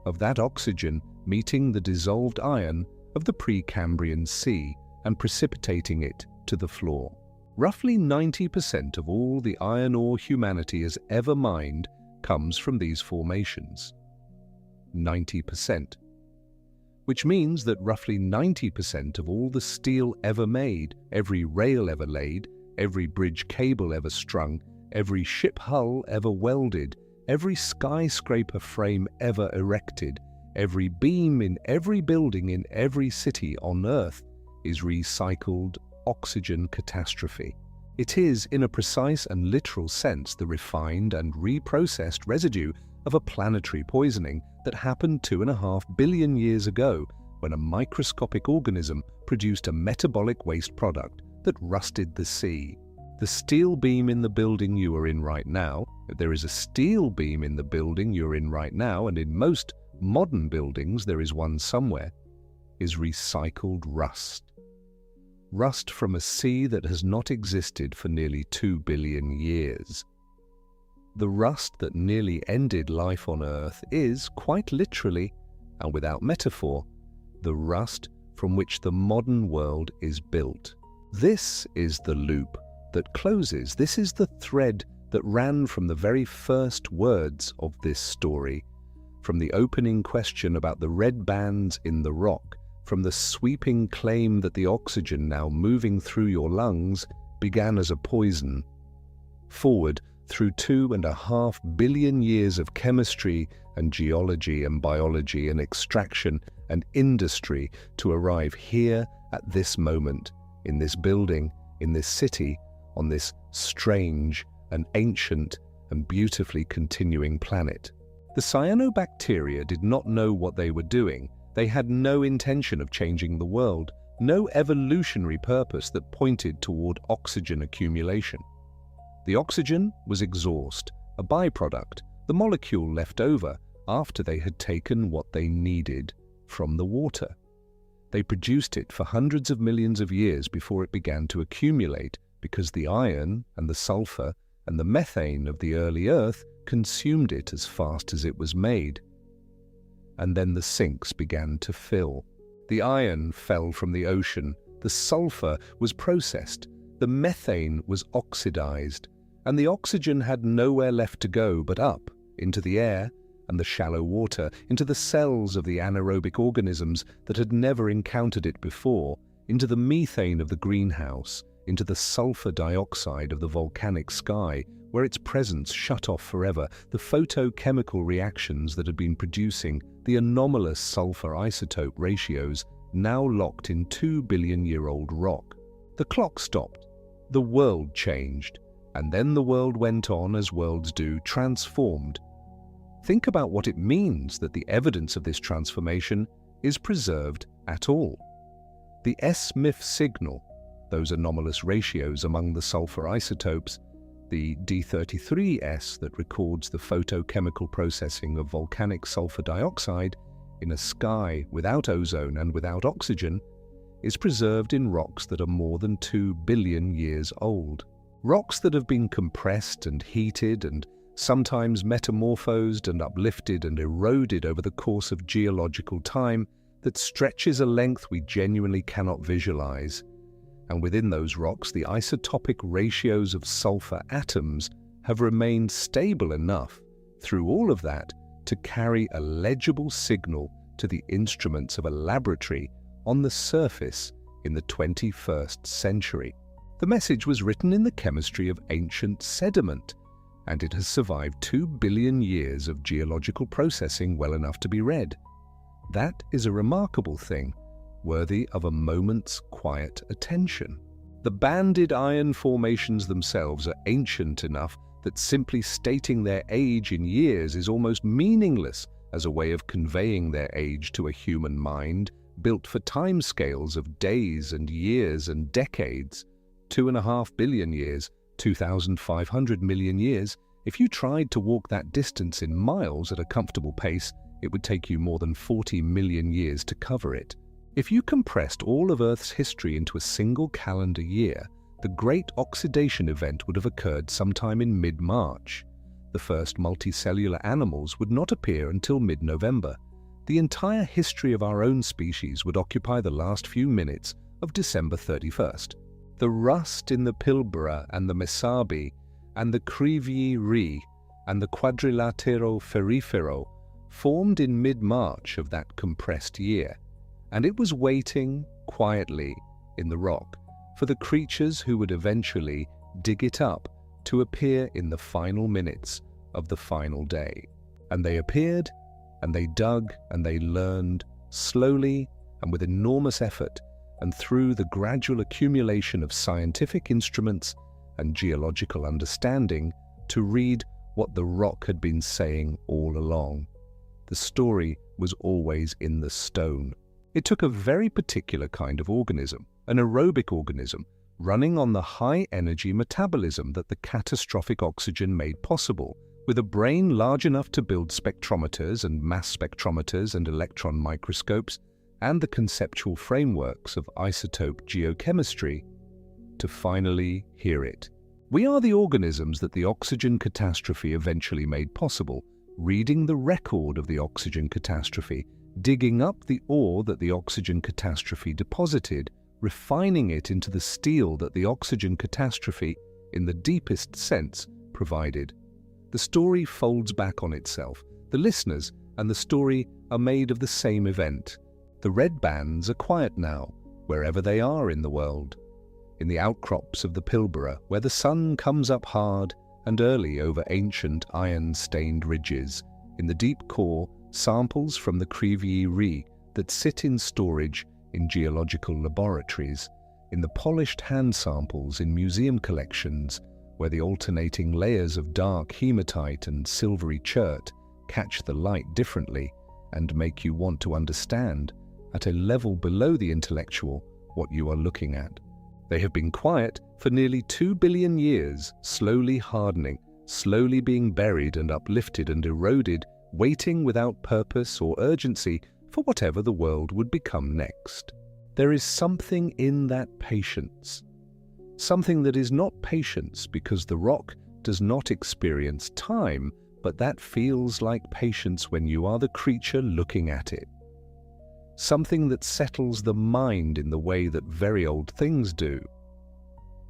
of that oxygen meeting the dissolved iron of the Precambrian Sea and precipitating it to the floor. Roughly 90% of all the iron ore humanity has ever mined comes from these formations. 90%. Which means that roughly 90% of all the steel ever made, every rail ever laid, every bridge cable ever strung, every ship hull ever welded, every skyscraper frame ever erected, every beam in every building in every city on Earth is recycled oxygen catastrophe. It is, in a precise and literal sense, the refined and reprocessed residue of a planetary poisoning that happened 2.5 billion years ago when a microscopic organism produced a metabolic waste product that rusted the sea. The steel beam in the building you are in right now, if there is a steel beam in the building you're in right now, and in most modern buildings there is one somewhere, is recycled rust. Rust from a sea that has not existed for nearly 2 billion years. The rust that nearly ended life on Earth is, quite literally, and without metaphor, the rust from which the modern world is built. This is the loop that closes. This is the thread that ran from the very first words of this story, from the opening question about the red bands in the rock, from the sweeping claim that the oxygen now moving through your lungs began as a poison, forward through 2.5 billion years of chemistry and geology and biology and extraction and industry to arrive here at this moment, in this building, in this city, on this strange and ancient and beautifully continuing planet. The cyanobacteria did not know what they were doing. They had no intention of changing the world, no evolutionary purpose that pointed toward oxygen accumulation. The oxygen was exhaust, a byproduct, the molecule left over after they had taken what they needed from the water. They produced it for hundreds of millions of years before it began to accumulate, because the iron and the sulfur and the methane of the early Earth consumed it as fast as it was made. And then the sinks began to fill. The iron fell from the ocean, the sulfur was processed, the methane was oxidized, and the oxygen had nowhere left to go but up, into the air and the shallow water, into the cells of the anaerobic organisms that had never encountered it before, into the methane of the greenhouse, into the sulfur dioxide of the volcanic sky, where its presence shut off forever the photochemical reactions that had been producing the anomalous sulfur isotope ratios now locked in 2-billion-year-old rock. The clock stopped. The world changed. And then the world went on as worlds do, transformed. Think about what it means that the evidence of this transformation is preserved at all. The S-MIF signal, those anomalous ratios among the sulfur isotopes, the D33S that records the photochemical processing of volcanic sulfur dioxide in a sky without ozone and without oxygen, is preserved in rocks that are more than 2 billion years old. Rocks that have been compressed and heated and sometimes metamorphosed and uplifted and eroded over the course of geological time that stretches a length we genuinely cannot visualize. And within those rocks, the isotopic ratios of sulfur atoms have remained stable enough through all of that to carry a legible signal to the instruments of a laboratory on the surface in the 21st century. The message was written in the chemistry of ancient sediment, and it has survived 2 billion years of geological processing well enough to be read. That is a remarkable thing, worthy of a moment's quiet attention. The banded iron formations themselves are ancient enough that simply stating their age in years is almost meaningless as a way of conveying their age to a human mind built for timescales of days and years and decades. 2.5 billion years, 2,500 million years. If you tried to walk that distance in miles at a comfortable pace, it would take you more than 40 million years to cover it. If you compressed all of Earth's history into a single calendar year, the Great Oxidation Event would have occurred sometime in mid-March. The first multicellular animals would not appear until mid-November. The entire history of our own species would occupy the last few minutes of December 31st. The rust in the Pilbara and the Mesabi and the Kryvyi Rih and the Quadrilatero Ferrifero formed in mid-March of that compressed year, and it was waiting quietly in the rock for the creatures who would eventually dig it up to appear in the final minutes of the final day. And they appeared, and they dug, and they learned, slowly and with enormous effort, and through the gradual accumulation of scientific instruments and geological understanding, to read what the rock had been saying all along. The story was always in the stone. It took a very particular kind of organism, an aerobic organism, running on the high-energy metabolism that the catastrophic oxygen made possible, with a brain large enough to build spectrometers and mass spectrometers and electron microscopes, and the conceptual frameworks of isotope geochemistry, to finally hear it. We are the organisms that the oxygen catastrophe eventually made possible, reading the record of the oxygen catastrophe, digging up the ore that the oxygen catastrophe deposited, refining it into the steel that the oxygen catastrophe, in the deepest sense, provided. The story folds back on itself. The listeners and the story are made of the same event. The red bands are quiet now, wherever they are in the world. In the outcrops of the Pilbara, where the sun comes up hard and early over ancient iron-stained ridges. In the deep core, samples from the Kryvyi Rih that sit in storage in geological laboratories. In the polished hand samples in museum collections, where the alternating layers of dark hematite and silvery chert catch the light differently and make you want to understand, at a level below the intellectual, what you are looking at. They have been quiet for nearly 2 billion years, slowly hardening, slowly being buried and uplifted and eroded, waiting without purpose or urgency for whatever the world would become next. There is something in that patience. Something that is not patience because the rock does not experience time, but that feels like patience when you are the creature looking at it. Something that settles the mind in the way that very old things do.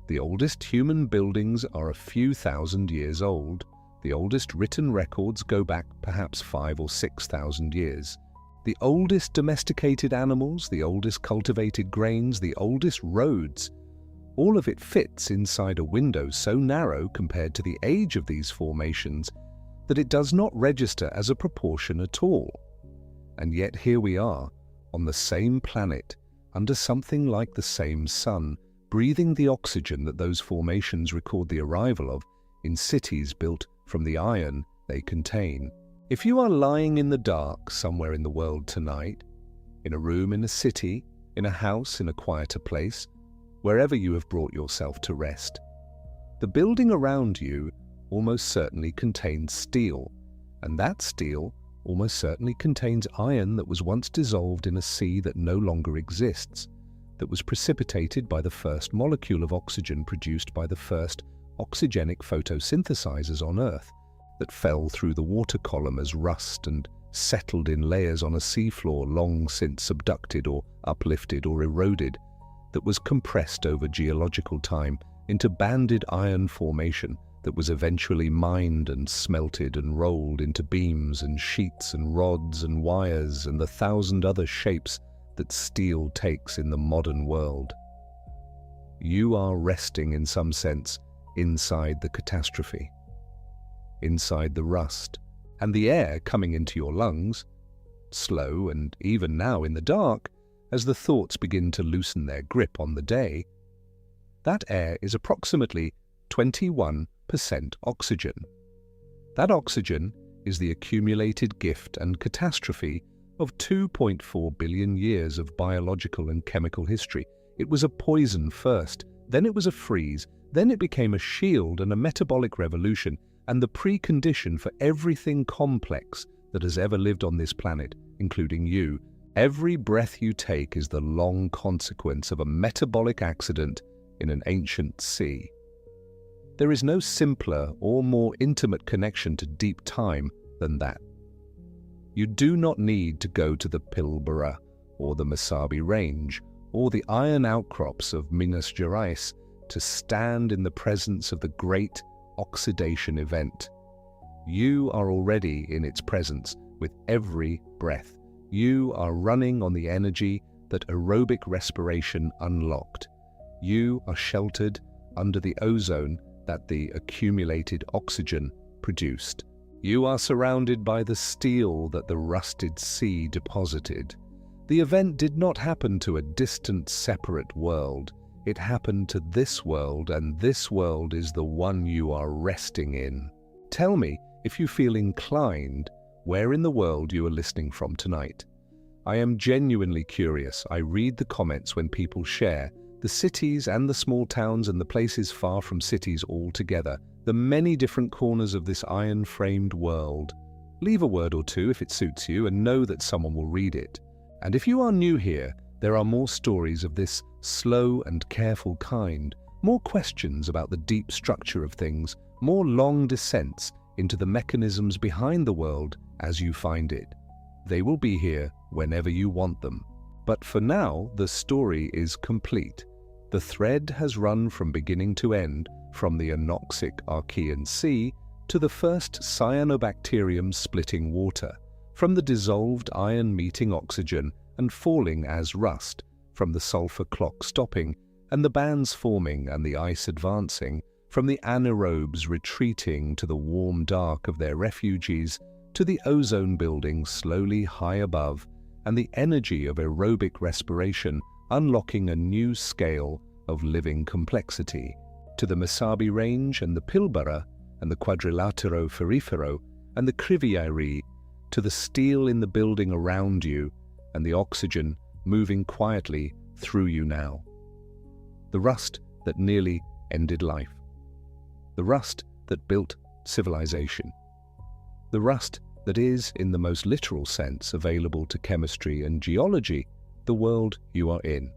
The oldest human buildings are a few thousand years old. The oldest written records go back perhaps 5,000 or 6,000 years. The oldest domesticated animals, the oldest cultivated grains, the oldest roads, all of it fits inside a window so narrow compared to the age of these formations that it does not register as a proportion at all. And yet here we are, on the same planet, under something like the same sun, breathing the oxygen that those formations record the arrival of in cities built from the iron they contain. If you are lying in the dark somewhere in the world tonight, in a room in a city, in a house in a quieter place, wherever you have brought yourself to rest, the building around you almost certainly contains steel, and that steel almost certainly contains iron that was once dissolved in a sea that no longer exists, that was precipitated by the first molecule of oxygen produced by the first oxygenic photosynthesizers on Earth, that fell through the water column as rust and settled in layers on a seafloor long since subducted or uplifted or eroded, that was compressed over geological time into banded iron formation that was eventually mined and smelted and rolled into beams and sheets and rods and wires and the 1,000 other shapes that steel takes in the modern world. You are resting in some sense inside the catastrophe, inside the rust, and the air coming into your lungs, slow and even now in the dark, as the thoughts begin to loosen their grip on the day, that air is approximately 21% oxygen. That oxygen is the accumulated gift and catastrophe of 2.4 billion years of biological and chemical history. It was a poison first, then it was a freeze, then it became a shield and a metabolic revolution, and the precondition for everything complex that has ever lived on this planet, including you. Every breath you take is the long consequence of a metabolic accident in an ancient sea. There is no simpler or more intimate connection to deep time than that. You do not need to go to the Pilbara or the Mesabi Range or the iron outcrops of Minas Gerais to stand in the presence of the Great Oxidation Event. You are already in its presence with every breath. You are running on the energy that aerobic respiration unlocked. You are sheltered under the ozone that the accumulated oxygen produced. You are surrounded by the steel that the rusted sea deposited. The event did not happen to a distant, separate world. It happened to this world, and this world is the one you are resting in. Tell me, if you feel inclined, where in the world you are listening from tonight. I am genuinely curious. I read the comments when people share the cities and the small towns and the places far from cities altogether, the many different corners of this iron-framed world. Leave a word or two if it suits you and know that someone will read it. And if you are new here, there are more stories of this slow and careful kind, More questions about the deep structure of things, more long descents into the mechanisms behind the world as you find it. They will be here whenever you want them. But for now, the story is complete. The thread has run from beginning to end, from the anoxic Archean Sea to the first cyanobacterium splitting water, from the dissolved iron meeting oxygen and falling as rust, from the sulfur clock stopping and the bands forming and the ice advancing, from the anaerobes retreating to the warm dark of their refuges, to the ozone building slowly high above, and the energy of aerobic respiration unlocking a new scale of living complexity, to the Mesabi Range and the Pilbara and the Quadrilatero Ferrifero and the Kryvyi Rih, to the steel in the building around you and the oxygen moving quietly through you now. The rust that nearly ended life. The rust that built civilization. The rust that is, in the most literal sense available to chemistry and geology, the world you are in.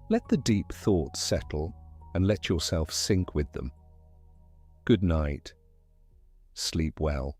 Let the deep thoughts settle and let yourself sink with them. Good night. Sleep well.